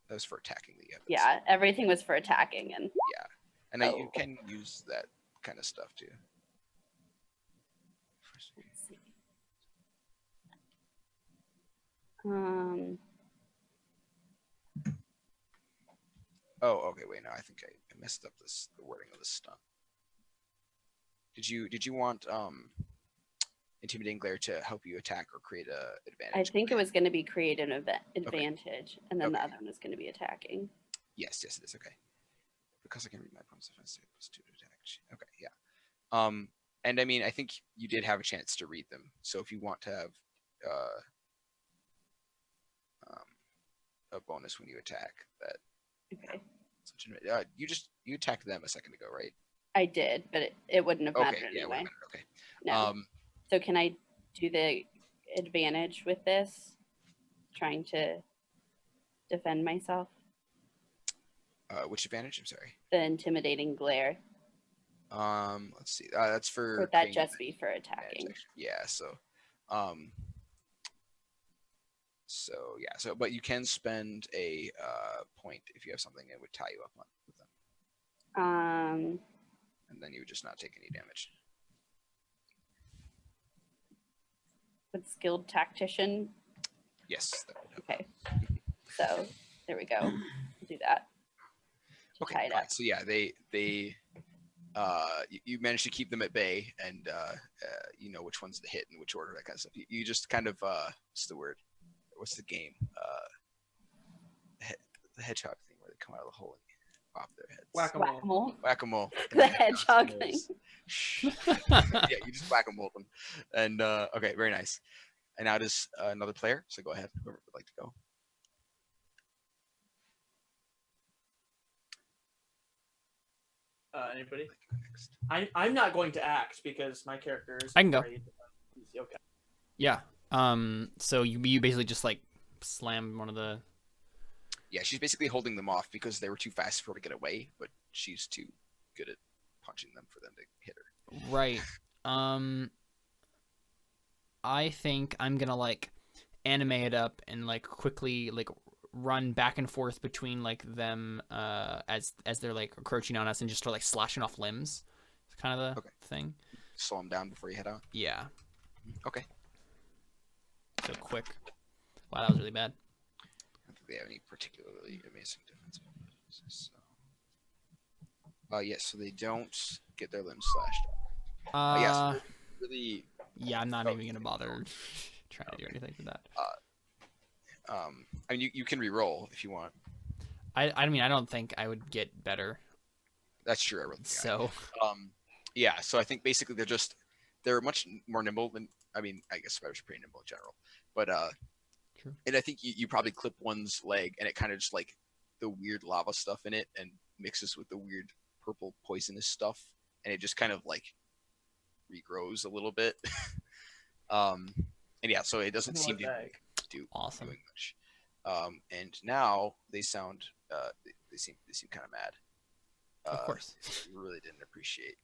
was for attacking the evidence. Yeah, everything was for attacking, and And you Oh. can use that kind of stuff too. let's see. Oh, okay. Wait, no, I think I messed up the wording of the stunt. Did you want intimidating glare to help you attack or create a I advantage? think it was going to be create an advantage, and then the other one was going to be attacking. Yes, it is. Okay. Because I can read my opponent's defense, plus 2 to attack. Okay, yeah. And I mean, I think you did have a chance to read them. So if you want to have a bonus when you attack, that Okay. legitimate. You attacked them a second ago, right? I did, but it wouldn't have mattered Okay, yeah, it would anyway. have mattered. Okay. No. So can I do the advantage with this? Trying to defend myself. Which advantage? I'm sorry. The intimidating glare. Let's see. That's for. Or would that creating just be for advantage, attacking? actually. Yeah. So, but you can spend a point if you have something that would tie you up with them, and then you would just not take any damage. With skilled tactician. Yes. That would help. Okay. So there we go. I'll do that. Okay. Tie it Fine. up. So yeah, you managed to keep them at bay, and you know which ones to hit and which order, that kind of stuff. You just kind of what's the word? What's the game? The hedgehog thing where they come out of the hole and pop their heads. Whack-a-mole. Whack-a-mole. Whack-a-mole. The hedgehog thing. Shh. Yeah, you just whack-a-mole them. And okay, very nice. And now it is another player. So go ahead, whoever would like to go. Anybody? Next. I'm not going to act because my character is. I can go. afraid. Okay. Yeah. So you basically just like slam one of the. Yeah, she's basically holding them off because they were too fast for her to get away, but she's too good at punching them for them to hit her. Right. I think I'm gonna like animate it up and like quickly like run back and forth between like them as they're like encroaching on us and just start like slashing off limbs. It's kind of the thing. Slow them down before you head out. Yeah. Okay. So quick. Wow, that was really bad. I don't think they have any particularly amazing defense. So, yes, so they don't get their limbs slashed. Yes, really. Yeah, I'm not even gonna bother trying to do anything with that. I mean, you can re-roll if you want. I mean, I don't think I would get better. That's true. I rolled the guy. So. Yeah. So I think basically they're much more nimble than. I mean, I guess spiders are pretty nimble in general, but True. And I think you probably clip one's leg and it kind of just like the weird lava stuff in it and mixes with the weird purple poisonous stuff, and it just kind of like regrows a little bit. And yeah, so it doesn't seem to do Awesome. doing much. And now they sound they seem kind of mad. Of course. You really didn't appreciate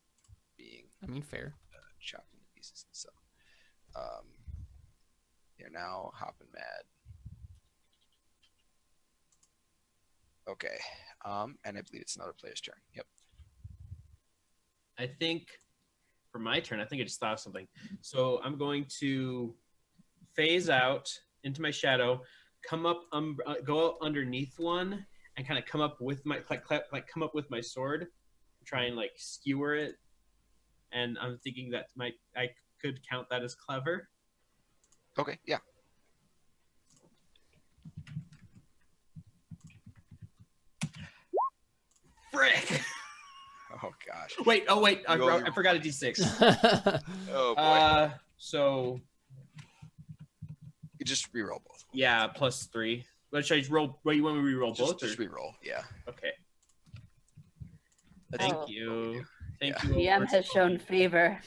being I mean, fair. chopped into pieces and stuff. They're now hopping mad. Okay. And I believe it's another player's turn. Yep. I think for my turn, I think I just thought of something. So I'm going to phase out into my shadow, come up, go underneath one, and kind of come up with my come up with my sword, try and like skewer it. And I'm thinking that I could count that as clever. Okay. Yeah. Frick! Oh gosh. Wait, I Roll forgot a d6. Oh boy. So You just re-roll both. yeah, +3. But should I roll? Wait, you want me to re-roll both? Just Or? re-roll. Yeah. Okay. That's Thank Oh. what we you. do. Thank Yeah. you. DM has shown favor.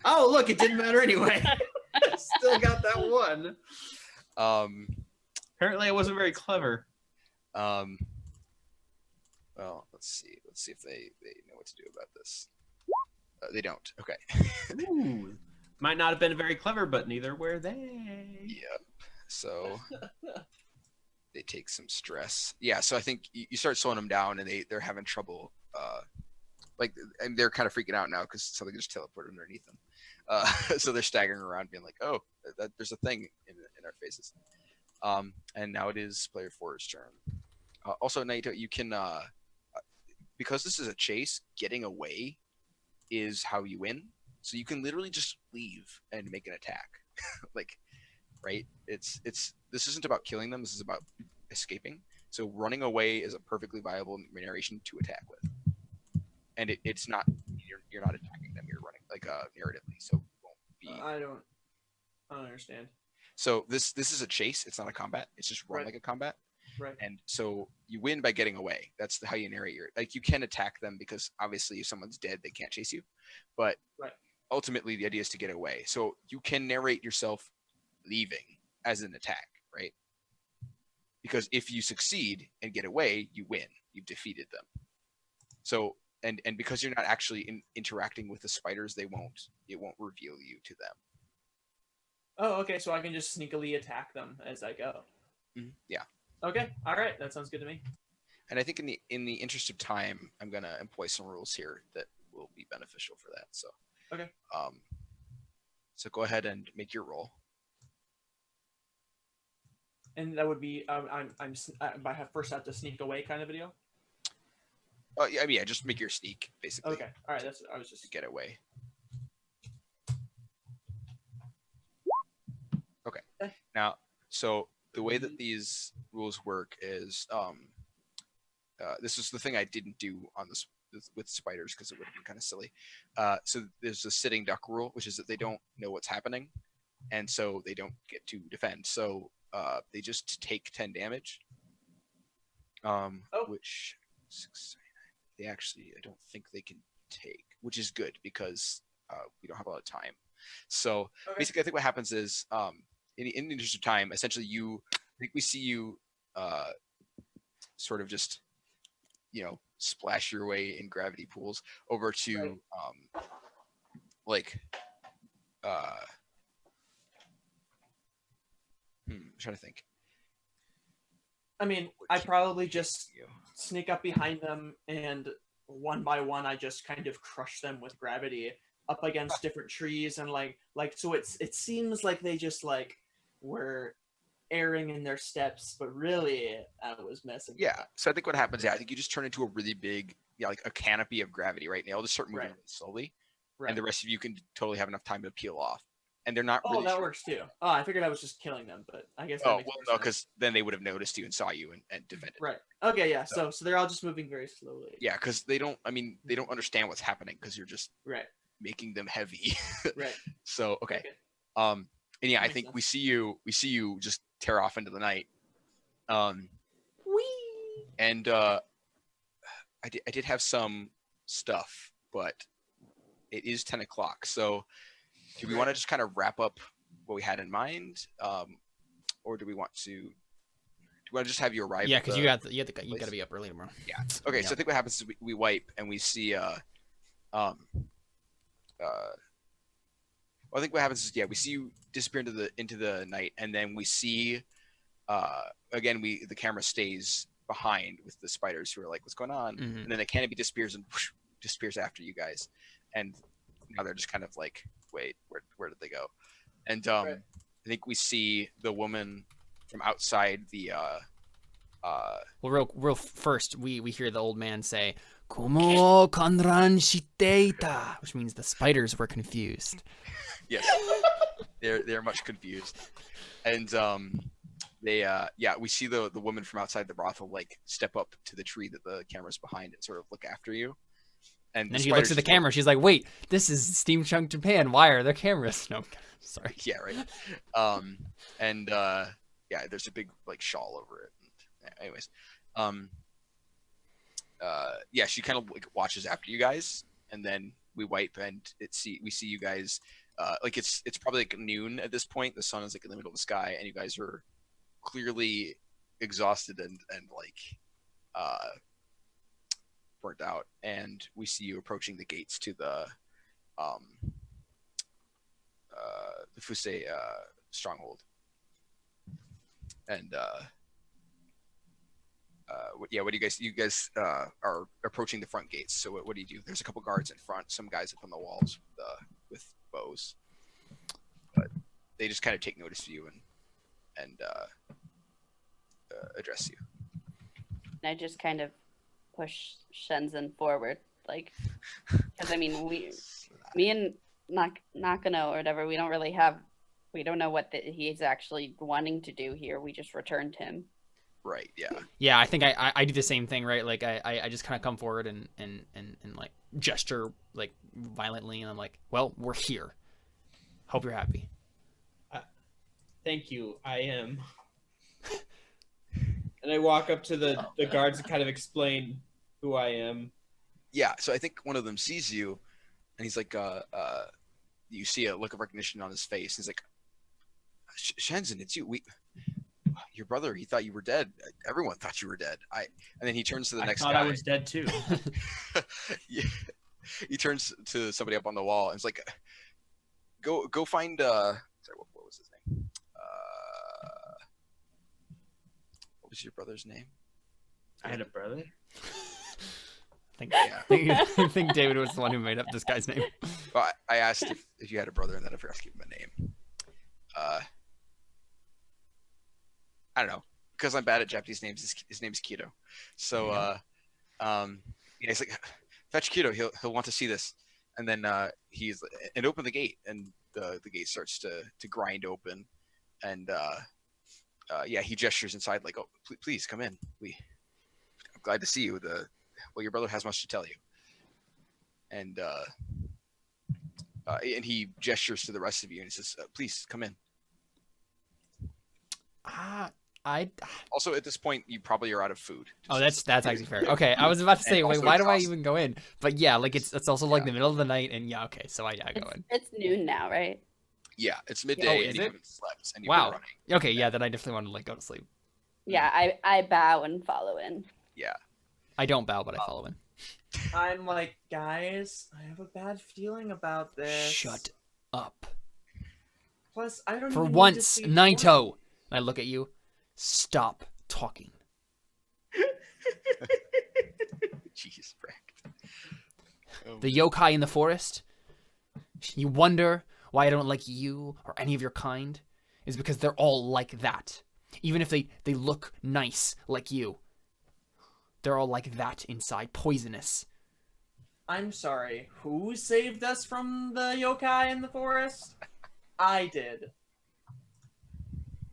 Oh, look, it didn't matter anyway. Still got that one. Apparently, I wasn't very clever. Well, let's see. Let's see if they know what to do about this. They don't. Okay. Ooh. Might not have been very clever, but neither were they. Yep. So they take some stress. Yeah. So I think you start slowing them down, and they're having trouble. And they're kind of freaking out now because something just teleported underneath them. So they're staggering around, being like, "Oh, there's a thing in our faces." And now it is player 4's turn. Also, Naito, you can because this is a chase, getting away is how you win. So you can literally just leave and make an attack. Like, right? This isn't about killing them. This is about escaping. So running away is a perfectly viable narration to attack with. And it's not you're not attacking them. You're running like narratively. So it won't be. I don't understand. So this is a chase. It's not a combat. It's just run Right. like a combat. Right. And so you win by getting away. That's how you narrate your, like, you can attack them because obviously if someone's dead, they can't chase you. But Right. ultimately the idea is to get away. So you can narrate yourself leaving as an attack, right? Because if you succeed and get away, you win. You've defeated them. So, and because you're not actually interacting with the spiders, it won't reveal you to them. Oh, okay. So I can just sneakily attack them as I go. Yeah. Okay. All right. That sounds good to me. And I think in the interest of time, I'm gonna employ some rules here that will be beneficial for that. So. Okay. So go ahead and make your roll. And that would be I first have to sneak away kind of video. Oh yeah, I mean, yeah, just make your sneak basically. Okay. All right. That's I was just To get away. Okay. Now, so the way that these rules work is, this is the thing I didn't do on this with spiders because it would have been kind of silly. So there's a sitting duck rule, which is that they don't know what's happening, and so they don't get to defend. So they just take 10 damage. Which 6, they actually, I don't think they can take, which is good because we don't have a lot of time. So basically, I think what happens is, in the interest of time, essentially, I think we see you sort of just, splash your way in gravity pools over to I'm trying to think. I mean, I probably just sneak up behind them, and one by one, I just kind of crush them with gravity up against different trees, and so it seems like they just were erring in their steps, but really I was messing. Yeah. So I think what happens, I think you just turn into a really big, like a canopy of gravity, right? And they all just start moving really slowly, and the rest of you can totally have enough time to peel off. And they're not. Oh, that works too. Oh, I figured I was just killing them, but I guess. No, because then they would have noticed you and saw you and defended. Right. Okay. Yeah. So they're all just moving very slowly. Yeah, because they don't understand what's happening because you're just making them heavy. Right. So okay. And yeah, I think we see you just tear off into the night. Whee! And I did have some stuff, but it is 10 o'clock. So do we want to just kind of wrap up what we had in mind, or do we want to just have you arrive? Yeah, because you got to be up early tomorrow. Yeah. Okay. So I think what happens is we wipe and we see well, I think what happens is we see you disappear into the night, and then we see again the camera stays behind with the spiders who are like, what's going on? And then the canopy disappears and whoosh, disappears after you guys, and now they're just kind of like, wait, where did they go? And I think we see the woman from outside the well, real first we hear the old man say "Como kanran shiteita," which means the spiders were confused. Yes. they're much confused. And we see the woman from outside the brothel step up to the tree that the camera's behind and sort of look after you. And then she looks at the camera. She's like, "Wait, this is Steampunk Japan. Why are there cameras?" No, sorry. Yeah, right. There's a big shawl over it. Anyways, she kind of watches after you guys, and then we wipe and we see you guys. It's probably noon at this point. The sun is in the middle of the sky, and you guys are clearly exhausted and burnt out, and we see you approaching the gates to the Fusei stronghold. And what do you guys are approaching the front gates. So what do you do? There's a couple guards in front, some guys up on the walls with bows, but they just kind of take notice of you and address you. I just kind of push Shenzhen forward, because me and Nakano or whatever, we don't know what he's actually wanting to do here. We just returned him. Right. Yeah. Yeah, I think I do the same thing, right? I just kind of come forward and gesture violently, and I'm like, well, we're here. Hope you're happy. Thank you. I am. And I walk up to the guards and kind of explain who I am. Yeah, so I think one of them sees you, and he's like, you see a look of recognition on his face. He's like, Shenzhen, it's you. Your brother, he thought you were dead. Everyone thought you were dead. And then he turns to the next I thought guy. I was dead too. Yeah. He turns to somebody up on the wall and is like, go find, sorry, what was his name? What was your brother's name? I had a brother. I think David was the one who made up this guy's name. Well, I asked if you had a brother, and then I forgot to give him a name. I don't know, because I'm bad at Japanese names. His name's Kido. So, he's like, fetch Kido. He'll want to see this. And then and open the gate, and the gate starts to grind open, and he gestures inside like, oh, please come in. I'm glad to see you. Your brother has much to tell you. And he gestures to the rest of you, and he says, please come in. Also, at this point, you probably are out of food. Oh, that's actually fair. Okay, I was about to say, wait, why do I even go in? But yeah, like it's also like the middle of the night, and yeah, okay, so I go in. It's noon now, right? Yeah, it's midday, Oh, and is you it? haven't slept, and you've Wow. been running. Okay, yeah, then I definitely want to like go to sleep. Yeah, I bow and follow in. Yeah. I don't bow, but I follow in. I'm like, guys, I have a bad feeling about this. Shut up. Plus, I don't For even once, need to see Naito. And I look at you. Stop talking. Jeez, Frank. The yokai in the forest. You wonder why I don't like you or any of your kind? Is because they're all like that. Even if they look nice like you. They're all like that inside, poisonous. I'm sorry, who saved us from the yokai in the forest? I did.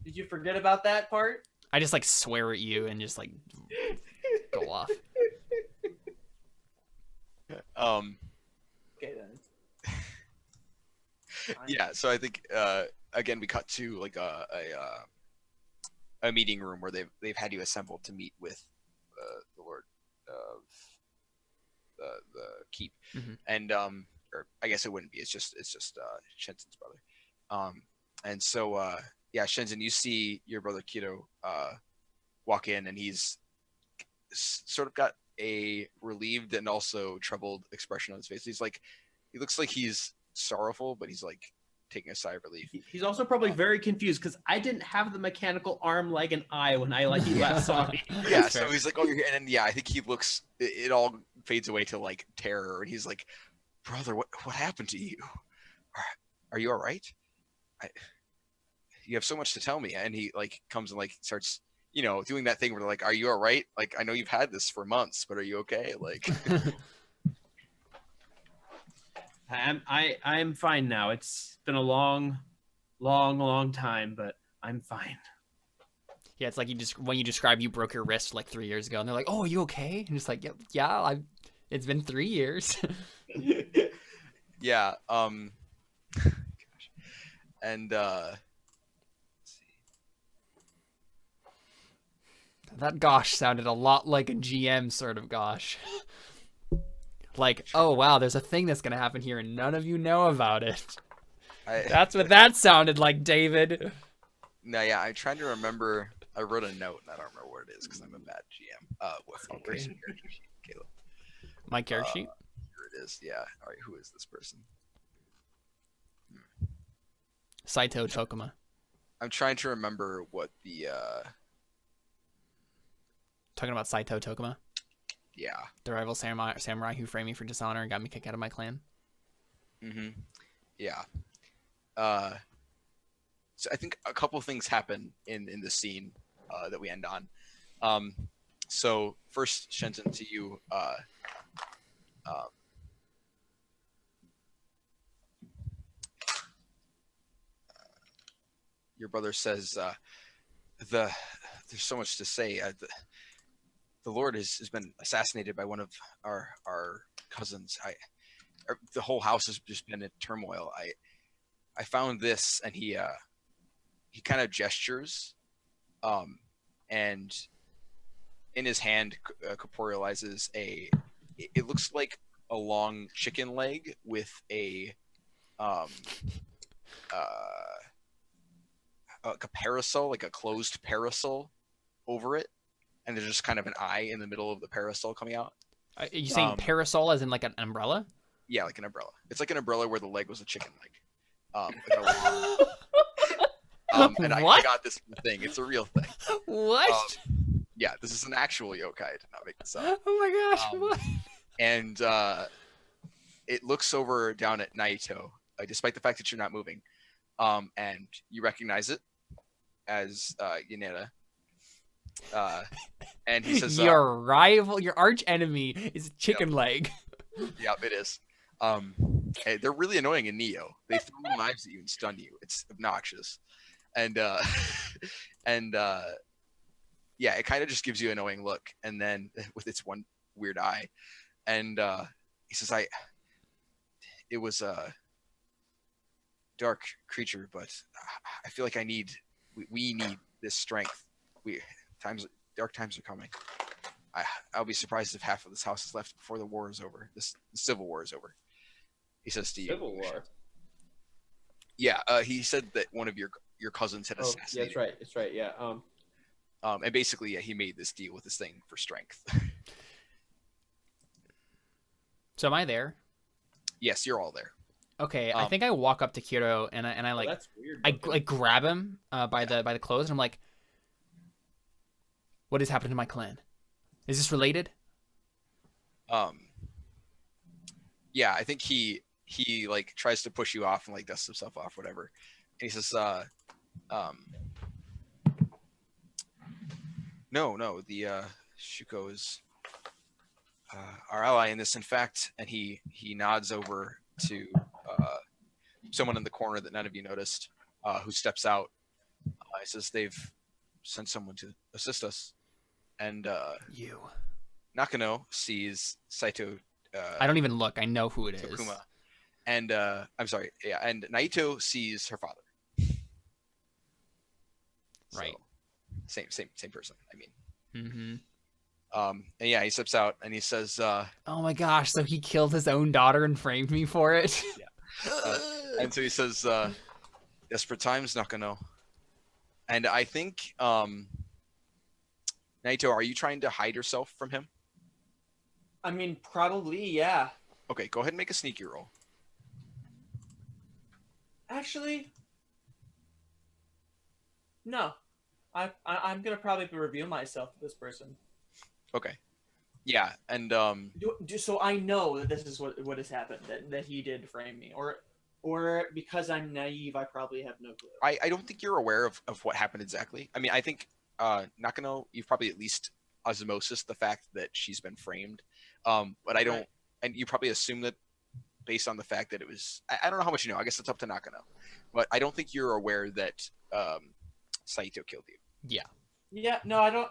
Did you forget about that part? I just like swear at you and just like go off. Okay then. Yeah, so I think again we cut to like a meeting room where they've had you assembled to meet with the Lord of the keep, and or I guess it wouldn't be. It's just Shensen's brother. And so Shenzhen, you see your brother Kido walk in, and he's sort of got a relieved and also troubled expression on his face. He looks like he's sorrowful, but he's like taking a sigh of relief. He's also probably very confused because I didn't have the mechanical arm, leg, and eye when he last saw me. Yeah, so he's like, oh, you're here. And then, I think he looks, it all fades away to like terror. And he's like, brother, what happened to you? Are you all right? You have so much to tell me. And he like comes and like starts, doing that thing where they're like, are you all right? Like, I know you've had this for months, but are you okay? Like, I'm fine now. It's been a long time, but I'm fine. Yeah, it's like when you describe you broke your wrist like 3 years ago, and they're like, "Oh, are you okay?" And it's like, "Yeah, it's been 3 years." yeah. Gosh. And let's see. That gosh sounded a lot like a GM sort of gosh. Like, oh wow, there's a thing that's gonna happen here, and none of you know about it. That's what that sounded like, David. No, yeah, I'm trying to remember. I wrote a note, and I don't remember what it is because I'm a bad GM. Where's your character sheet, Caleb? My character sheet? Here it is. Yeah. All right. Who is this person? Saito Tokuma. I'm trying to remember what the. Talking about Saito Tokuma? Yeah. The rival samurai who framed me for dishonor and got me kicked out of my clan. Yeah. So I think a couple things happen in the scene that we end on. So first, Shenton, to you. Your brother says, "There's so much to say. The Lord has been assassinated by one of our cousins. The whole house has just been in turmoil. I found this," and he kind of gestures, and in his hand corporealizes it looks like a long chicken leg with like a parasol, like a closed parasol over it, and there's just kind of an eye in the middle of the parasol coming out. Are you saying parasol as in like an umbrella? Yeah, like an umbrella. It's like an umbrella where the leg was a chicken leg. Like a long, and I got this thing. It's a real thing. What? Yeah, this is an actual yokai. I did not make this up. Oh my gosh! What? And it looks over down at Naito, despite the fact that you're not moving, and you recognize it as Yaneda. And he says, "Your rival, your arch enemy, is chicken leg." Yep, it is. They're really annoying in Neo. They throw knives at you and stun you. It's obnoxious, and yeah, it kind of just gives you an annoying look, and then with its one weird eye, and he says, it was a dark creature, but I feel like we need this strength. Dark times are coming. I'll be surprised if half of this house is left before the war is over. The civil war is over. He says to you. Civil War. Yeah, he said that one of your cousins had assassinated. Yeah, that's right. Yeah. And basically, yeah, he made this deal with this thing for strength. So am I there? Yes, you're all there. Okay, I think I walk up to Kiro and I like that's weird. I like grab him by the clothes and I'm like, "What has happened to my clan? Is this related?" Yeah, I think he like tries to push you off and like dusts himself off, whatever. And he says, no, the Shuko is our ally in this, in fact. And he nods over to someone in the corner that none of you noticed, who steps out. He says they've sent someone to assist us, and You. Nakano sees Saito. I don't even look. I know who it is. Tokuma, and I'm sorry, yeah, and Naito sees her father. Right. So, same person. I mean. Mm-hmm. And yeah, he steps out and he says, Oh my gosh! So he killed his own daughter and framed me for it. and so he says, "Desperate times, Nakano." And I think, Naito, are you trying to hide yourself from him? I mean, probably, yeah. Okay, go ahead and make a sneaky roll. Actually, no. I'm gonna probably reveal myself to this person. Okay. Yeah, and So I know that this is what has happened. That he did frame me, or because I'm naive, I probably have no clue. I don't think you're aware of what happened exactly. I mean, I think Nakano, you've probably at least osmosis the fact that she's been framed. But I don't, Right. and you probably assume that based on the fact that it was. I don't know how much you know. I guess it's up to Nakano, but I don't think you're aware that Saito killed you. Yeah. Yeah, no, I don't.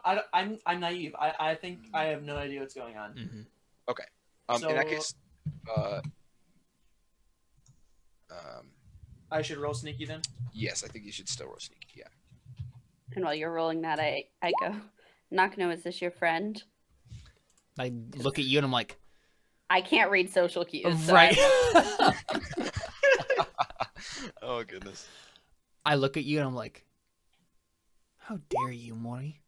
I'm naive. I think I have no idea what's going on. Mm-hmm. So- In that case, I should roll sneaky then. yes, I think you should still roll sneaky. Yeah. And while you're rolling that, I go, Nakano, is this your friend? I look at you and I'm like, I can't read social cues. so right. Oh goodness. I look at you and I'm like, how dare you, Mori?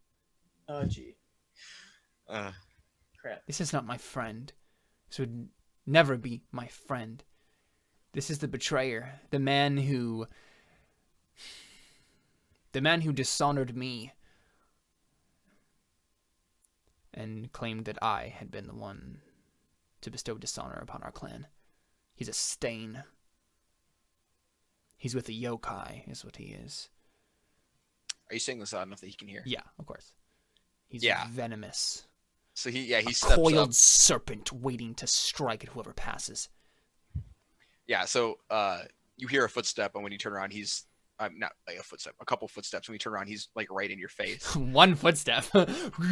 Oh, gee. Crap. This is not my friend. This would never be my friend. This is the betrayer, the man who dishonored me and claimed that I had been the one to bestow dishonor upon our clan. He's a stain. He's with a yokai, is what he is. Are you saying this loud enough that he can hear? Yeah, of course. He's venomous. So he steps Coiled up. serpent waiting to strike at whoever passes. Yeah. So you hear a footstep, and when you turn around, he's not like a footstep, a couple footsteps. When you turn around, he's like right in your face. One footstep.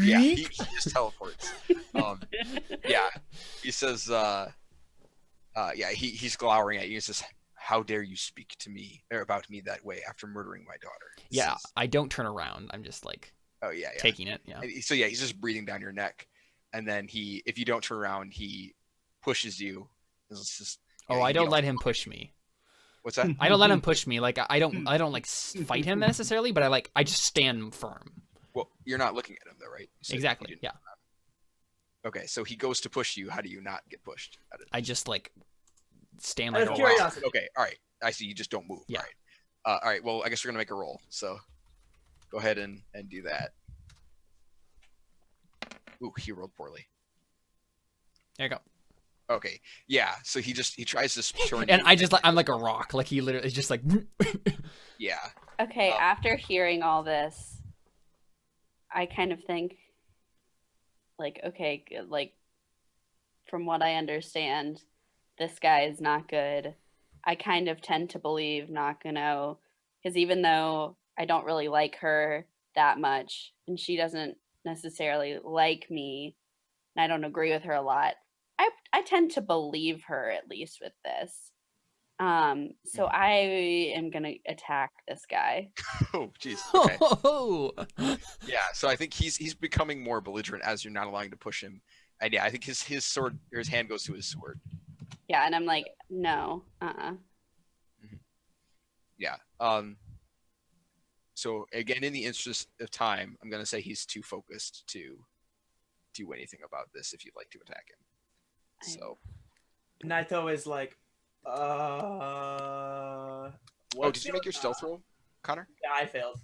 Yeah, he just teleports. Yeah, he says, yeah, he's glowering at you. He says, "How dare you speak to me or about me that way after murdering my daughter?" Yeah, I don't turn around. I'm just like, Oh yeah, yeah. taking it. Yeah. So yeah, he's just breathing down your neck, and then if you don't turn around, he pushes you. It's just, Oh, I don't let him push me. What's that? I don't let him push me. Like I don't like fight him necessarily, but I just stand firm. Well, you're not looking at him though, right? You said you Exactly. didn't. Yeah. Okay, so he goes to push you. How do you not get pushed? I just like stand Out like of a rock. curiosity. Okay, all right. I see. You just don't move. Yeah. All right. Well, I guess we're gonna make a roll. So go ahead and do that. Ooh, he rolled poorly. There you go. Okay. Yeah. So he tries to turn. And you. I'm like a rock. Like he literally is just like. Yeah. Okay, after hearing all this, I kind of think, like, okay, like, from what I understand, this guy is not good. I kind of tend to believe Nakano, because even though I don't really like her that much, and she doesn't necessarily like me, and I don't agree with her a lot, I tend to believe her, at least with this. So I am gonna attack this guy. Oh, jeez. Okay. Oh. Yeah. So I think he's becoming more belligerent as you're not allowing to push him. And yeah, I think his sword or his hand goes to his sword. Yeah, and I'm like, no, Yeah. So again, in the interest of time, I'm gonna say he's too focused to do anything about this. If you'd like to attack him. So. Naito is like, Oh, did you make your stealth roll, Connor? Yeah, I failed.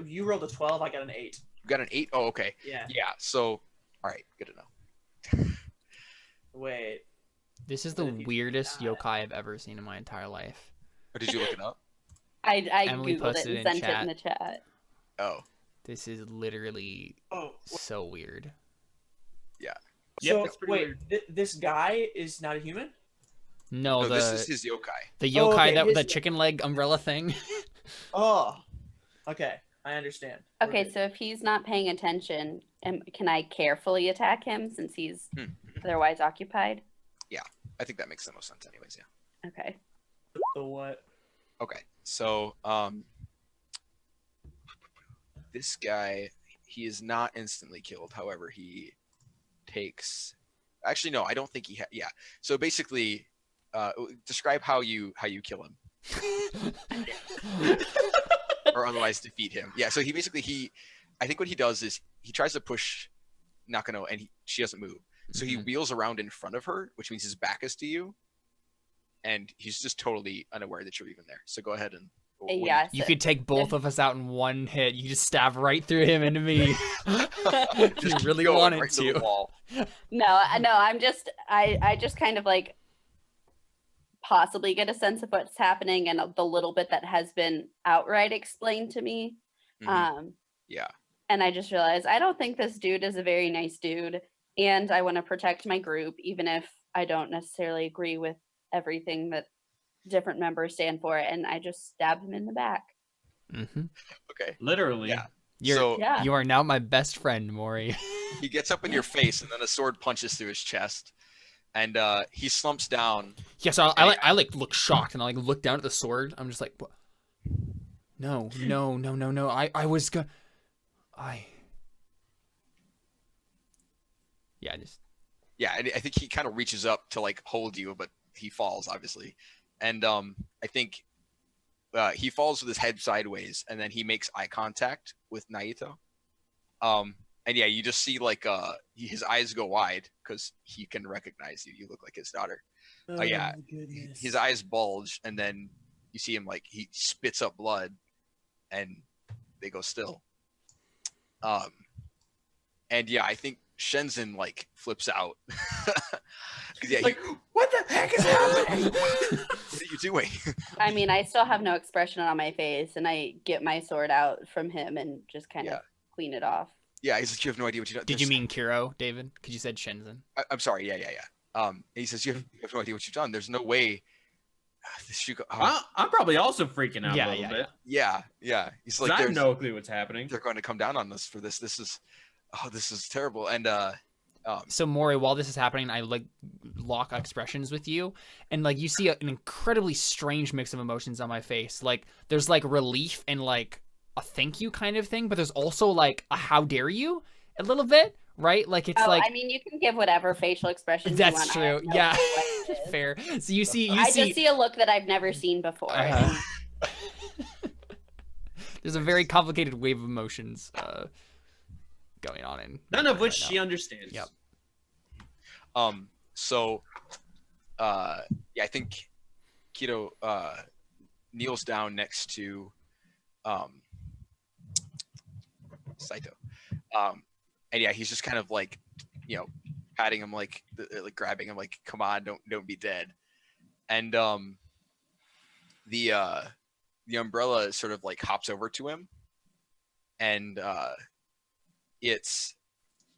You rolled a 12. I got an 8. You got an 8? Oh, okay. Yeah. Yeah. So, all right. Good to know. Wait. This is the weirdest yokai I've ever seen in my entire life. Or did you look it up? I Emily googled it posted and in sent it in the chat. Oh. This is literally so weird. Yeah. So it's pretty wait, this guy is not a human? No, No, the this is his yokai. the yokai okay, the chicken leg umbrella thing. Oh, okay, I understand. We're Okay, good. so if he's not paying attention, can I carefully attack him since he's otherwise occupied? I think that makes the most sense, anyways. Yeah. Okay. The what? Okay. So, this guy, he is not instantly killed. However, he takes. Actually, no, I don't think he. Yeah. So basically, describe how you kill him, or otherwise defeat him. Yeah. So he I think what he does is he tries to push Nakano, and she doesn't move. So he wheels around in front of her, which means his back is to you, and he's just totally unaware that you're even there. So go ahead and. Yes. You could take both of us out in one hit. You just stab right through him into me. If you Just really keep going wanted right to the wall. No, I'm just I just kind of like possibly get a sense of what's happening and the little bit that has been outright explained to me. Yeah. And I just realized I don't think this dude is a very nice dude, and I want to protect my group even if I don't necessarily agree with everything that different members stand for, and I just stabbed him in the back. Okay. Literally. Yeah. Yeah. You are now my best friend, Maury. He gets up in your face, and then a sword punches through his chest, and he slumps down. Yeah, so I look shocked and I look down at the sword. I'm just like, what? No. Yeah, and I think he kind of reaches up to hold you, but he falls obviously, and I think he falls with his head sideways, and then he makes eye contact with Naito. And yeah, you just see his eyes go wide because he can recognize you. You look like his daughter. Yeah, goodness. his eyes bulge, and then you see him he spits up blood, and they go still. And yeah, I think Shenzhen flips out. 'Cause, yeah, What the heck is happening? what are you doing? I mean, I still have no expression on my face, and I get my sword out from him and just kind of clean it off. Yeah, he's like, you have no idea what you done. Did you mean Kiro, David? Because you said Shenzhen. I'm sorry. Yeah. He says you have no idea what you've done. There's no way. I'm probably also freaking out a little bit. Yeah. He's 'Cause I have no clue what's happening. They're going to come down on us for this. This is terrible. And So Maury, while this is happening, I lock expressions with you, and you see an incredibly strange mix of emotions on my face. There's relief and a thank you kind of thing, but there's also like a how dare you a little bit, right? Like it's I mean, you can give whatever facial expressions you want. that's I true. have no Yeah, clue what it is. fair. So you see, I just see a look that I've never seen before. Uh-huh. There's a very complicated wave of emotions going on in None of which right she now. understands. Yep. So, I think Kido kneels down next to Saito, and yeah, he's just kind of like, patting him, like grabbing him, like, come on, don't be dead, and the umbrella sort of like hops over to him, and it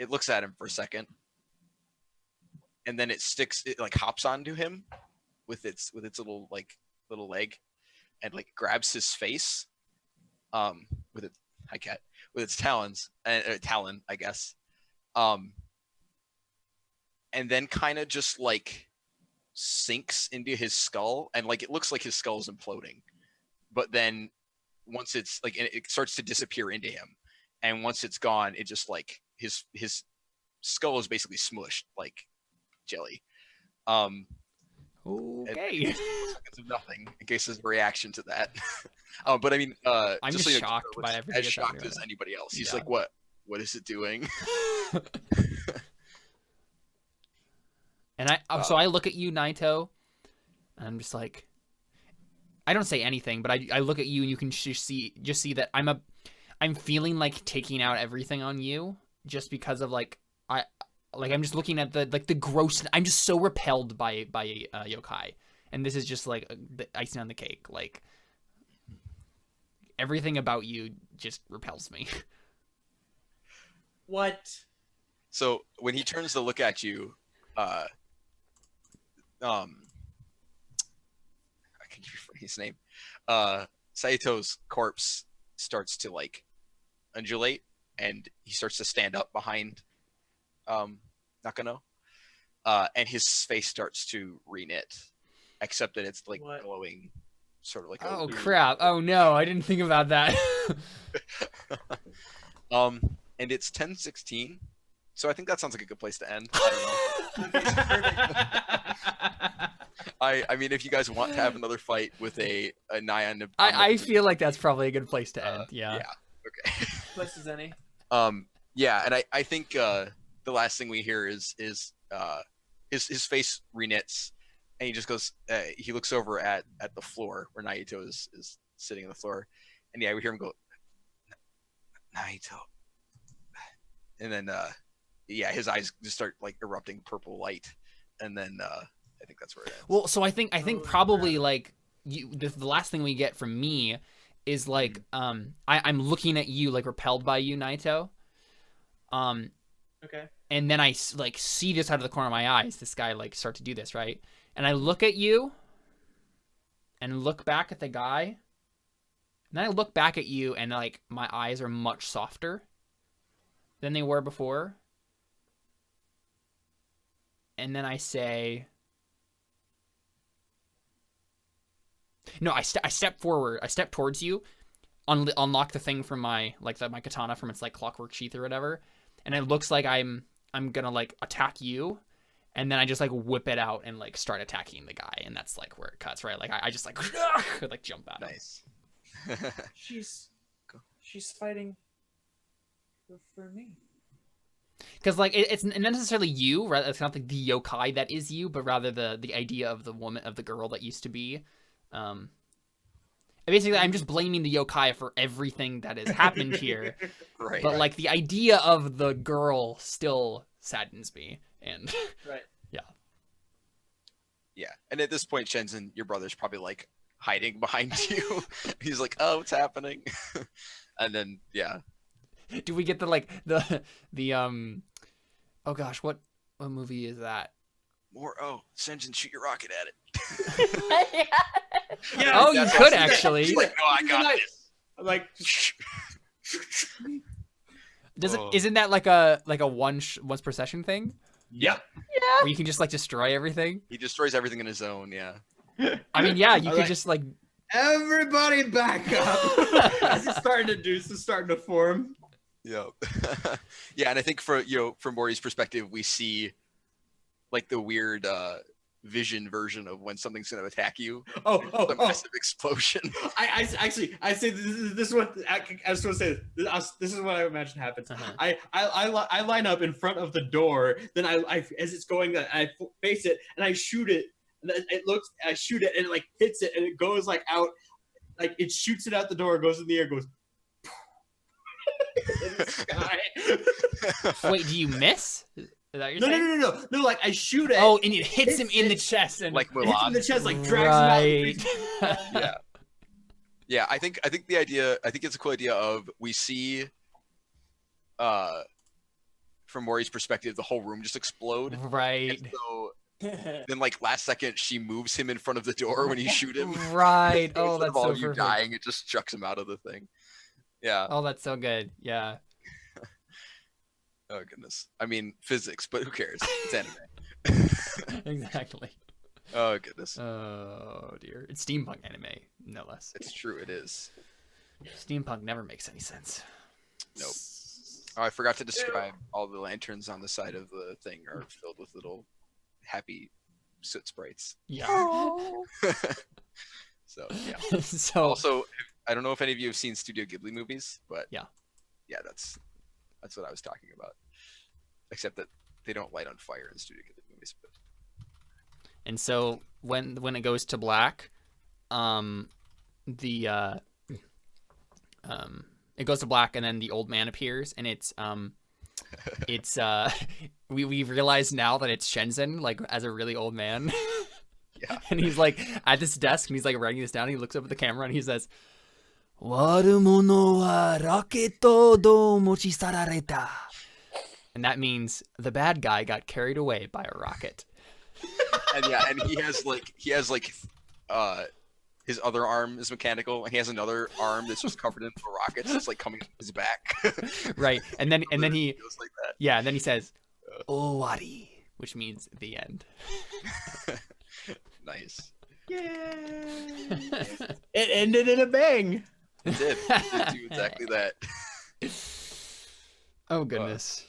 looks at him for a second, and then it like hops onto him with its little leg, and like grabs his face with its with its talons and talon, I guess, and then kind of just like sinks into his skull, and like it looks like his skull is imploding, but then once it's like, it starts to disappear into him, and once it's gone, it just like his skull is basically smushed like jelly. Okay. Seconds of nothing in case there's a reaction to that. But I mean, I'm just so you know, shocked Kiro by was everything as that's shocked happening as right anybody else. He's Yeah. like, what is it doing? And so I look at you, Naito, and I'm just like, I don't say anything, but I look at you, and you can just see that I'm feeling like taking out everything on you, just because of like I'm just looking at the gross. I'm just so repelled by yokai, and this is just like the icing on the cake. Like everything about you just repels me. What? So when he turns to look at you, I can give you his name. Saito's corpse starts to like undulate, and he starts to stand up behind Nakano, and his face starts to reknit, except that it's like What? glowing, sort of like Oh crap! Oh no, I didn't think about that. And it's 10:16, so I think that sounds like a good place to end. I don't know. I mean, if you guys want to have another fight with a Naya and I feel like that's probably a good place to end. Yeah. Okay. Place as any. Yeah, and I think the last thing we hear is his face reknits, and he just goes. He looks over at the floor where Naito is sitting on the floor, and yeah, we hear him go, Naito, and then his eyes just start like erupting purple light, and then I think that's where it ends. Well, so I think probably like the last thing we get from me is like I'm looking at you, like repelled by you, Naito. Okay. And then I like see this out of the corner of my eyes, this guy like start to do this, right? And I look at you and look back at the guy. And then I look back at you, and like my eyes are much softer than they were before. And then I say, no, I step forward. I step towards you, unlock the thing from my katana from its like clockwork sheath or whatever, and it looks like I'm gonna like attack you, and then I just like whip it out and like start attacking the guy, and that's like where it cuts, right? Like I just like like jump at him. Nice. She's fighting for me. Because like it's not necessarily you, right? It's not like the yokai that is you, but rather the idea of the woman, of the girl that used to be. Basically, I'm just blaming the yokai for everything that has happened here. Right. But like the idea of the girl still saddens me, and Right. Yeah, and at this point, Shenzhen, your brother's probably like hiding behind you. He's like, "Oh, what's happening?" And then, yeah. do we get the oh gosh, what movie is that? Shenzhen, shoot your rocket at it. Yeah. Oh, you That's could awesome. actually. He's like, "No, I got this." I'm like, Isn't that like a once per session thing Yeah, where you can just like destroy everything? he destroys everything in his zone. Yeah. I mean, yeah, you could Alright. just like Everybody back up. As it's starting to form. Yeah. Yeah, and I think from Maury's perspective, we see like the weird vision version of when something's going to attack you. The massive explosion. I say this is what I was going to say. This is what I imagine happens. I line up in front of the door. Then I as it's going, I face it and I shoot it. And I shoot it and it like hits it and it goes like out, like it shoots it out the door, goes in the air, goes. In the sky. Wait, do you miss? Is that what you're saying? No. Like I shoot it. Oh, and it hits him in the chest, and like it hits him in the chest, like right. drags him out. Yeah. Yeah, I think the idea. I think it's a cool idea of we see, from Maury's perspective, the whole room just explode. Right. And so then, like last second, she moves him in front of the door when you shoot him. Right. Oh, Instead that's of all so of you perfect. dying, it just chucks him out of the thing. Yeah. Oh, that's so good. Yeah. Oh goodness. I mean physics, but who cares? It's anime. Exactly. Oh goodness. Oh dear. It's steampunk anime, no less. It's true. It is. Steampunk never makes any sense. Nope. Oh, I forgot to describe all the lanterns on the side of the thing are filled with little happy soot sprites. Yeah. So yeah. So Also, I don't know if any of you have seen Studio Ghibli movies, but yeah, that's what I was talking about. Except that they don't light on fire in Studio Ghibli movies. But... And so when it goes to black, it goes to black, and then the old man appears, and it's we realize now that it's Shenzhen, like as a really old man. Yeah. And he's like at this desk, and he's like writing this down. And he looks up at the camera, and he says, "Warumono wa raketo do mochisarareta," and that means the bad guy got carried away by a rocket. And yeah, and he has like his other arm is mechanical, and he has another arm that's just covered in rockets. It's like coming from his back. Right, and then he feels like that. Yeah, and then he says, "Owari," which means the end. Nice. Yay! It ended in a bang. It did. It did do exactly that. Oh goodness.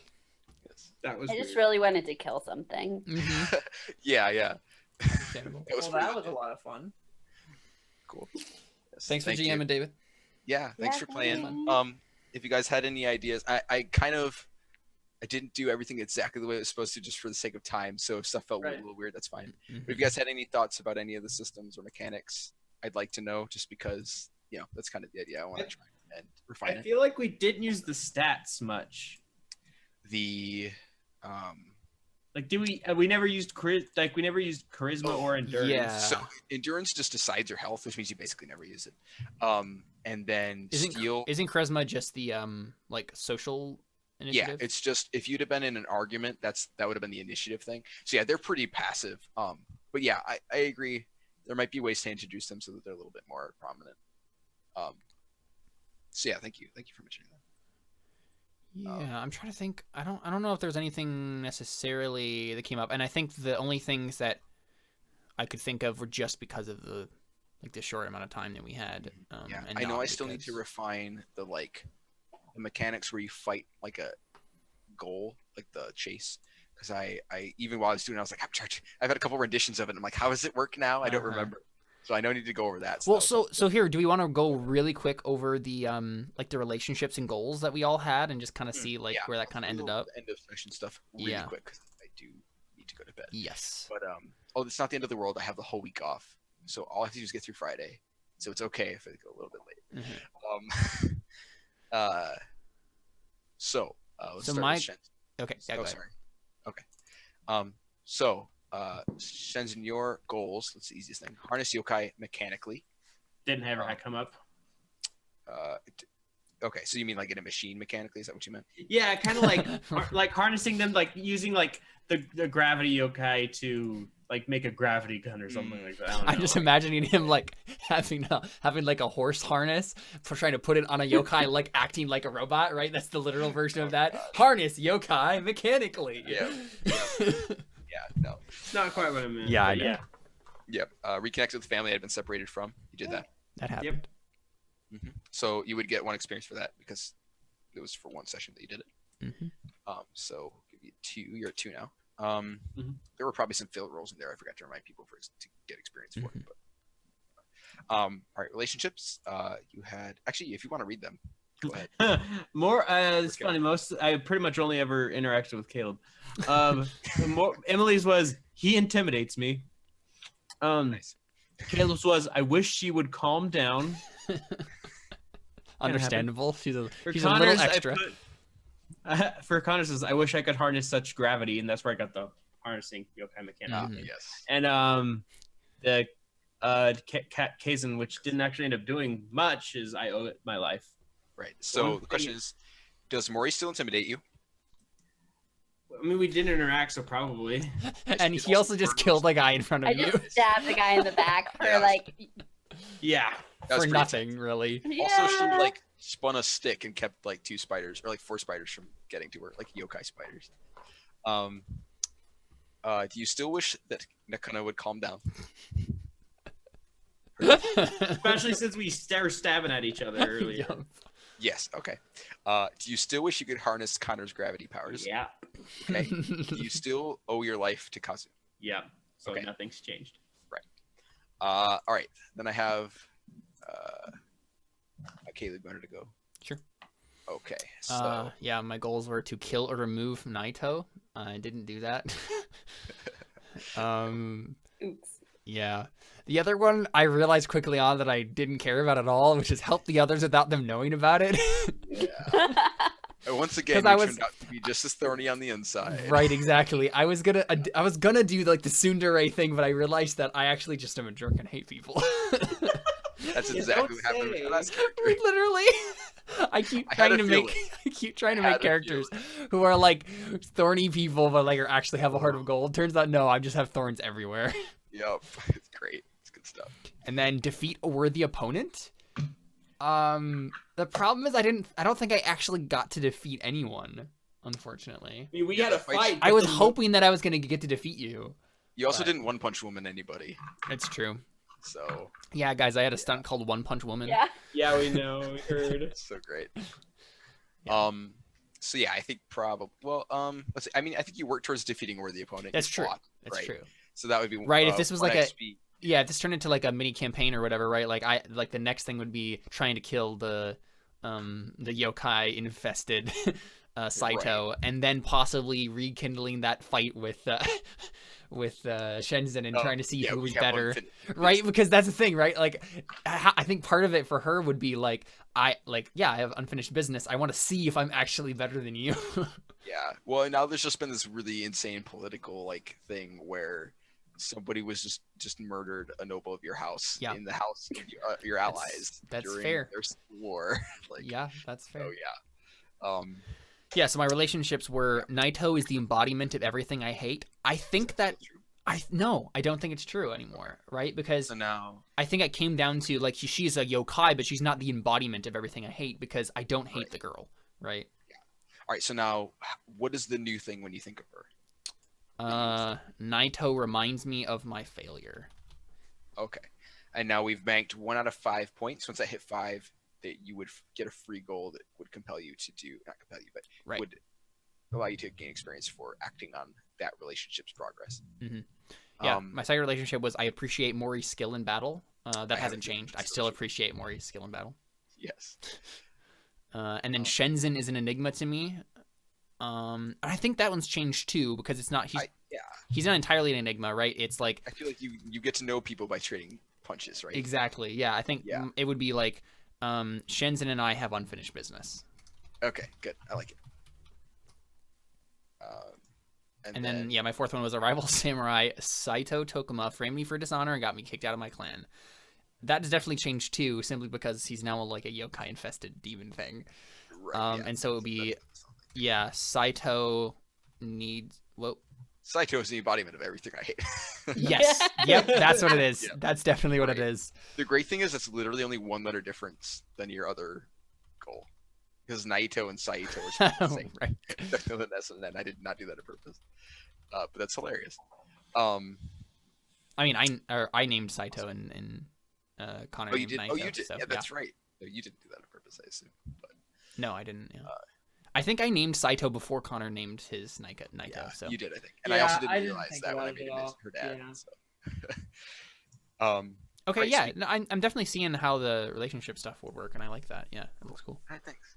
Yes. That was I just weird. really wanted to kill something. Mm-hmm. Yeah. Understandable. That was Well, that pretty was a legit. lot of fun. Cool. Yes, Thanks for thank GM you. and David. Yeah, thanks Yeah, for playing. thanks. If you guys had any ideas, I didn't do everything exactly the way it was supposed to, just for the sake of time. So if stuff felt a Right. little weird, that's fine. Mhm. But if you guys had any thoughts about any of the systems or mechanics, I'd like to know, just because that's kind of the idea. I want to try and refine I it. feel like we didn't use the stats much. The Like, we never used charisma or endurance. Yeah. so endurance just decides your health, which means you basically never use it. And then Isn't steel. charisma just the like social Yeah, initiative? it's just if you'd have been in an argument, that would have been the initiative thing. So yeah, they're pretty passive. But yeah, I agree. There might be ways to introduce them so that they're a little bit more prominent. So yeah, thank you for mentioning that. Yeah, I'm trying to think. I don't know if there's anything necessarily that came up, and I think the only things that I could think of were just because of the short amount of time that we had. Yeah, and I know not I still need to because- refine the mechanics where you fight like a goal, like the chase. Because I even while I was doing it, I was like, I've had a couple renditions of it. And I'm like, how does it work now? I don't Uh-huh. remember. So I know I need to go over that. Well, stuff. so here, do we want to go really quick over the the relationships and goals that we all had, and just kind of see Yeah, where that kind of ended up? End of session stuff really Yeah. quick, because I do need to go to bed. Yes. But it's not the end of the world. I have the whole week off, so all I have to do is get through Friday. So it's okay if I go a little bit late. Mhm. So let's So start my- with Shen. Okay. Yeah, go ahead. Sorry. Okay. Shenzhen, your goals. That's the easiest thing. Harness yokai mechanically. Didn't have that come up. Okay, so you mean like in a machine mechanically? Is that what you meant? Yeah, kind of like harnessing them, like using like the gravity yokai to like make a gravity gun or something like that. I don't know. I'm just imagining him like having like a horse harness, trying to put it on a yokai, like acting like a robot, right? That's the literal version of that. Harness yokai mechanically. Yeah. Yeah. No. It's not quite what I meant. Yeah, I but know. Yep. Reconnect with the family I'd been separated from. You did that. That happened. So you would get 1 experience for that because it was for 1 session that you did it. Mm-hmm. So give you 2. You're at 2 now. There were probably some failed rolls in there. I forgot to remind people to get experience for it. But all right, relationships. You had actually, if you want to read them, go ahead. It's funny. I pretty much only ever interacted with Caleb. Emily's was he intimidates me. Nice. Caleb's was I wish she would calm down. Understandable. She's a For little Connor's, extra. For Connor's, says, I wish I could harness such gravity, and that's where I got the harnessing yokai mechanic. Yes. And the Kazan, which didn't actually end up doing much, is I owe it my life. Right. So the question is, does Maury still intimidate you? I mean, we didn't interact, so probably. And he also just killed a guy in front of I you just stabbed the guy in the back for Yeah. like. Yeah. That was for pretty nothing, really. Also, she Yeah. like spun a stick and kept like 2 spiders or like 4 spiders from getting to her, like yokai spiders. Do you still wish that Nakana would calm down? Especially since we were stabbing at each other earlier. Yup. Yes. Okay. Do you still wish you could harness Connor's gravity powers? Yeah. Okay. Do you still owe your life to Kazu? Yeah. So Okay. nothing's changed. All right. Then I have Caleb wanted to go. Sure. Okay. So Yeah, my goals were to kill or remove Naito. I didn't do that. Oops. Yeah. The other one, I realized quickly on that I didn't care about at all, which is help the others without them knowing about it. yeah. And once again, 'Cause you I turned out to be just as thorny on the inside. Right, exactly. I was gonna do like the tsundere thing, but I realized that I actually just am a jerk and hate people. That's You exactly don't what happened with say. the last character. Literally. I keep I had trying a to feeling. make I keep trying to I had make a characters who are like thorny people but like are actually have a heart of gold. Turns out no, I just have thorns everywhere. Yep. It's great. It's good stuff. And then defeat a worthy opponent. The problem is I don't think I actually got to defeat anyone, unfortunately. I mean, we Yeah, had a the fight- fight. I was but then- hoping that I was gonna get to defeat you. You also Right. didn't one punch woman anybody. It's true. So Yeah, guys, I had a stunt called One Punch Woman. Yeah. Yeah, we know. We heard. it's so great. Yeah. So yeah, I think probably let's see. I mean, I think you worked towards defeating a worthy opponent. That's You true. fought, That's right? true. So that would be Right, if this was 1 like a- XP. Yeah, if this turned into like a mini campaign or whatever, right? Like the next thing would be trying to kill the yokai infested Saito, and then possibly rekindling that fight with Shenzhen and trying to see yeah, who we was have better, unfinished- right? Because that's the thing, right? Like I think part of it for her would be like I have unfinished business. I want to see if I'm actually better than you. Yeah. Well, and now there's just been this really insane political like thing where somebody was just murdered a noble of your house Yeah. in the house of your allies That's during fair. their civil war. Like, Yeah, that's fair. oh yeah. Yeah, so my relationships were Naito is the embodiment of everything I hate. I think that I don't think it's true anymore, right? Because So now, I think it came down to like she's a yokai, but she's not the embodiment of everything I hate because I don't hate Right. the girl, right? all right. So now, what is the new thing when you think of her? Naito reminds me of my failure. Okay. And now we've banked 1 out of 5 points. Once I hit 5, that you would get a free goal that would compel you to do, not compel you, but Right. would allow you to gain experience for acting on that relationship's progress. Mhm. Yeah, Um, my second relationship was I appreciate Mori's skill in battle. That hasn't haven't changed. done I this still relationship. appreciate Mori's skill in battle. Yes. And then Shenzhen is an enigma to me. And I think that one's changed too because it's not he's not entirely an enigma, right? It's like I feel like you get to know people by trading punches, right? exactly. Yeah, I think Yeah. it would be like Shenzhen and I have unfinished business. Okay, good. I like it. And then yeah, my fourth one was a rival samurai, Saito Tokuma, framed me for dishonor and got me kicked out of my clan. That has definitely changed too, simply because he's now like a yokai infested demon thing. right, yeah. And so it would be That's- yeah, Saito needs Saito is the embodiment of everything I hate. yes, yep, that's what it is. Yeah. That's definitely what it Right. is. The great thing is it's literally only 1 letter difference than your other goal. Because Naito and Saito are the same. Right. Definitely an S and N. I did not do that on purpose. But that's hilarious. I mean, I named Saito in Connor Oh, you named did. Naito. Oh, you did. So, Yeah, that's right. No, you didn't do that on purpose, I assume. But No, I didn't. Yeah. I think I named Saito before Connor named his Naito. yeah, So you did, I think. And I also Yeah, didn't I didn't realize think that when I about it made at him all. her dad. Yeah. So. okay, Right, yeah, sweet. no, I'm definitely seeing how the relationship stuff will work, and I like that. Yeah, it looks cool. All right, thanks.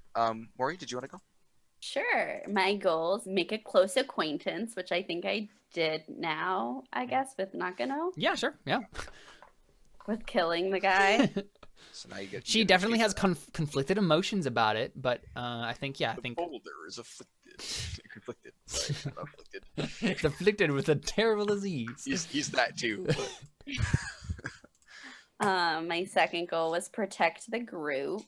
Maury, did you want to go? Sure. My goals: make a close acquaintance, which I think I did now. I guess with Nakano, Yeah, sure. Yeah, with killing the guy. So now you get. she definitely has conflicted emotions about it, but I think The boulder is afflicted. Conflicted. Sorry, not afflicted. it's afflicted with a terrible disease. He's that too. But... My second goal was protect the group.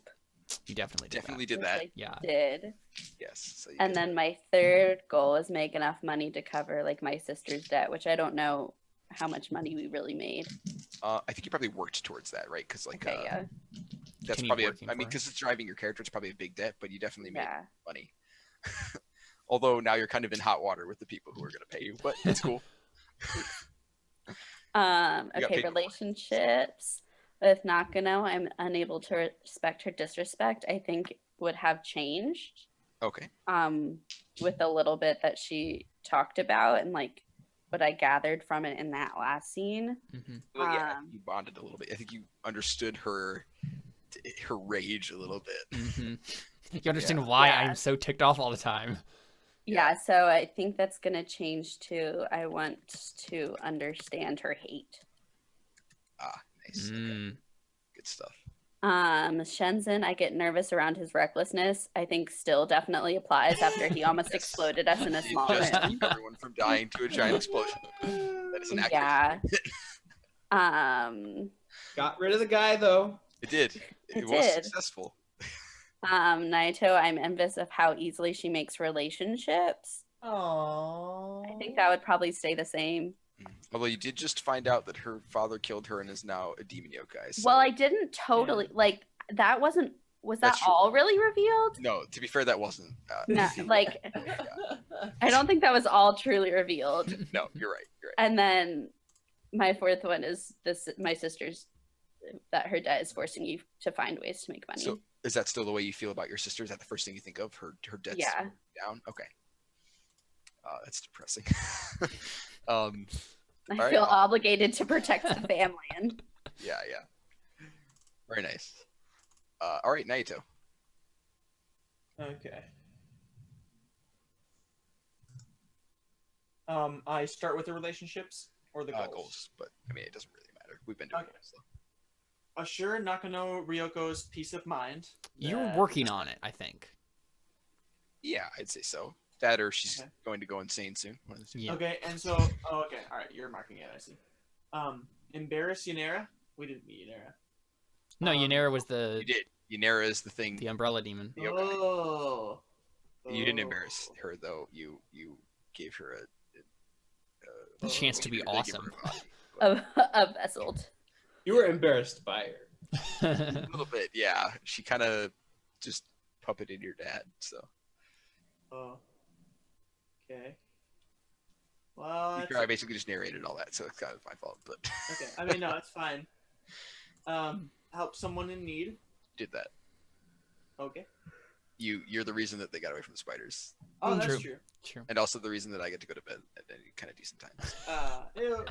You definitely did. Definitely That. did that. which I Yeah. did. Yes. So you And did. then my third goal is make enough money to cover like my sister's debt, which I don't know how much money we really made. I think you probably worked towards that, right? Because like Okay, yeah. that's Kenny probably. working I mean, for it. because it's driving your character, it's probably a big debt, but you definitely made Yeah. money. Although now you're kind of in hot water with the people who are going to pay you, but it's cool. You got Okay, paid more. relationships with Nakano, I'm unable to respect her disrespect, I think would have changed. Okay. With a little bit that she talked about and like what I gathered from it in that last scene. Hmm. Well, yeah, Um, you bonded a little bit. I think you understood her rage a little bit. Hmm. You understand why Yeah. I'm so ticked off all the time. Yeah, so I think that's gonna change too. I want to understand her hate. Nice. Okay. Mm. Good stuff. Shenzhen, I get nervous around his recklessness. I think still definitely applies after he almost Yes. exploded us in a You small just room. keep everyone from dying to a giant explosion. That is an accurate. Yeah. Got rid of the guy though. It did. It It was did. successful. Naito, I'm envious of how easily she makes relationships. Oh. I think that would probably stay the same. Although you did just find out that her father killed her and is now a demon yokai. So... Well, I didn't totally like that. Was that That's true. all really revealed? No, to be fair, that wasn't. No, like I don't think that was all truly revealed. No, you're right. You're right. And then my fourth one is this: my sister's that her debt is forcing you to find ways to make money. So is that still the way you feel about your sister? Is that the first thing you think of? Her debt's Yeah. down? Okay. That's depressing. I All feel right. obligated to protect the family. And Yeah. Very nice. All right, Naito. Okay. I start with the relationships or the goals. Goals, but I mean, it doesn't really matter. We've been doing Okay. this. So. Assure Nakano Ryoko's peace of mind. You're that- working on it, I think. Yeah, I'd say so. That or she's Okay. going to go insane soon. One of the two. Yeah. Okay, and so okay, all right, you're marking it. I see. Embarrass Yanera. We didn't meet Yanera. No, Yanera was You the did. Yanera is the thing. umbrella demon. The yokai. Oh. You didn't embarrass her though. You gave her The chance to be they give her awesome. a body. a vessel. You were embarrassed by her. A little bit, yeah. She kind of just puppeted your dad. So Oh. Okay. Well, to be that's- fair, I basically just narrated all that, so it's kind of my fault. But okay. I mean, no, it's fine. Help someone in need. did that. Okay. You're the reason that they got away from the spiders, Oh, that's True. true. True. and also the reason that I get to go to bed at any kind of decent times. Ew.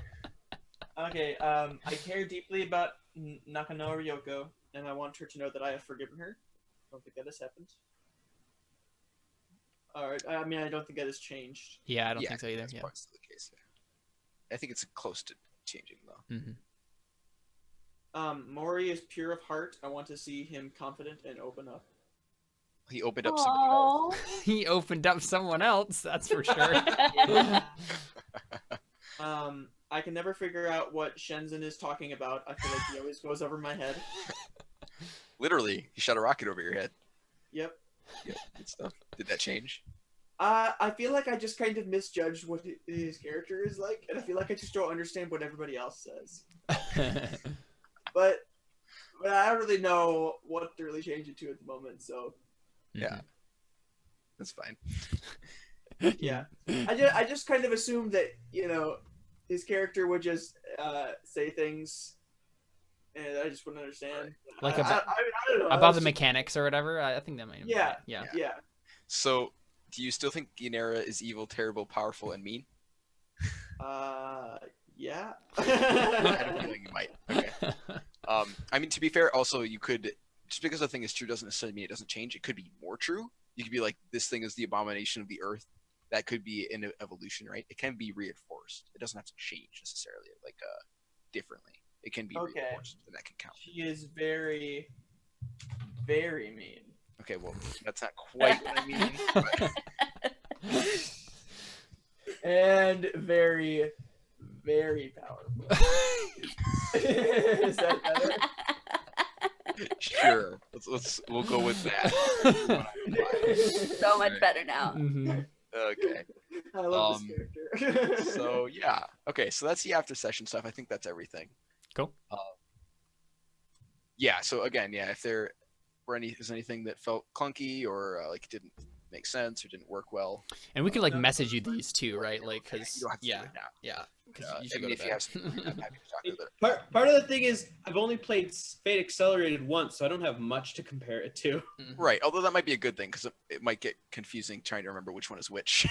Okay. I care deeply about Nakano Ryoko, and I want her to know that I have forgiven her. I don't think that has happened. Alright. I mean, I don't think that has changed. Yeah, I don't Yeah, think so either. That's Yeah. probably still the case. Yeah. I think it's close to changing though. Hmm. Mori is pure of heart. I want to see him confident and open up. He opened up somebody else. Oh. He opened up someone else, that's for sure. I can never figure out what Shenzhen is talking about. I feel like he always goes over my head. Literally, he shot a rocket over your head. Yep. Yeah, good stuff. Did that change? I feel like I just kind of misjudged what his character is like, and I feel like I just don't understand what everybody else says. But I don't really know what to really change it to at the moment. So Yeah. That's fine. yeah, I just kind of assumed that his character would just say things and I just wouldn't understand. Like I about, don't know. about the mechanics or whatever. I think that might. Yeah. Yeah. Yeah. So, do you still think Ynera is evil, terrible, powerful, and mean? Yeah. I had a feeling you might. Okay. I mean, to be fair, also you could, just because a thing is true doesn't necessarily mean it doesn't change. It could be more true. You could be like, this thing is the abomination of the earth. That could be an evolution, right? It can be reinforced. It doesn't have to change necessarily, like differently. It can be reinforced, and that can count. She is very, very mean. Okay, well, that's not quite what I mean. But... And very, very powerful. Is that better? Sure. We'll go with that. So much better now. Mhm. Okay. I love this character. So yeah. Okay. So that's the after session stuff. I think that's everything. Cool. Yeah. So again, yeah. If there were anything that felt clunky or like didn't make sense or didn't work well, And we could like message you these too, right? Like, you cause don't have to do yeah, it now. yeah. 'Cause you I should mean, go if to you have bed. something, I'm happy to talk about it. Part of the thing is I've only played Fate Accelerated once, so I don't have much to compare it to. Right. Although that might be a good thing because it might get confusing trying to remember which one is which.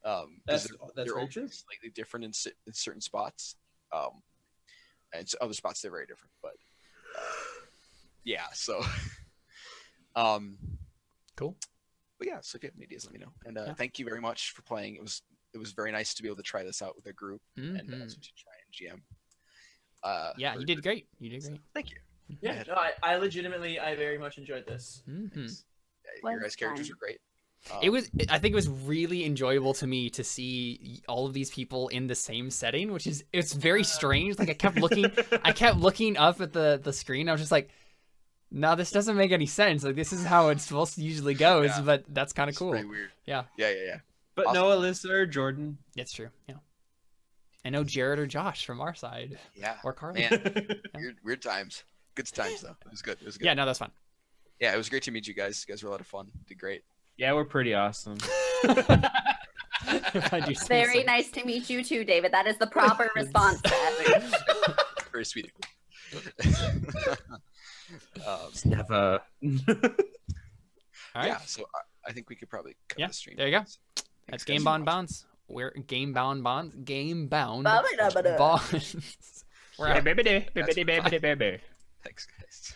'Cause That's they're very all true. slightly different in certain spots. And other spots they're very different. But yeah. So. Cool. But yeah, so if you have any ideas, let me know. And Yeah. thank you very much for playing. It was very nice to be able to try this out with a group and Mhm. also to try and GM. Yeah, you did great. You did great. Thank you. Yeah, no, I legitimately, I very much enjoyed this. Mhm. Thanks. Yeah, your Was guys' characters fun. were great. It was. I think it was really enjoyable to me to see all of these people in the same setting, which is it's very strange. Like I kept looking up at the screen. I was just like, no, this doesn't make any sense. Like this is how it's supposed to usually go. Yeah. But that's kind of It's cool. pretty weird. Yeah. Yeah. But Awesome. no Alyssa or Jordan. That's true. Yeah. I know Jared or Josh from our side Yeah. or Carly. Man, weird times. Good times though. It was good. It was good. Yeah, no, that's fun. Yeah, it was great to meet you guys. You guys were a lot of fun. Did great. Yeah, we're pretty awesome. If I do say Very so. nice to meet you too, David. That is the proper response to that. Very sweet. Never. All right. Yeah, so I think we could probably cut Yeah, the stream. there you go. Thanks, That's guys, for Gamebound watching. Bonds. We're Gamebound Bonds. Gamebound Ba-ba-da-ba-da. Bonds. We're out. Baby, baby, baby, baby, baby. Thanks, guys.